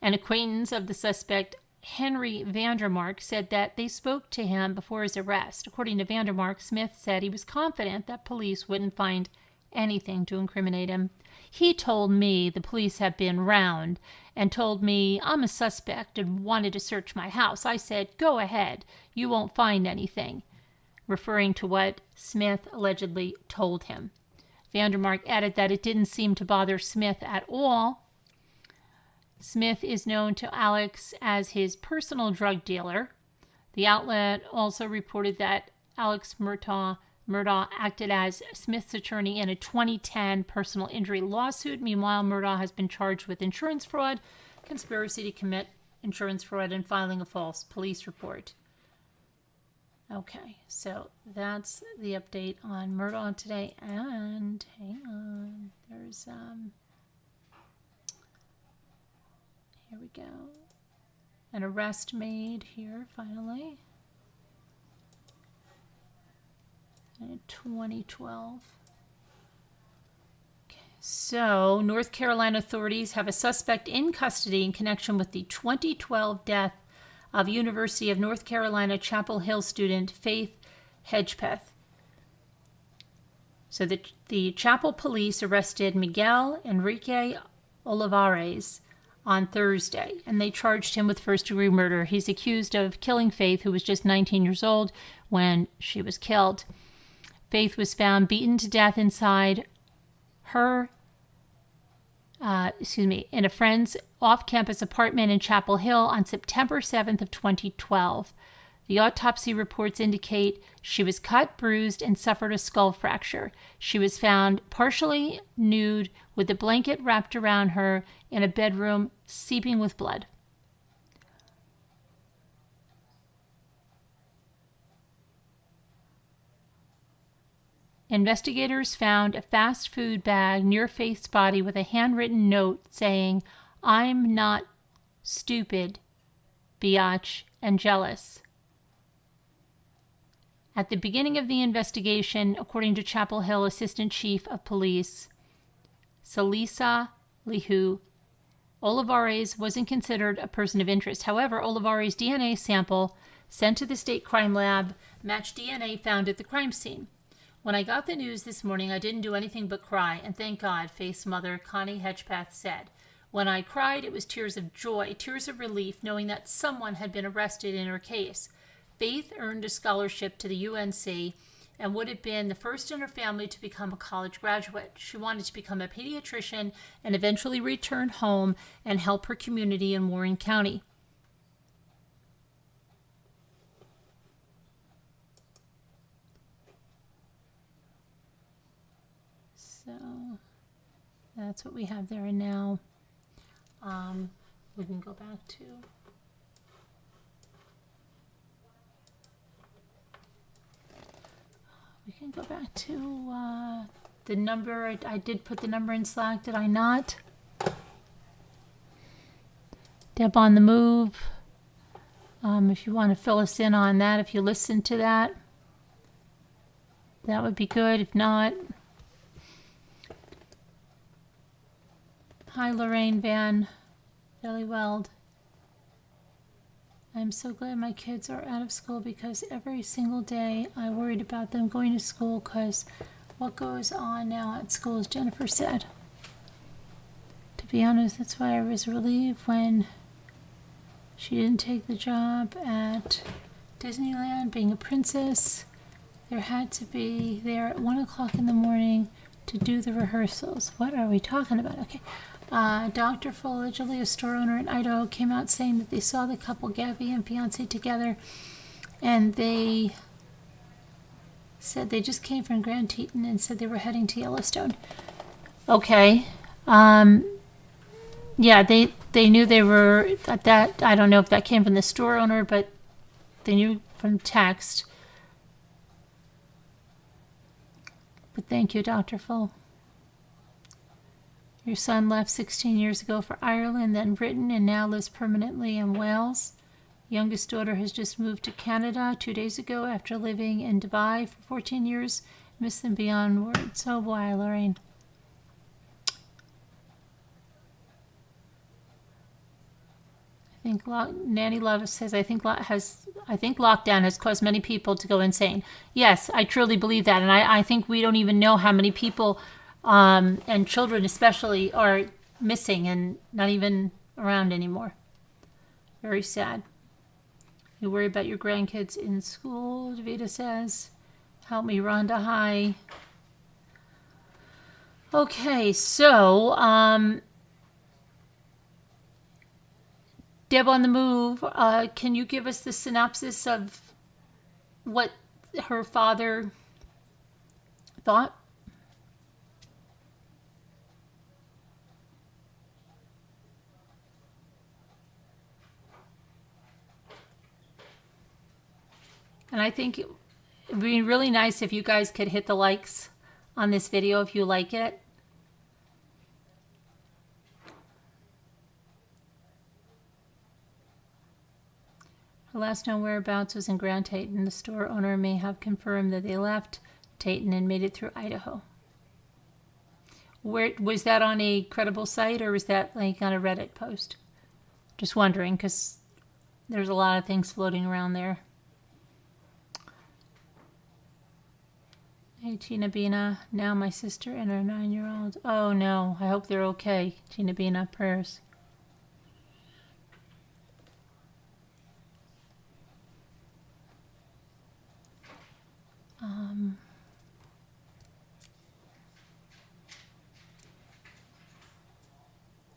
an acquaintance of the suspect, Henry Vandermark, said that they spoke to him before his arrest. According to Vandermark, Smith said he was confident that police wouldn't find anything to incriminate him. He told me the police have been round and told me I'm a suspect and wanted to search my house. I said, go ahead, you won't find anything, referring to what Smith allegedly told him. Vandermark added that it didn't seem to bother Smith at all. Smith is known to Alex as his personal drug dealer. The outlet also reported that Alex Murtaugh acted as Smith's attorney in a 2010 personal injury lawsuit. Meanwhile, Murtaugh has been charged with insurance fraud, conspiracy to commit insurance fraud, and filing a false police report. Okay, so that's the update on Murtaugh today. And hang on, there's here we go. An arrest made here finally in 2012. Okay, so North Carolina authorities have a suspect in custody in connection with the 2012 death of University of North Carolina Chapel Hill student Faith Hedgepeth. So the Chapel police arrested Miguel Enrique Olivares on Thursday, and they charged him with first-degree murder. He's accused of killing Faith, who was just 19 years old when she was killed. Faith was found beaten to death inside her, in a friend's off-campus apartment in Chapel Hill on September 7th of 2012. The autopsy reports indicate she was cut, bruised, and suffered a skull fracture. She was found partially nude with a blanket wrapped around her in a bedroom, seeping with blood. Investigators found a fast food bag near Faith's body with a handwritten note saying, "I'm not stupid, biatch, and jealous." At the beginning of the investigation, according to Chapel Hill Assistant Chief of Police Salisa Lihu, Olivares wasn't considered a person of interest. However, Olivares' DNA sample sent to the state crime lab matched DNA found at the crime scene. "When I got the news this morning, I didn't do anything but cry, and thank God," Faith's mother, Connie Hedgepeth, said. "When I cried, it was tears of joy, tears of relief, knowing that someone had been arrested in her case. Faith earned a scholarship to the UNC and would have been the first in her family to become a college graduate. She wanted to become a pediatrician and eventually return home and help her community in Warren County." So that's what we have there. And now we can go back to the number. I did put the number in Slack, did I not? Deb on the Move. If you want to fill us in on that, if you listen to that, that would be good. If not, hi, Lorraine Van Valley-Weld. "I'm so glad my kids are out of school because every single day I worried about them going to school because what goes on now at schools," Jennifer said. "To be honest, that's why I was relieved when she didn't take the job at Disneyland being a princess. There had to be there at 1 o'clock in the morning to do the rehearsals." What are we talking about? Okay. Dr. Fuligili, a store owner in Idaho, came out saying that they saw the couple, Gabby and fiance, together, and they said they just came from Grand Teton and said they were heading to Yellowstone. Okay. Yeah, they knew they were at that. I don't know if that came from the store owner, but they knew from text. But thank you, Dr. Full. "Your son left 16 years ago for Ireland, then Britain, and now lives permanently in Wales. Youngest daughter has just moved to Canada 2 days ago after living in Dubai for 14 years. Miss them beyond words." Oh boy, Lorraine. I think Nanny Love says, I think lockdown has caused many people to go insane. Yes, I truly believe that, and I think we don't even know how many people and children especially are missing and not even around anymore. Very sad. "You worry about your grandkids in school," Davida says. "Help me, Rhonda. Hi." Okay, so Deb on the Move, can you give us the synopsis of what her father thought? And I think it would be really nice if you guys could hit the likes on this video if you like it. Her last known whereabouts was in Grand Teton. The store owner may have confirmed that they left Teton and made it through Idaho. Where was that, on a credible site, or was that like on a Reddit post? Just wondering, because there's a lot of things floating around there. Hey, Tina Bina. Now my sister and her 9-year-old. Oh no, I hope they're okay. Tina Bina, prayers.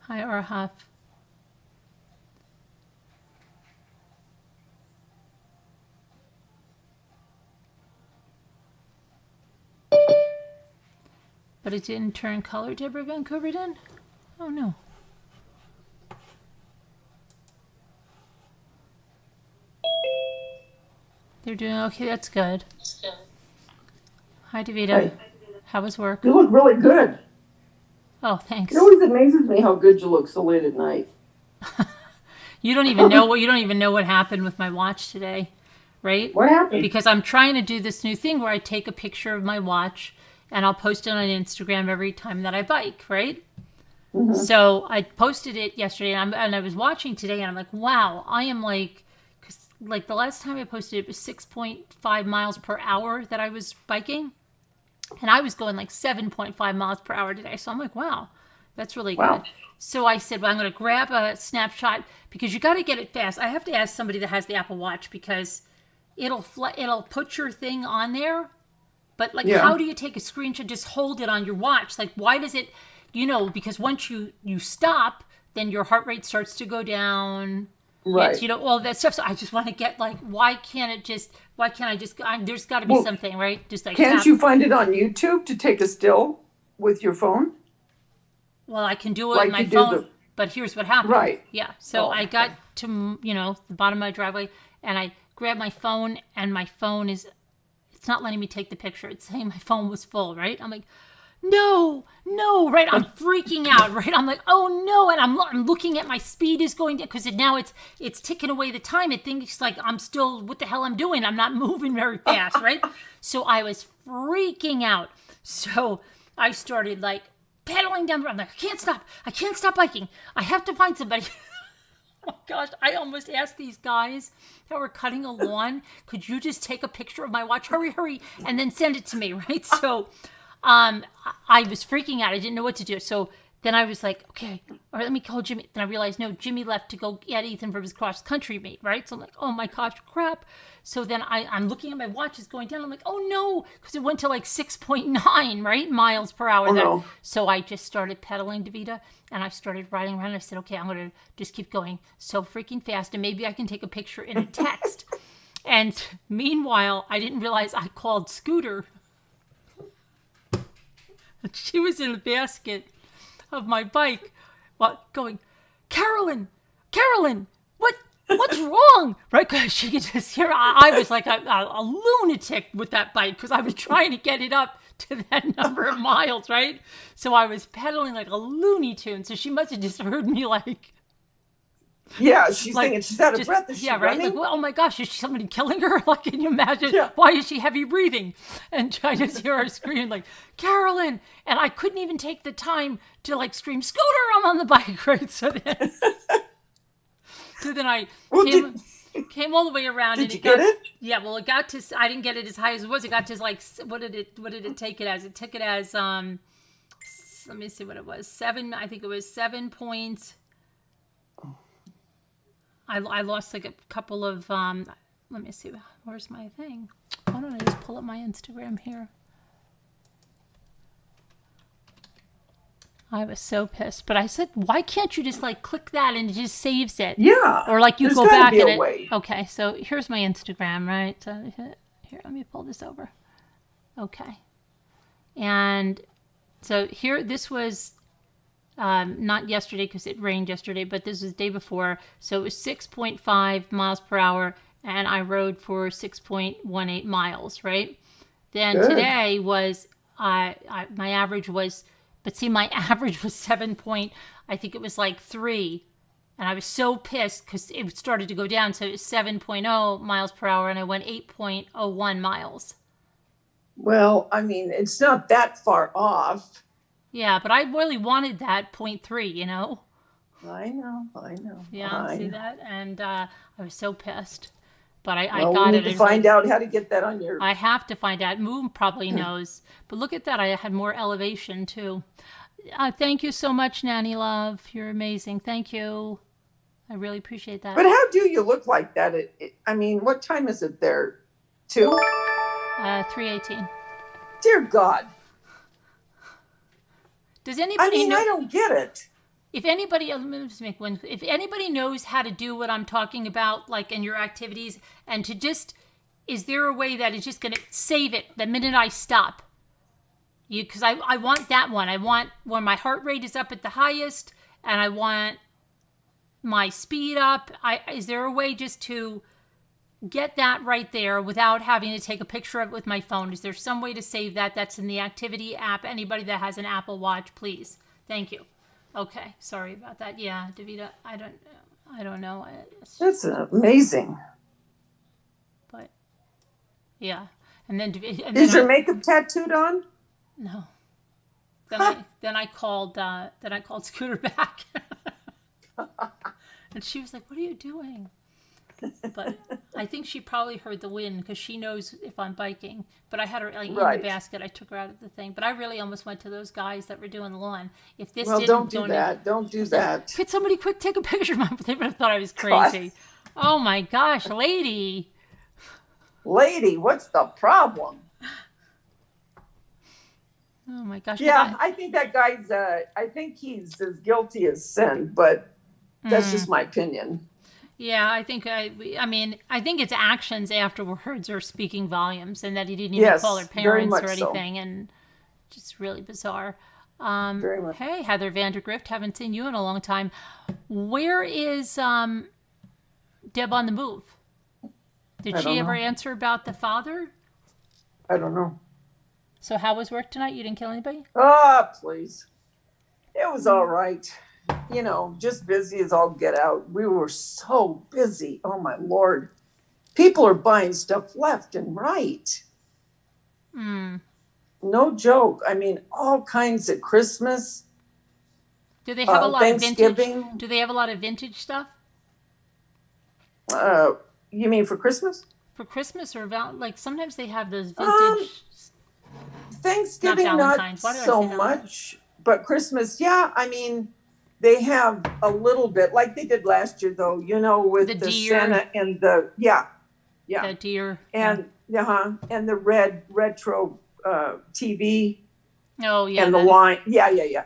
Hi, Arhaf. But it didn't turn color, Deborah Vancouver did? Oh no. They're doing okay, that's good. Hi, Davida. Hi. How was work? You look really good. Oh, thanks. It always amazes me how good you look so late at night. You don't even know what happened with my watch today, right? What happened? Because I'm trying to do this new thing where I take a picture of my watch and I'll post it on Instagram every time that I bike, right? Mm-hmm. So I posted it yesterday, and I was watching today, and I'm like, wow, I am like, because like the last time I posted it was 6.5 miles per hour that I was biking, and I was going like 7.5 miles per hour today. So I'm like, wow, that's really good. So I said, well, I'm going to grab a snapshot because you got to get it fast. I have to ask somebody that has the Apple Watch because it'll put your thing on there. But like, how do you take a screenshot? Just hold it on your watch. Like, why does it, because once you stop, then your heart rate starts to go down. Right. It's, all that stuff. So I just want to get like, why can't I just, there's got to be something, right? Just like, can't you find it on YouTube to take a still with your phone? Well, I can do it on my phone, but here's what happened. Right. Yeah. So I got to, the bottom of my driveway, and I grabbed my phone, and my phone it's not letting me take the picture. It's saying my phone was full, right? I'm like, no, right? I'm freaking out, right? I'm like, oh no. And I'm looking at my speed is going down because now it's ticking away the time. It thinks like I'm still, what the hell I'm doing? I'm not moving very fast, right? So I was freaking out. So I started like pedaling down the road. I'm like, I can't stop biking. I have to find somebody. Oh my gosh, I almost asked these guys that were cutting a lawn, could you just take a picture of my watch? Hurry, and then send it to me, right? So I was freaking out. I didn't know what to do. So then I was like, okay, all right, let me call Jimmy. Then I realized, no, Jimmy left to go get Ethan for his cross-country meet, right? So I'm like, oh my gosh, crap. So then I'm looking at my watch, it's going down. I'm like, oh no, because it went to like 6.9, right, miles per hour. No. So I just started pedaling, Davida, and I started riding around. And I said, okay, I'm going to just keep going so freaking fast, and maybe I can take a picture in a text. And meanwhile, I didn't realize I called Scooter. She was in the basket of my bike, going, Carolyn, what's wrong? Right? Because she could just hear, I was like a lunatic with that bike because I was trying to get it up to that number of miles, right? So I was pedaling like a Looney Tune. So she must have just heard me like, yeah, she's thinking she's out of breath. Is she right? running? Like, well, oh my gosh, is somebody killing her? Like, can you imagine? Yeah. Why is she heavy breathing? And I just hear her screaming like, Carolyn! And I couldn't even take the time to like scream, Scooter, I'm on the bike, right? So then I came all the way around. Did you get it? Yeah, well, it got to, I didn't get it as high as it was. It got to like, what did it take it as? It took it as, let me see what it was. 7 points. I lost like a couple of, let me see, where's my thing? Why don't I just pull up my Instagram here? I was so pissed. But I said, why can't you just like click that and it just saves it? Yeah. Or like you there's go gotta back be and a way. Okay, so here's my Instagram, right? So here, let me pull this over. Okay. And so here, this was not yesterday because it rained yesterday, but this was the day before. So it was 6.5 miles per hour, and I rode for 6.18 miles, right? Then Good. today was, my average was, but see, my average was 7 point, I think it was like 3. And I was so pissed because it started to go down. So it was 7.0 miles per hour, and I went 8.01 miles. Well, I mean, it's not that far off. Yeah, but I really wanted that 0.3, you know? I know. Yeah, see that? And I was so pissed. But I Well, got we it. need to find out how to get that on your... I have to find out. Moon probably knows. But look at that. I had more elevation, too. Thank you so much, Nanny Love. You're amazing. Thank you. I really appreciate that. But how do you look like that? I mean, what time is it there? 2? 3:18. Dear God. Does anybody I mean, know? I don't get it. If anybody, let me just make one. If anybody knows how to do what I'm talking about, like in your activities, and to just, is there a way that is just going to save it the minute I stop? Because I want that one. I want when my heart rate is up at the highest, and I want my speed up. Is there a way just to get that right there without having to take a picture of it with my phone? Is there some way to save that? That's in the activity app. Anybody that has an Apple Watch, please. Thank you. Okay, sorry about that. Yeah, Davida, I don't know. That's amazing. But yeah, and then is your makeup tattooed on? No. Then I called Scooter back, and she was like, "What are you doing?" But I think she probably heard the wind because she knows if I'm biking. But I had her like in the basket. I took her out of the thing. But I really almost went to those guys that were doing the lawn. If this don't do that. Don't do that. Could somebody quick take a picture of me? They would have thought I was crazy. God. Oh my gosh, lady. Lady, what's the problem? Oh my gosh. Yeah, I think that guy's. I think he's as guilty as sin. But that's just my opinion. Yeah, I think I think its actions afterwards are speaking volumes, and that he didn't even call her parents or anything, and just really bizarre. Very much. Hey, Heather Vandergrift, haven't seen you in a long time. Where is Deb on the move? Did she ever answer about the father? I don't know. So how was work tonight? You didn't kill anybody? Oh, please. It was all right. You know, just busy as all get out. We were so busy. Oh, my Lord. People are buying stuff left and right. No joke. I mean, all kinds of Christmas. Do they have a lot of vintage? Do they have a lot of vintage stuff? You mean for Christmas? For Christmas or about, like, sometimes they have those vintage. Thanksgiving, not so much. But Christmas, yeah. I mean, they have a little bit, like they did last year, though, you know, with the Santa and the, the deer. And, and the retro TV. Oh, yeah. And the line. Yeah.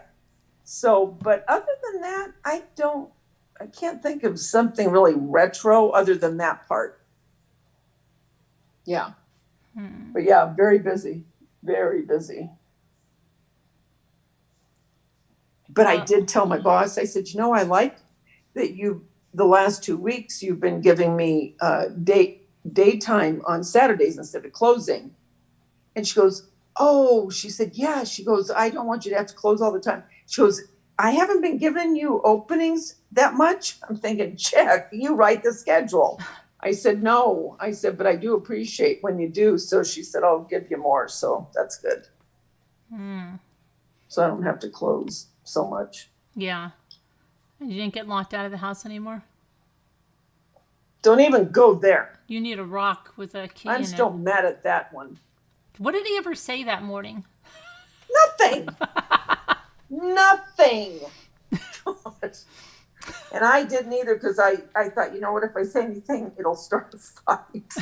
So, but other than that, I can't think of something really retro other than that part. Yeah. But yeah, very busy. Very busy. But I did tell my boss, I said, you know, I like that the last 2 weeks, you've been giving me daytime on Saturdays instead of closing. And she goes, oh, she said, yeah. She goes, I don't want you to have to close all the time. She goes, I haven't been giving you openings that much. I'm thinking, check, you write the schedule. I said, no. I said, but I do appreciate when you do. So she said, I'll give you more. So that's good. So I don't have to close so much. Yeah. And you didn't get locked out of the house anymore? Don't even go there. You need a rock with a key I'm still mad at that one. What did he ever say that morning? Nothing. Nothing. And I didn't either because I thought, you know what, if I say anything, it'll start a fight.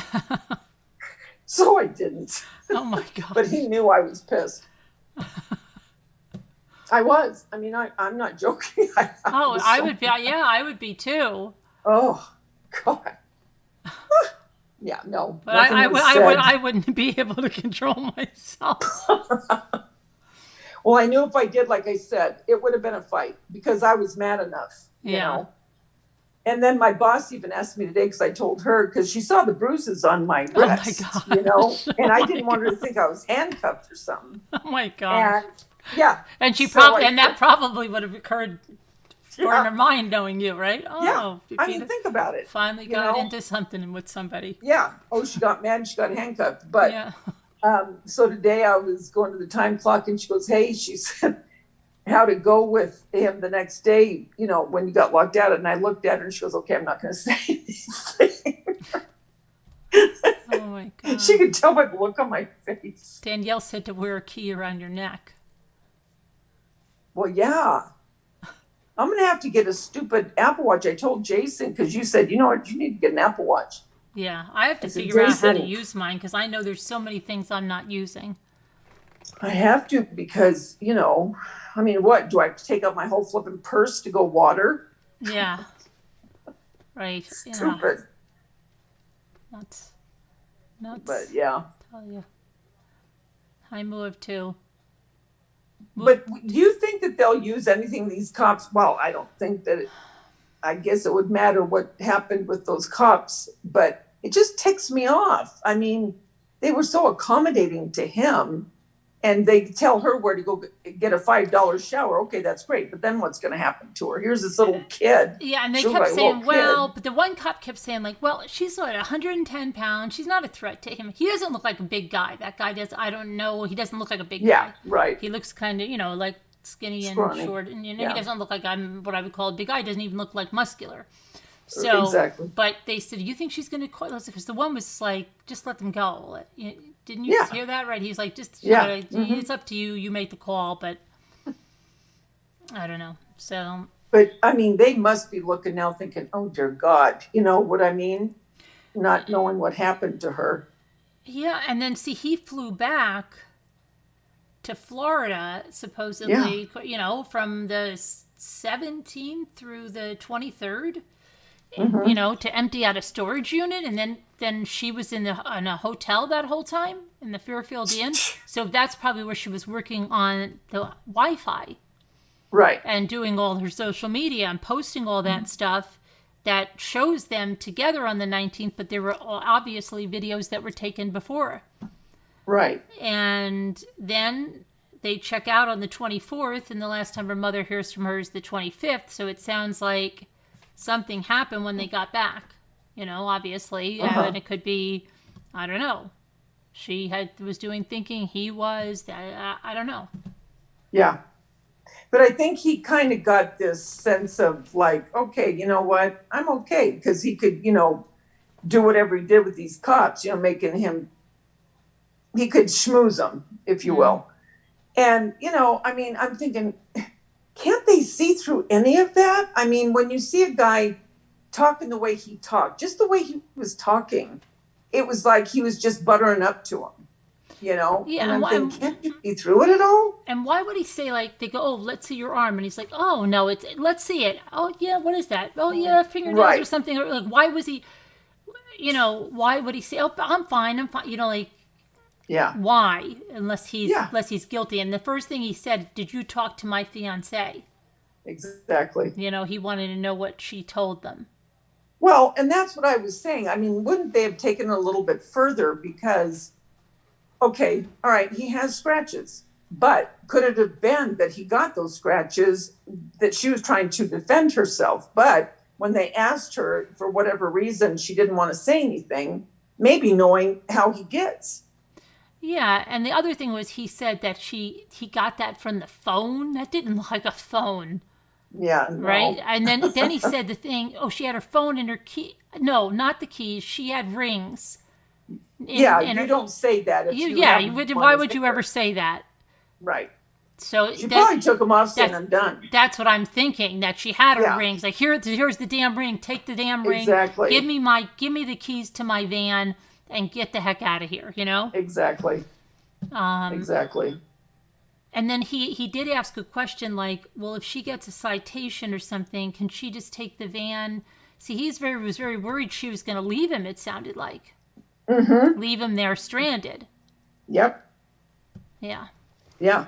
So I didn't. Oh, my God. But he knew I was pissed. I was. I mean, I'm not joking. I would be. Yeah, I would be too. Oh, God. Yeah, no. But I wouldn't be able to control myself. Well, I knew if I did, like I said, it would have been a fight because I was mad enough, you know. And then my boss even asked me today because I told her because she saw the bruises on my wrist, you know, and I didn't want her to think I was handcuffed or something. Oh my God. And yeah. And she probably, and that probably would have occurred in her mind knowing you, right? Oh, yeah. I mean, think about it. Finally got into something with somebody. Yeah. Oh, she got mad and she got handcuffed. But so today I was going to the time clock and she goes, hey, she said, how to go with him the next day, you know, when you got locked out. And I looked at her and she goes, okay, I'm not going to say anything. Oh my God. She could tell by the look on my face. Danielle said to wear a key around your neck. Well, yeah. I'm going to have to get a stupid Apple Watch. I told Jason, because you said, you know what, you need to get an Apple Watch. Yeah, I have to figure out how to use mine because I know there's so many things I'm not using. I have to because, you know, I mean, what? Do I have to take out my whole flipping purse to go water? Yeah. Right. Stupid. Nuts. But yeah. I'll tell you. I moved too. But do you think that they'll use anything, these cops? Well, I don't think that I guess it would matter what happened with those cops, but it just ticks me off. I mean, they were so accommodating to him and they tell her where to go get a $5 shower. Okay, that's great. But then what's going to happen to her? Here's this little kid. Yeah, and they kept saying, but the one cop kept saying, like, well, she's what, 110 pounds. She's not a threat to him. He doesn't look like a big guy. That guy does, I don't know. He doesn't look like a big guy. Yeah, right. He looks kind of, you know, like skinny and short. And, you know, he doesn't look like what I would call a big guy. He doesn't even look like muscular. So, exactly. But they said, you think she's going to call? Because the one was like, just let them go. Didn't you hear that? Right. He's like, just, it's up to you. You make the call. But I don't know. So. But I mean, they must be looking now thinking, oh, dear God. You know what I mean? Not knowing what happened to her. Yeah. And then, see, he flew back to Florida, supposedly, you know, from the 17th through the 23rd. You know, to empty out a storage unit, and then she was in a hotel that whole time in the Fairfield Inn. So that's probably where she was working on the Wi-Fi, right? And doing all her social media and posting all that stuff that shows them together on the 19th. But there were obviously videos that were taken before, right? And then they check out on the 24th, and the last time her mother hears from her is the 25th. So it sounds like something happened when they got back, you know, obviously. And it could be, I don't know. She was doing thinking, he was, I don't know. Yeah. But I think he kind of got this sense of like, okay, you know what? I'm okay. Because he could, you know, do whatever he did with these cops, you know, making him, he could schmooze them, if you will. And, you know, I mean, I'm thinking, can't they see through any of that? I mean, when you see a guy talking the way he talked, just the way he was talking, it was like he was just buttering up to him, you know? Yeah, and I'm thinking, can't you see through it at all? And why would he say, like, they go, oh, let's see your arm. And he's like, oh, no, let's see it. Oh, yeah, what is that? Oh, yeah, fingernails or something. Or, like, why was he, you know, why would he say, oh, I'm fine, you know, like, yeah. Why? Unless he's guilty. And the first thing he said, did you talk to my fiance? Exactly. You know, he wanted to know what she told them. Well, and that's what I was saying. I mean, wouldn't they have taken it a little bit further? Because, okay, all right, he has scratches. But could it have been that he got those scratches, that she was trying to defend herself? But when they asked her, for whatever reason, she didn't want to say anything, maybe knowing how he gets. Yeah, and the other thing was he said that he got that from the phone. That didn't look like a phone. Yeah, no. Right? And then he said the thing, oh, she had her phone and her key. No, not the keys. She had rings. You don't say that. Why would you ever say that? Right. So she probably took them off saying, I'm done. That's what I'm thinking, that she had her rings. Like, here's the damn ring. Take the damn ring. Exactly. Give me the keys to my van. And get the heck out of here, you know? Exactly. Exactly. And then he did ask a question like, well, if she gets a citation or something, can she just take the van? See, was very worried she was going to leave him, it sounded like. Mm-hmm. Leave him there stranded. Yep. Yeah. Yeah.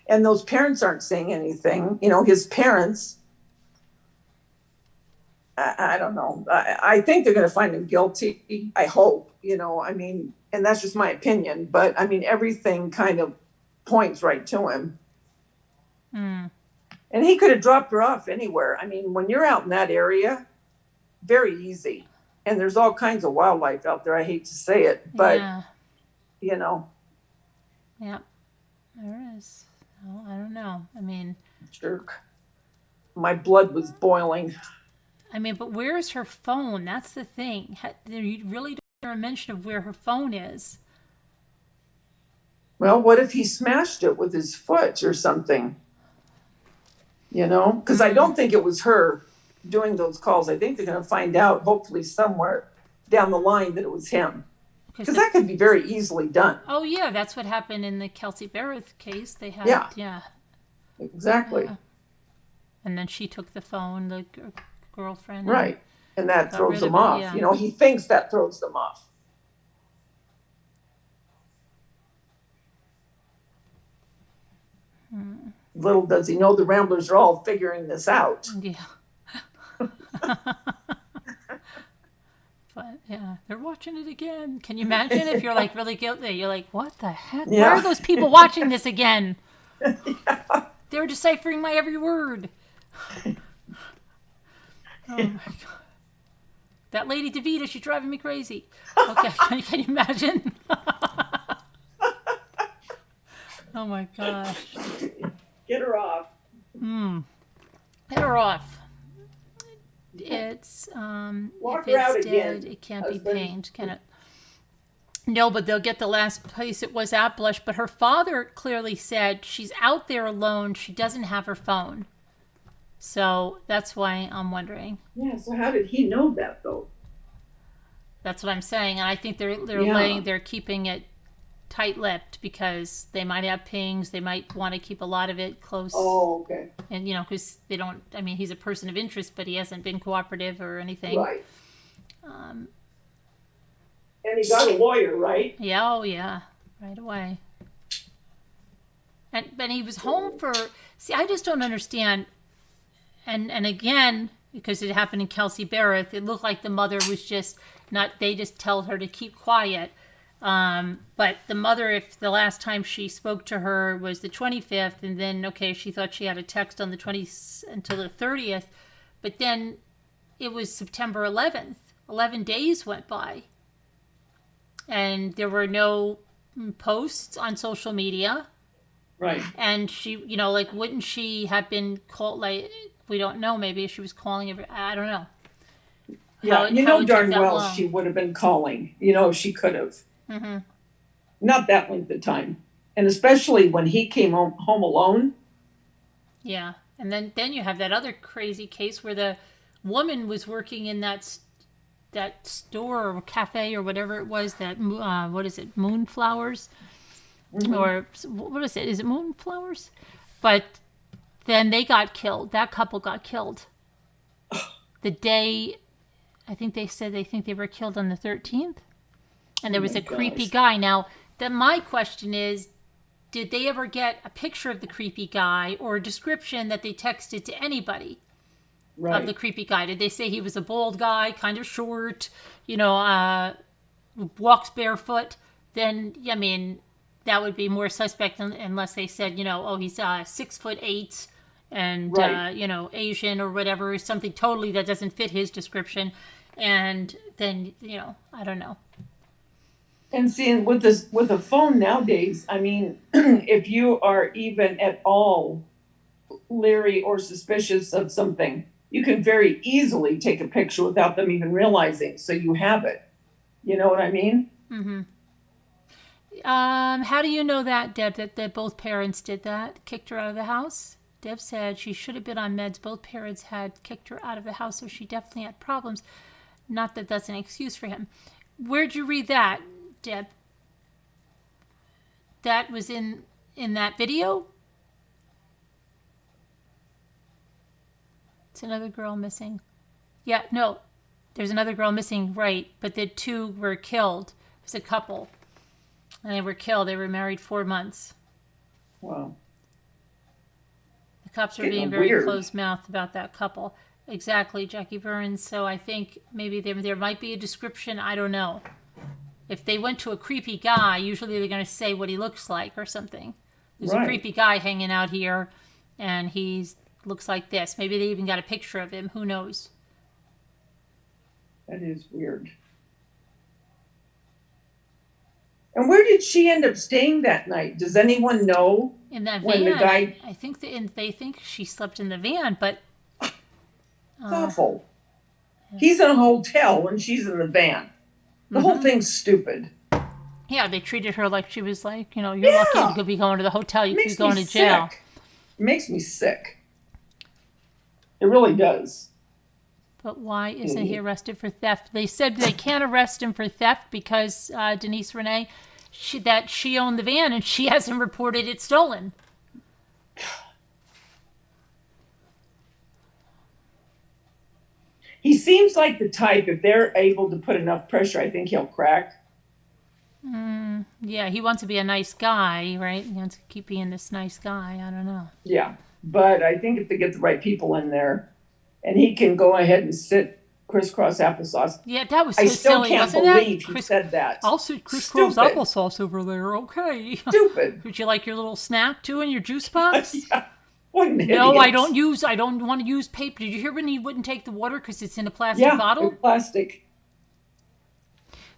And those parents aren't saying anything. You know, his parents, I don't know. I think they're going to find him guilty. I hope, you know, I mean, and that's just my opinion. But I mean, everything kind of points right to him. Mm. And he could have dropped her off anywhere. I mean, when you're out in that area, very easy. And there's all kinds of wildlife out there. I hate to say it, but, yeah. you know. Yeah, there is. Oh, I don't know. I mean. Jerk. My blood was boiling. I mean, but where's her phone? That's the thing. You really don't hear a mention of where her phone is. Well, what if he smashed it with his foot or something? You know, because I don't think it was her doing those calls. I think they're going to find out, hopefully somewhere down the line, that it was him. Because that could be very easily done. Oh, yeah, that's what happened in the Kelsey Barrett case. They had, yeah. Exactly. And then she took the phone, the girlfriend. Right. And that throws them off. Yeah. You know, he thinks that throws them off. Little does he know the Ramblers are all figuring this out. Yeah. But yeah, they're watching it again. Can you imagine if you're like really guilty? You're like, what the heck? Yeah. Why are those people watching this again? Yeah. They're deciphering my every word. Oh my God. That lady DeVita, she's driving me crazy. Okay, can you imagine? Oh my gosh. Get her off. Get her off. It's Walk if her out it's dead, again, it can't husband. be pained, can it? No, but they'll get the last place it was at Blush. But her father clearly said she's out there alone. She doesn't have her phone. So that's why I'm wondering. Yeah, so how did he know that though? That's what I'm saying. And I think they're keeping it tight-lipped because they might have pings. They might want to keep a lot of it close. Oh, okay. And, you know, because they don't, I mean, he's a person of interest, but he hasn't been cooperative or anything. Right. And he got a lawyer, right? Yeah, oh yeah, right away. And he was home for, see, I just don't understand. And again, because it happened in Kelsey Barrett, it looked like the mother was just not, they just told her to keep quiet. But the mother, if the last time she spoke to her was the 25th, and then, okay, she thought she had a text on the 20th until the 30th, but then it was September 11th. 11 days went by. And there were no posts on social media. Right. And she, you know, like, wouldn't she have been called, like, we don't know, maybe she was calling every, I don't know. Yeah, you know darn well she would have been calling. You know, she could have. Mm-hmm. Not that length of time. And especially when he came home alone. Yeah. And then you have that other crazy case where the woman was working in that store or cafe or whatever it was, that, what is it, Moonflowers? Mm-hmm. Or what is it? Is it Moonflowers? But then they got killed. That couple got killed. The day, I think they said they think they were killed on the 13th. And there was a creepy guy. Now, my question is, did they ever get a picture of the creepy guy or a description that they texted to anybody of the creepy guy? Did they say he was a bald guy, kind of short, you know, walks barefoot? Then, I mean, that would be more suspect unless they said, you know, oh, he's 6'8" and, you know, Asian or whatever, something totally that doesn't fit his description. And then, you know, I don't know. And seeing with a phone nowadays, I mean, if you are even at all leery or suspicious of something, you can very easily take a picture without them even realizing. So you have it. You know what I mean? Mm-hmm. How do you know that, Deb, that both parents did that? Kicked her out of the house? Deb said she should have been on meds. Both parents had kicked her out of the house, so she definitely had problems. Not that that's an excuse for him. Where'd you read that, Deb? That was in in that video. It's another girl missing. Yeah, no, there's another girl missing, right, but the two were killed. It was a couple, and they were killed. They were married 4 months. Wow. The cops were Getting being very weird. close-mouthed about that couple. Exactly, Jackie Burns. So I think maybe there might be a description. I don't know. If they went to a creepy guy, usually they're going to say what he looks like or something. There's a creepy guy hanging out here, and he looks like this. Maybe they even got a picture of him. Who knows? That is weird. And where did she end up staying that night? Does anyone know? In that when van. the guy... I think they think she slept in the van, but It's awful. He's in a hotel and she's in the van. The whole thing's stupid. Yeah, they treated her like she was like, you're lucky to be going to the hotel. You could be going to jail. Sick. It makes me sick. It really does. But why isn't he arrested for theft? They said they can't arrest him for theft because Denise Renee, she owned the van and she hasn't reported it stolen. He seems like the type, if they're able to put enough pressure, I think he'll crack. Yeah, he wants to be a nice guy, right? He wants to keep being this nice guy. I don't know. Yeah, but I think if they get the right people in there, and he can go ahead and sit crisscross applesauce. Yeah, that was so I still silly, can't wasn't believe it? he said that. I'll sit crisscross Stupid. applesauce over there. Okay. Stupid. Would you like your little snack too in your juice box? Yeah. What an No, idiot. I don't want to use paper. Did you hear when he wouldn't take the water because it's in a plastic Yeah, bottle? plastic.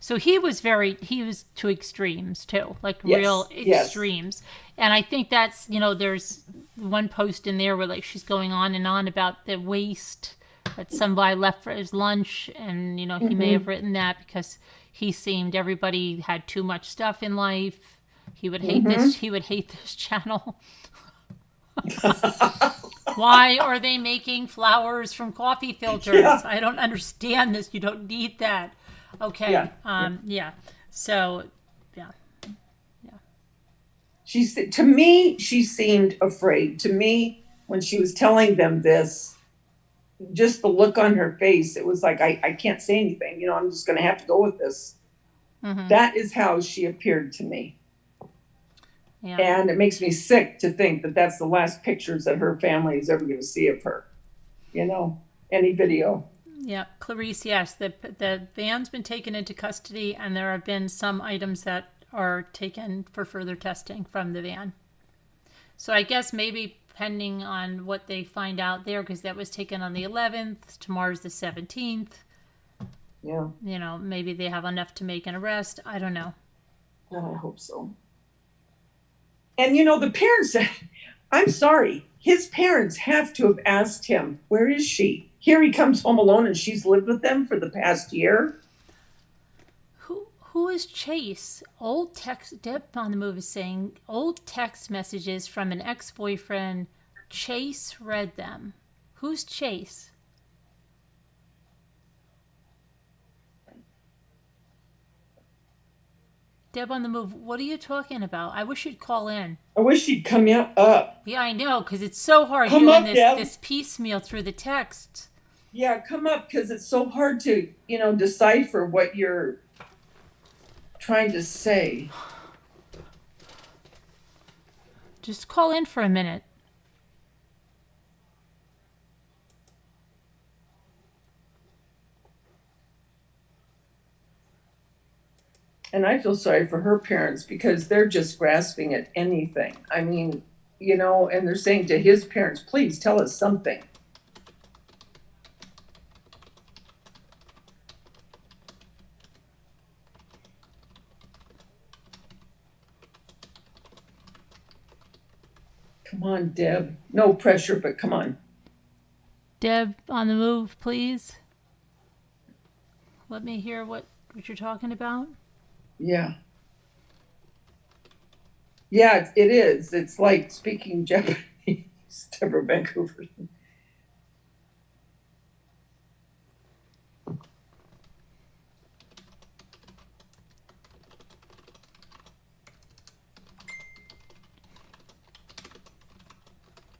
So he was to extremes too, like Yes, real yes. extremes. And I think that's, there's one post in there where like she's going on and on about the waste that somebody left for his lunch. And, he may have written that because he seemed everybody had too much stuff in life. He would hate this. He would hate this channel. Why are they making flowers from coffee filters? Yeah. I don't understand this. You don't need that. Okay. Yeah. So, yeah. To me, she seemed afraid. To me, when she was telling them this, just the look on her face, it was like, I can't say anything. I'm just going to have to go with this. That is how she appeared to me. Yeah. And it makes me sick to think that that's the last pictures that her family is ever going to see of her. Any video. Yeah, Clarice, yes, the van's been taken into custody and there have been some items that are taken for further testing from the van. So I guess maybe depending on what they find out there, because that was taken on the 11th, tomorrow's the 17th. Yeah. Maybe they have enough to make an arrest. I don't know. I hope so. And the parents, I'm sorry, his parents have to have asked him, where is she? Here he comes home alone and she's lived with them for the past year. Who is Chase? Old text, Deb on the Move is saying, old text messages from an ex-boyfriend. Chase read them. Who's Chase? Deb on the Move, what are you talking about? I wish you'd call in. I wish you'd come up. Yeah, I know, because it's so hard Come doing up, Deb. this piecemeal through the text. Yeah, come up, because it's so hard to, decipher what you're trying to say. Just call in for a minute. And I feel sorry for her parents because they're just grasping at anything. I mean, and they're saying to his parents, please tell us something. Come on, Deb. No pressure, but come on. Deb on the Move, please. Let me hear what you're talking about. Yeah. Yeah, it is. It's like speaking Japanese. Deborah Vancouver.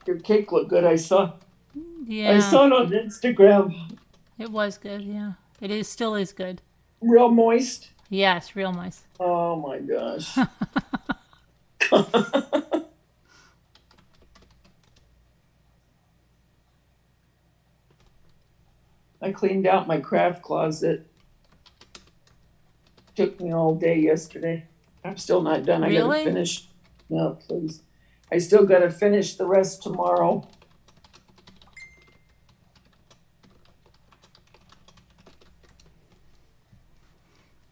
Your cake looked good. I saw Yeah, it on Instagram. it was good. Yeah, it is still is good. Real moist. Yes, real nice. Oh my gosh. I cleaned out my craft closet. Took me all day yesterday. I'm still not done. I gotta Really? finish. No, please. I still gotta finish the rest tomorrow.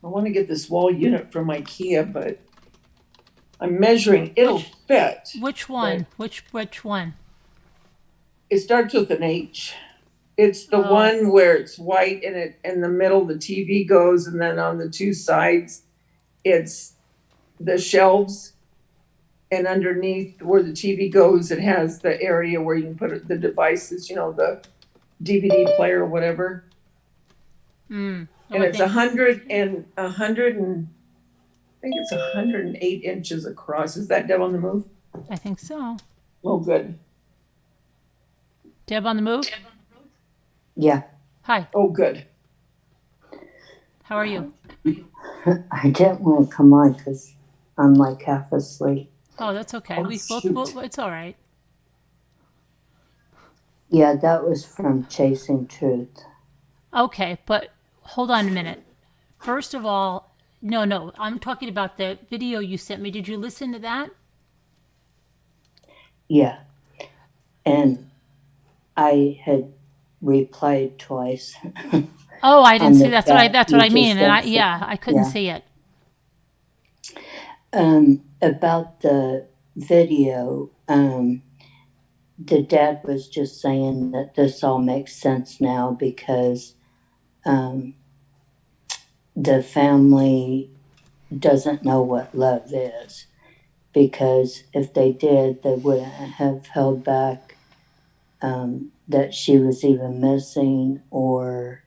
I want to get this wall unit from IKEA, but I'm measuring. It'll fit. Which one? Which one? It starts with an H. It's the Oh. one where it's white and it in the middle the TV goes, and then on the two sides it's the shelves, and underneath where the TV goes it has the area where you can put the devices, the DVD player or whatever. Mm. And it's 100 and I think it's 108 inches across. Is that Deb on the move? I think so. Oh, good. Deb on the move? Yeah. Hi, Oh, good. how are you? I didn't want to come on because I'm like half asleep. Oh, that's okay. Oh, We both, shoot. it's all right. Yeah, that was from Chasing Truth. Okay, but hold on a minute. First of all, no, I'm talking about the video you sent me. Did you listen to that? Yeah. And I had replied twice. Oh, I didn't On see. the That's chat what you I mean. just And I, sent. yeah, I couldn't Yeah. see it. About the video, the dad was just saying that this all makes sense now because the family doesn't know what love is. Because if they did, they wouldn't have held back that she was even missing or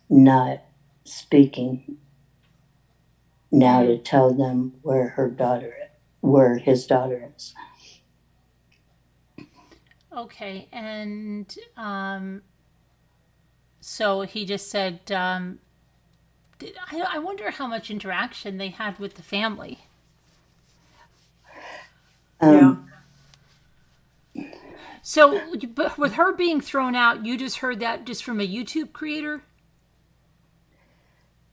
not speaking now to tell them where his daughter is. Okay, and so he just said, I wonder how much interaction they had with the family. Yeah. So, but with her being thrown out, you just heard that just from a YouTube creator?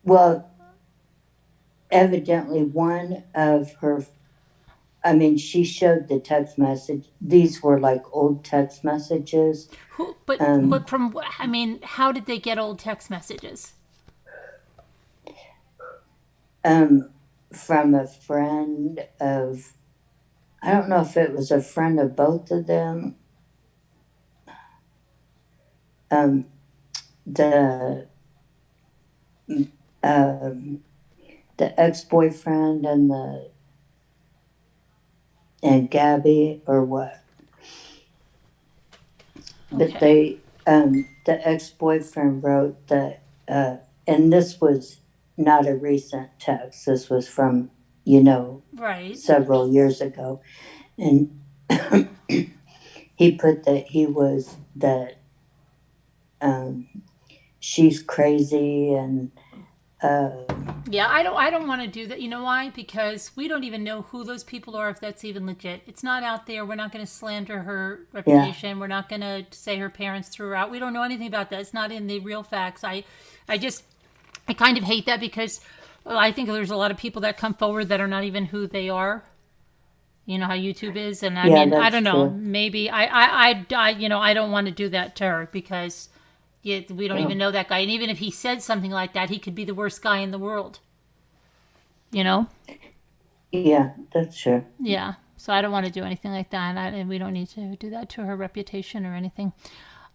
Well, evidently one of her, she showed the text message. These were like old text messages. But from, how did they get old text messages? From a friend of, I don't know if it was a friend of both of them. The ex-boyfriend and Gabby or what? But Okay. the ex-boyfriend wrote that, and this was not a recent text. This was from, Right. several years ago. And he put that she's crazy and Yeah, I don't want to do that. You know why? Because we don't even know who those people are, if that's even legit. It's not out there. We're not going to slander her reputation. We're not going to say her parents threw her out. We don't know anything about that. It's not in the real facts. I kind of hate that because I think there's a lot of people that come forward that are not even who they are. You know how YouTube is, and I don't know. True. Maybe I don't want to do that to her because we don't even know that guy, and even if he said something like that, he could be the worst guy in the world. Yeah, that's true. Yeah, so I don't want to do anything like that, and we don't need to do that to her reputation or anything.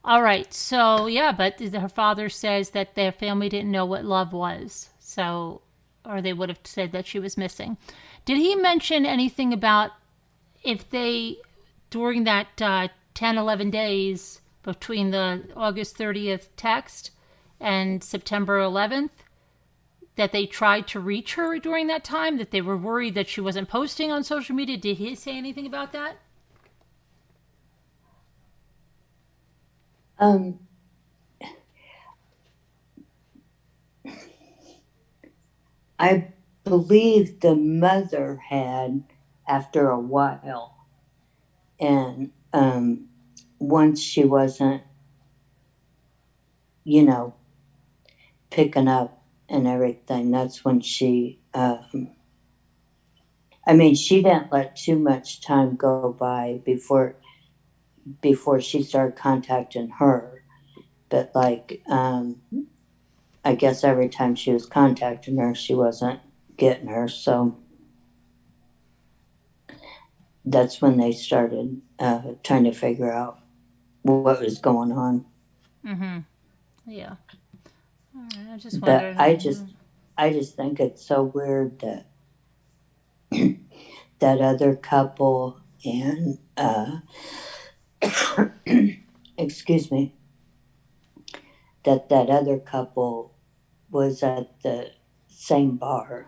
All right, so yeah, but her father says that their family didn't know what love was, or they would have said that she was missing. Did he mention anything about if they, during that 10, 11 days between the August 30th text and September 11th, that they tried to reach her during that time, that they were worried that she wasn't posting on social media? Did he say anything about that? Um, I believe the mother had after a while, and once she wasn't, you know, picking up and everything, that's when she. I mean, she didn't let too much time go by before she started contacting her, but like I guess every time she was contacting her, she wasn't getting her, so that's when they started trying to figure out what was going on. Mm-hmm. Yeah. All right. I just But wondered. I just think it's so weird that that other couple and excuse me, that other couple was at the same bar.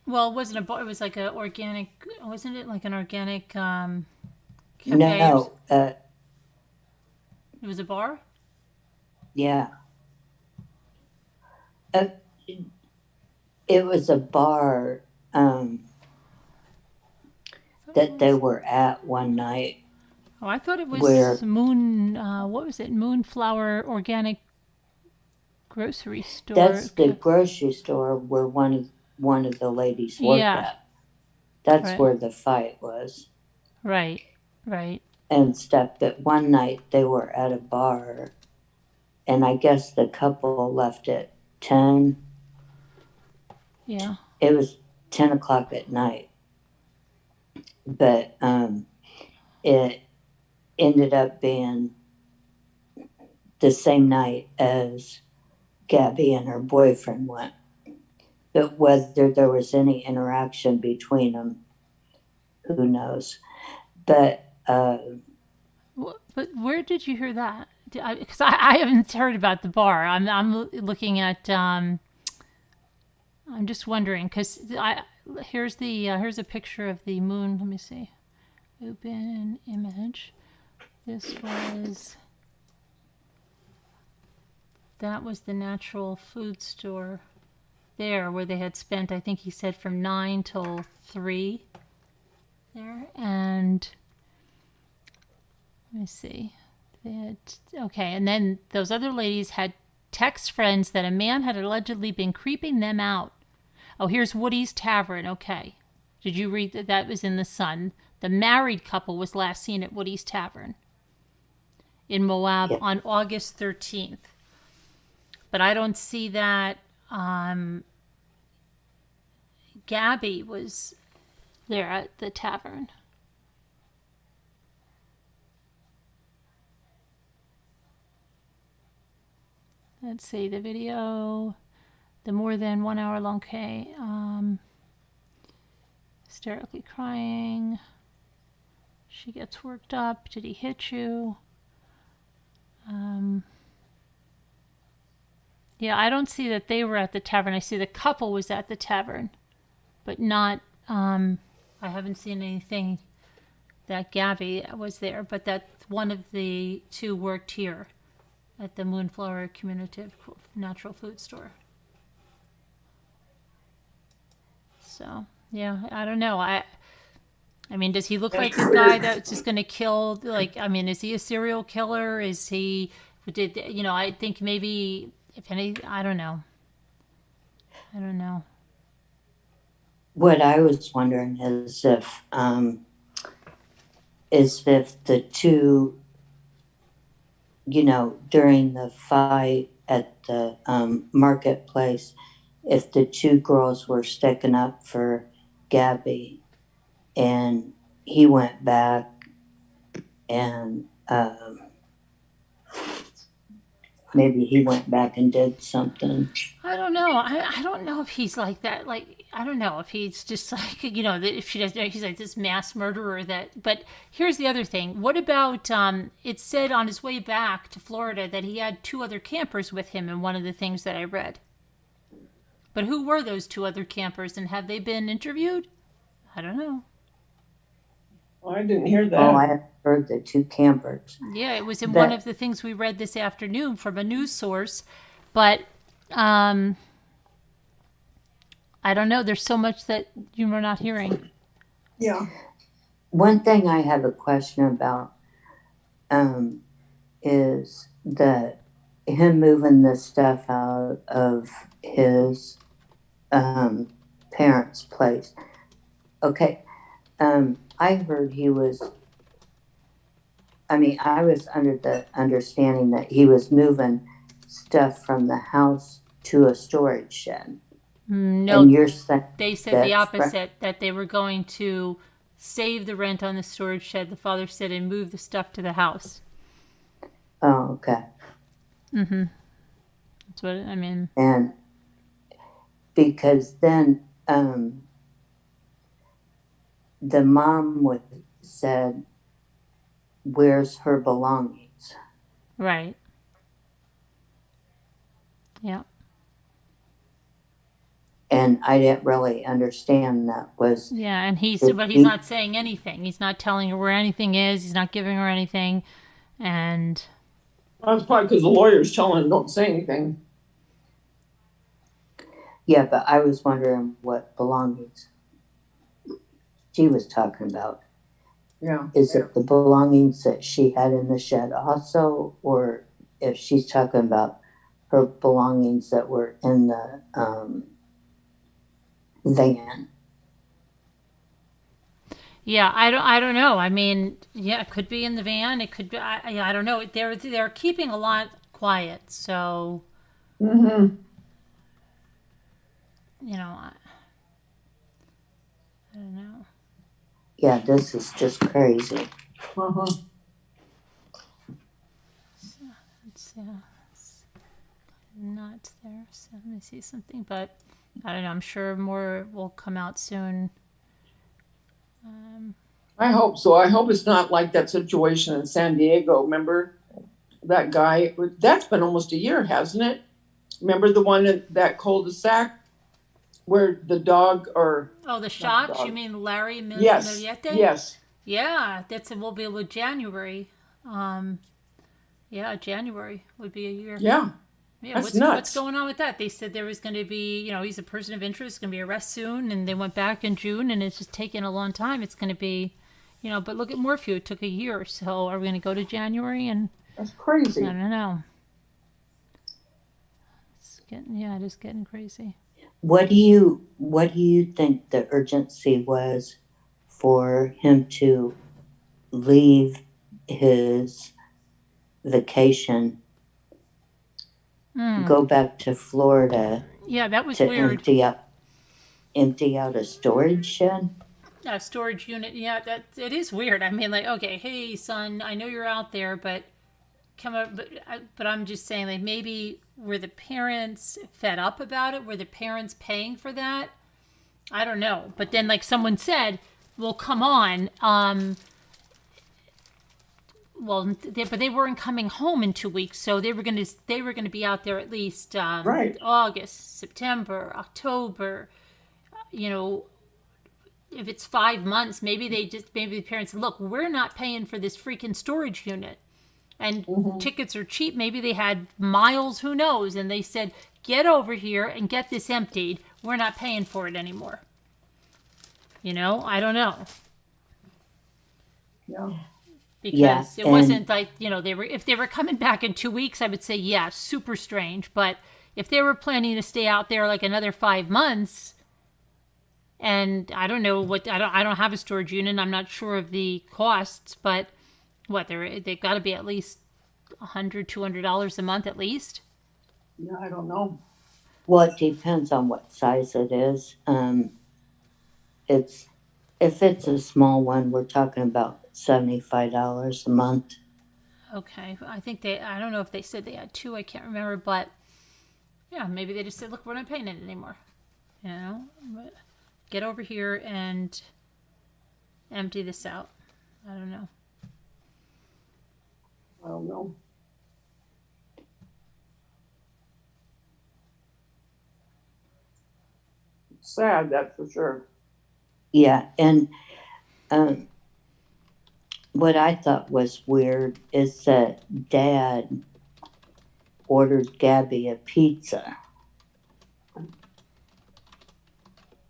Well, it wasn't a bar. It was like an organic. Wasn't it like an organic cafe? No, It was a bar. yeah. Uh, it was a bar that they were at one night. Oh, I thought it was where Moon. What was it? Moonflower Organic Grocery Store. that's the grocery store where one of the ladies worked Yeah. at. That's Right. where the fight was Right. Right. and stuff. But one night they were at a bar, and I guess the couple left at 10. Yeah. It was 10 o'clock at night, but it ended up being the same night as Gabby and her boyfriend went. But whether there was any interaction between them, who knows? But But where did you hear that? Because I haven't heard about the bar. I'm looking at. I'm just wondering because here's a picture of the moon. Let me see. Open image. That was the natural food store there where they had spent, I think he said, from 9 till 3 there. And let me see. Okay, and then those other ladies had text friends that a man had allegedly been creeping them out. Oh, here's Woody's Tavern. Okay. Did you read that? That was in the Sun. The married couple was last seen at Woody's Tavern in Moab on August 13th. But I don't see that Gabby was there at the tavern. Let's see the video. The more than 1 hour long hysterically crying. She gets worked up. Did he hit you? Yeah, I don't see that they were at the tavern. I see the couple was at the tavern, but not. I haven't seen anything that Gabby was there, but that one of the two worked here at the Moonflower Community Natural Food Store. So yeah, I don't know. I mean, does he look like a guy that's just going to kill? Like, I mean, is he a serial killer? Is he? I think maybe. If any, I don't know. what I was wondering is if the two, during the fight at the marketplace, if the two girls were sticking up for Gabby, and he went back and maybe he went back and did something. I don't know. I don't know if he's like that. Like, I don't know if he's just like, if she doesn't, he's like this mass murderer that, but here's the other thing. What about, it said on his way back to Florida that he had 2 other campers with him in one of the things that I read. But who were those 2 other campers and have they been interviewed? I don't know. I didn't hear that. Oh, I have heard the 2 campers. Yeah, it was in one of the things we read this afternoon from a news source, but I don't know. There's so much that you were not hearing. Yeah. One thing I have a question about is that him moving the stuff out of his parents' place. Okay, I heard he was. I mean, I was under the understanding that he was moving stuff from the house to a storage shed. No, and you're saying they said the opposite, that they were going to save the rent on the storage shed, the father said, and move the stuff to the house. Oh, okay. Mm-hmm. That's what I mean. And because then the mom said, where's her belongings? Right. Yeah. And I didn't really understand that was. Yeah, and he's not saying anything. He's not telling her where anything is. He's not giving her anything. And that's probably because the lawyer's telling him don't say anything. Yeah, but I was wondering what belongings she was talking about. Yeah. Is it the belongings that she had in the shed also, or if she's talking about her belongings that were in the van? Yeah, I don't know. I mean, yeah, it could be in the van. It could be. I don't know. They're keeping a lot quiet, so. Mm-hmm. You know, I don't know. Yeah, this is just crazy. Uh-huh. So, it's not there. So let me see something, but I don't know. I'm sure more will come out soon. I hope so. I hope it's not like that situation in San Diego. Remember that guy? That's been almost a year, hasn't it? Remember the one in that cul-de-sac where the dog or... Oh, the shots? You mean Larry Miliete? Yes. Yes. Yeah, we'll be able to January. Yeah, January would be a year. Yeah. Yeah, that's nuts. What's going on with that? They said there was going to be, he's a person of interest, going to be arrested soon, and they went back in June, and it's just taken a long time. It's going to be, but look at Morphew. It took a year. So are we going to go to January? And that's crazy. I don't know. It is getting crazy. What do you think the urgency was for him to leave his vacation, go back to Florida? Yeah, that was to weird. Empty out a storage shed? A storage unit. Yeah, it is weird. I mean, like, okay, hey, son, I know you're out there, but come up. But I'm just saying, like, maybe were the parents fed up about it? Were the parents paying for that? I don't know. But then, like someone said, well, come on. But they weren't coming home in 2 weeks, so they were going to be out there at least right. August, September, October. If it's 5 months, maybe the parents said, look, we're not paying for this freaking storage unit. And tickets are cheap. Maybe they had miles, who knows? And they said, get over here and get this emptied. We're not paying for it anymore. I don't know. Yeah. Because it wasn't like, if they were coming back in 2 weeks, I would say, yeah, super strange. But if they were planning to stay out there like another 5 months, and I don't know I don't have a storage unit. I'm not sure of the costs, but they've got to be at least $100, $200 a month at least. Yeah, I don't know. Well, it depends on what size it is. If it's a small one, we're talking about $75 a month. Okay, I don't know if they said they had 2. I can't remember, but yeah, maybe they just said, look, we're not paying it anymore. But get over here and empty this out. I don't know. I don't know. Sad, that's for sure. Yeah, and what I thought was weird is that Dad ordered Gabby a pizza.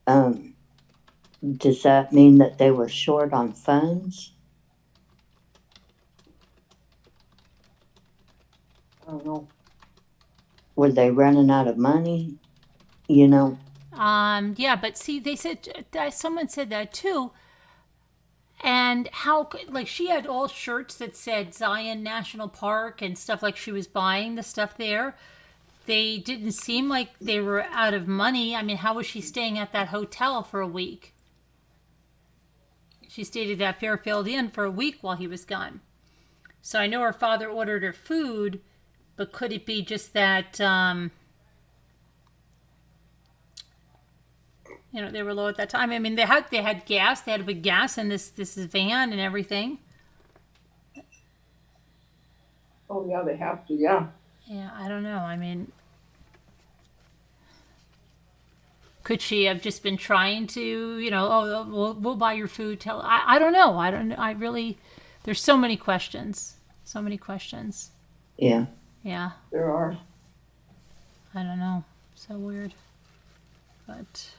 Does that mean that they were short on funds? I don't know. Were they running out of money? You know? Yeah, but see, they said, someone said that too. And how, like, she had all shirts that said Zion National Park and stuff, like she was buying the stuff there. They didn't seem like they were out of money. I mean, how was she staying at that hotel for a week? She stayed at that Fairfield Inn for a week while he was gone. So I know her father ordered her food, but could it be just that, they were low at that time? I mean, they had gas. They had a big gas in this van and everything. Oh yeah, they have to. Yeah. Yeah, I don't know. I mean, could she have just been trying to, we'll buy your food. I don't know. I really, there's so many questions. So many questions. Yeah. Yeah. There are. I don't know. So weird. But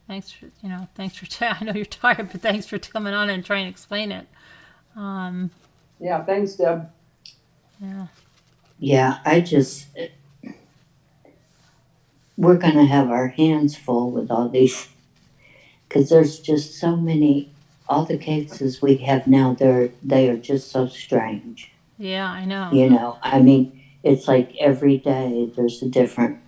thanks for, I know you're tired, but thanks for coming on and trying to explain it. Yeah, thanks, Deb. Yeah. Yeah, we're going to have our hands full with all these, because there's just so many, all the cases we have now, they are just so strange. Yeah, I know. I mean, it's like every day there's a different,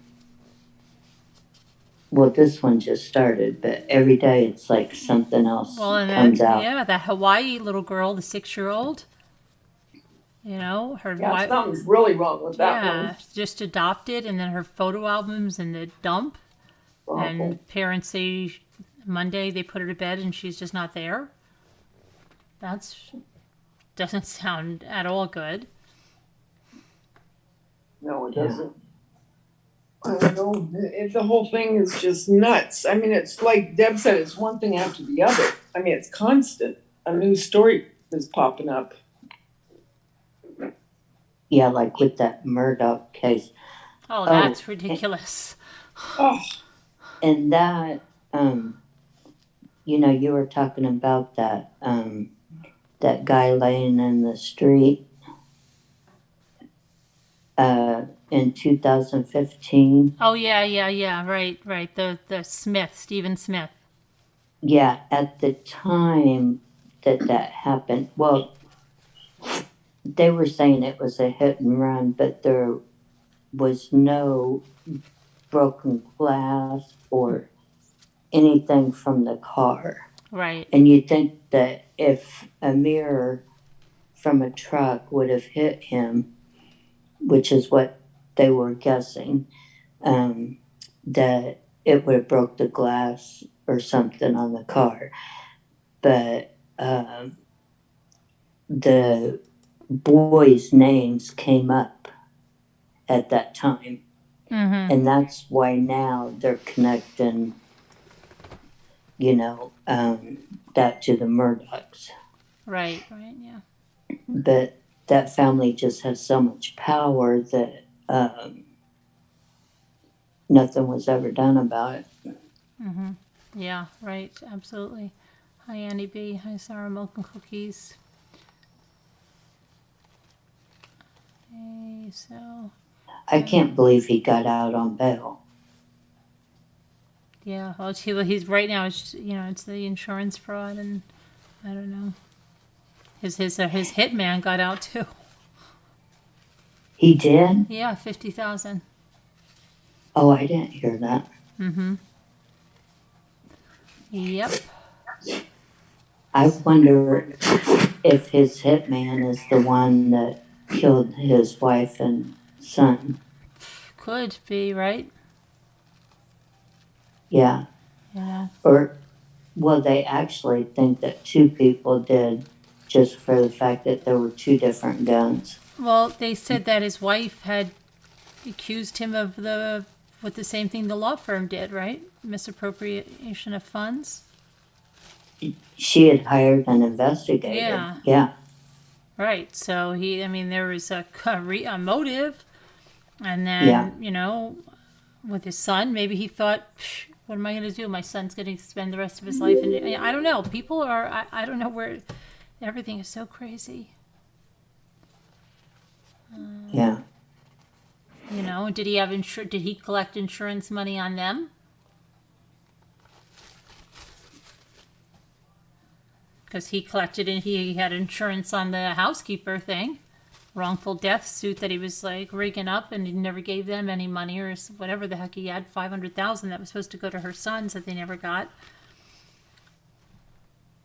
well, this one just started, but every day it's like something else comes out. Yeah, that Hawaii little girl, the 6-year-old. Something's really wrong with that one. Yeah, just adopted, and then her photo albums in the dump. Awful. And parents say Monday they put her to bed and she's just not there. Doesn't sound at all good. No, it doesn't. I don't know. The whole thing is just nuts. I mean, it's like Deb said, it's one thing after the other. I mean, it's constant. A new story is popping up. Yeah, like with that Murdoch case. Oh, that's ridiculous. And that, you were talking about that, that guy laying in the street in 2015. Oh, yeah, right. The Smith, Stephen Smith. Yeah, at the time that happened, well, they were saying it was a hit and run, but there was no broken glass or anything from the car. Right. And you think that if a mirror from a truck would have hit him, which is what they were guessing, that it would have broke the glass or something on the car. But the boys' names came up at that time. Mm-hmm. And that's why now they're connecting, that to the Murdochs. Right, yeah. But that family just has so much power that nothing was ever done about it. Mm-hmm. Yeah, right, absolutely. Hi, Annie B. Hi, Sarah Milk and Cookies. Okay, so... I can't believe he got out on bail. Yeah, well, he's right now. It's it's the insurance fraud, and I don't know. His hitman got out too. He did? Yeah, $50,000. Oh, I didn't hear that. Mm-hmm. Yep. I wonder if his hitman is the one that killed his wife and son. Could be, right? Yeah. Yeah. Or, well, they actually think that two people did, just for the fact that there were two different guns. Well, they said that his wife had accused him of the same thing the law firm did, right? Misappropriation of funds. She had hired an investigator. Yeah. Yeah. Right. So there was a motive. And Yeah. then, with his son, maybe he thought, what am I going to do? My son's going to spend the rest of his life. And I don't know. People are, I don't know where, everything is so crazy. Yeah. Did he have did he collect insurance money on them? Because he collected and he had insurance on the housekeeper thing. Wrongful death suit that he was rigging up, and he never gave them any money or whatever the heck he had, $500,000 that was supposed to go to her sons that they never got.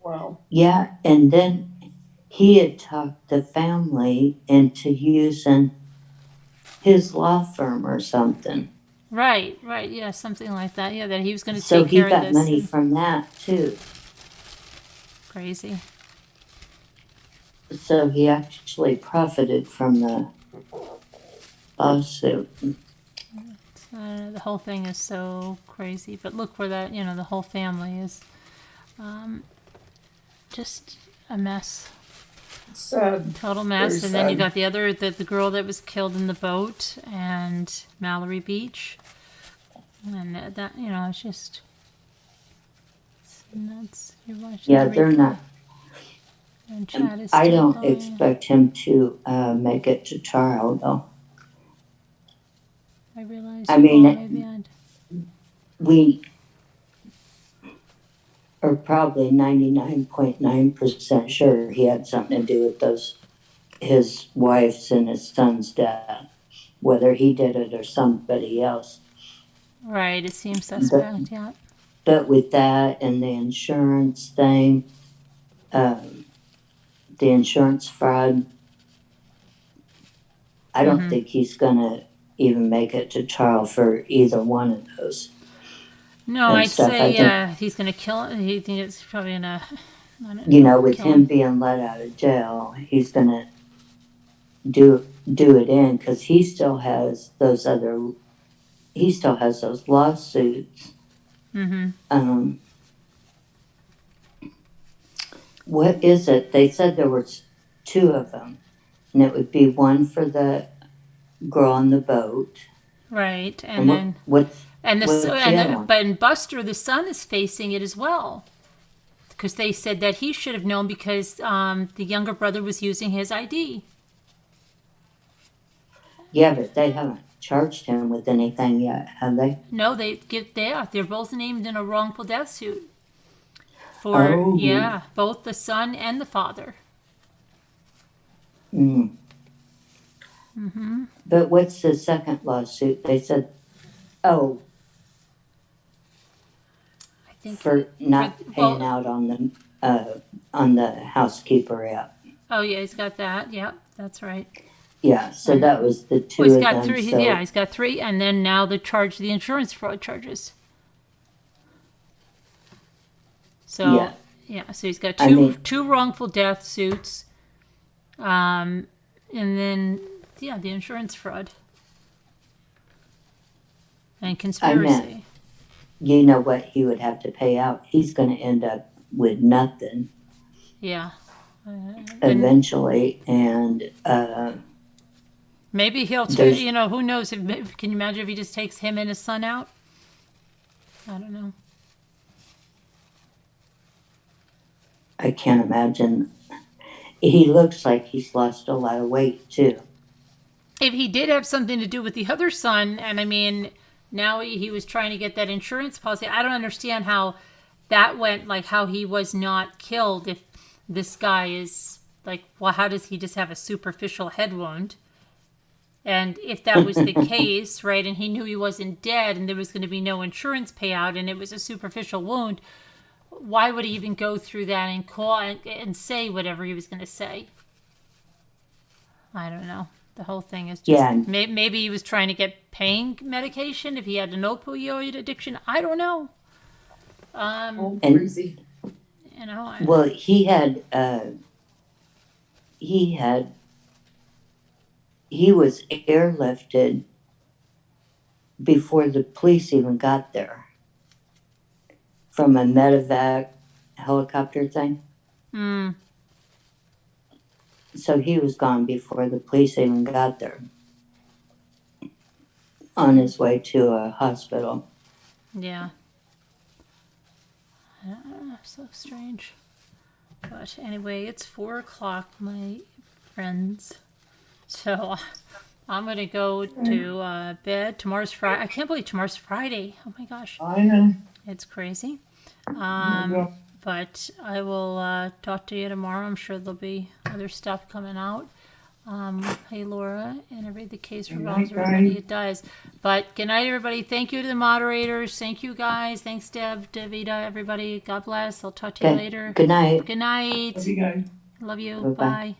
Wow. Yeah, and then he had talked the family into using his law firm or something. Right, yeah, something like that. Yeah, that he was going to So take he care of got this. money from that too. Crazy. So he actually profited from the lawsuit. The whole thing is so crazy. But look where that, the whole family is just a mess. Sad. Total mess. Very And then you sad. got the girl that was killed in the boat and Mallory Beach. And that, it's just it's nuts. You're watching Yeah, the they're replay. not. And Chad is I still don't going. expect him to make it to trial, though. I realize I you mean, all may be on. We are probably 99.9% sure he had something to do with his wife's and his son's death, whether he did it or somebody else. Right, it seems suspect, yeah. But with that and the insurance thing, the insurance fraud, I don't think he's going to even make it to trial for either one of those. No, and I'd stuff. say he's going to kill him. He thinks it's probably going to, with him being let out of jail, he's going to do it in because he still has those lawsuits. Mm-hmm. What is it? They said there was two of them, and it would be one for the girl on the boat. Right, and then but Buster, the son, is facing it as well, because they said that he should have known because the younger brother was using his ID. Yeah, but they haven't charged him with anything yet, have they? No, they're both named in a wrongful death suit. Both the son and the father. Mm. Mm-hmm. But what's the second lawsuit? They said, for not paying out on the housekeeper app. Oh yeah, he's got that. Yeah, that's right. Yeah, so that was the two he's of got them. Three. So. Yeah, he's got three, and then now the insurance fraud charges. So so he's got two wrongful death suits, and then the insurance fraud and conspiracy. You know what he would have to pay out? He's going to end up with nothing. Yeah. Eventually, and maybe he'll take. Who knows? Can you imagine if he just takes him and his son out? I don't know. I can't imagine. He looks like he's lost a lot of weight too. If he did have something to do with the other son, and now he was trying to get that insurance policy. I don't understand how that went. Like how he was not killed. If this guy is how does he just have a superficial head wound? And if that was the case, right, and he knew he wasn't dead, and there was going to be no insurance payout, and it was a superficial wound. Why would he even go through that and call and say whatever he was going to say? I don't know. The whole thing is just maybe he was trying to get pain medication if he had an opioid addiction. I don't know. Crazy. Well, he was airlifted before the police even got there. From a medevac helicopter thing. so he was gone before the police even got there, on his way to a hospital. Yeah. So strange. But anyway, it's 4 o'clock, my friends. So I'm going to go to bed. Tomorrow's Friday. I can't believe tomorrow's Friday. Oh my gosh. I know. It's crazy. But I will talk to you tomorrow. I'm sure there'll be other stuff coming out. Hey, Laura, and the case revolves everybody it does. But good night, everybody. Thank you to the moderators. Thank you, guys. Thanks, Deb, Davida, everybody. God bless. I'll talk to you later. Good night. Good night. Love you guys. Love you. Bye-bye. Bye.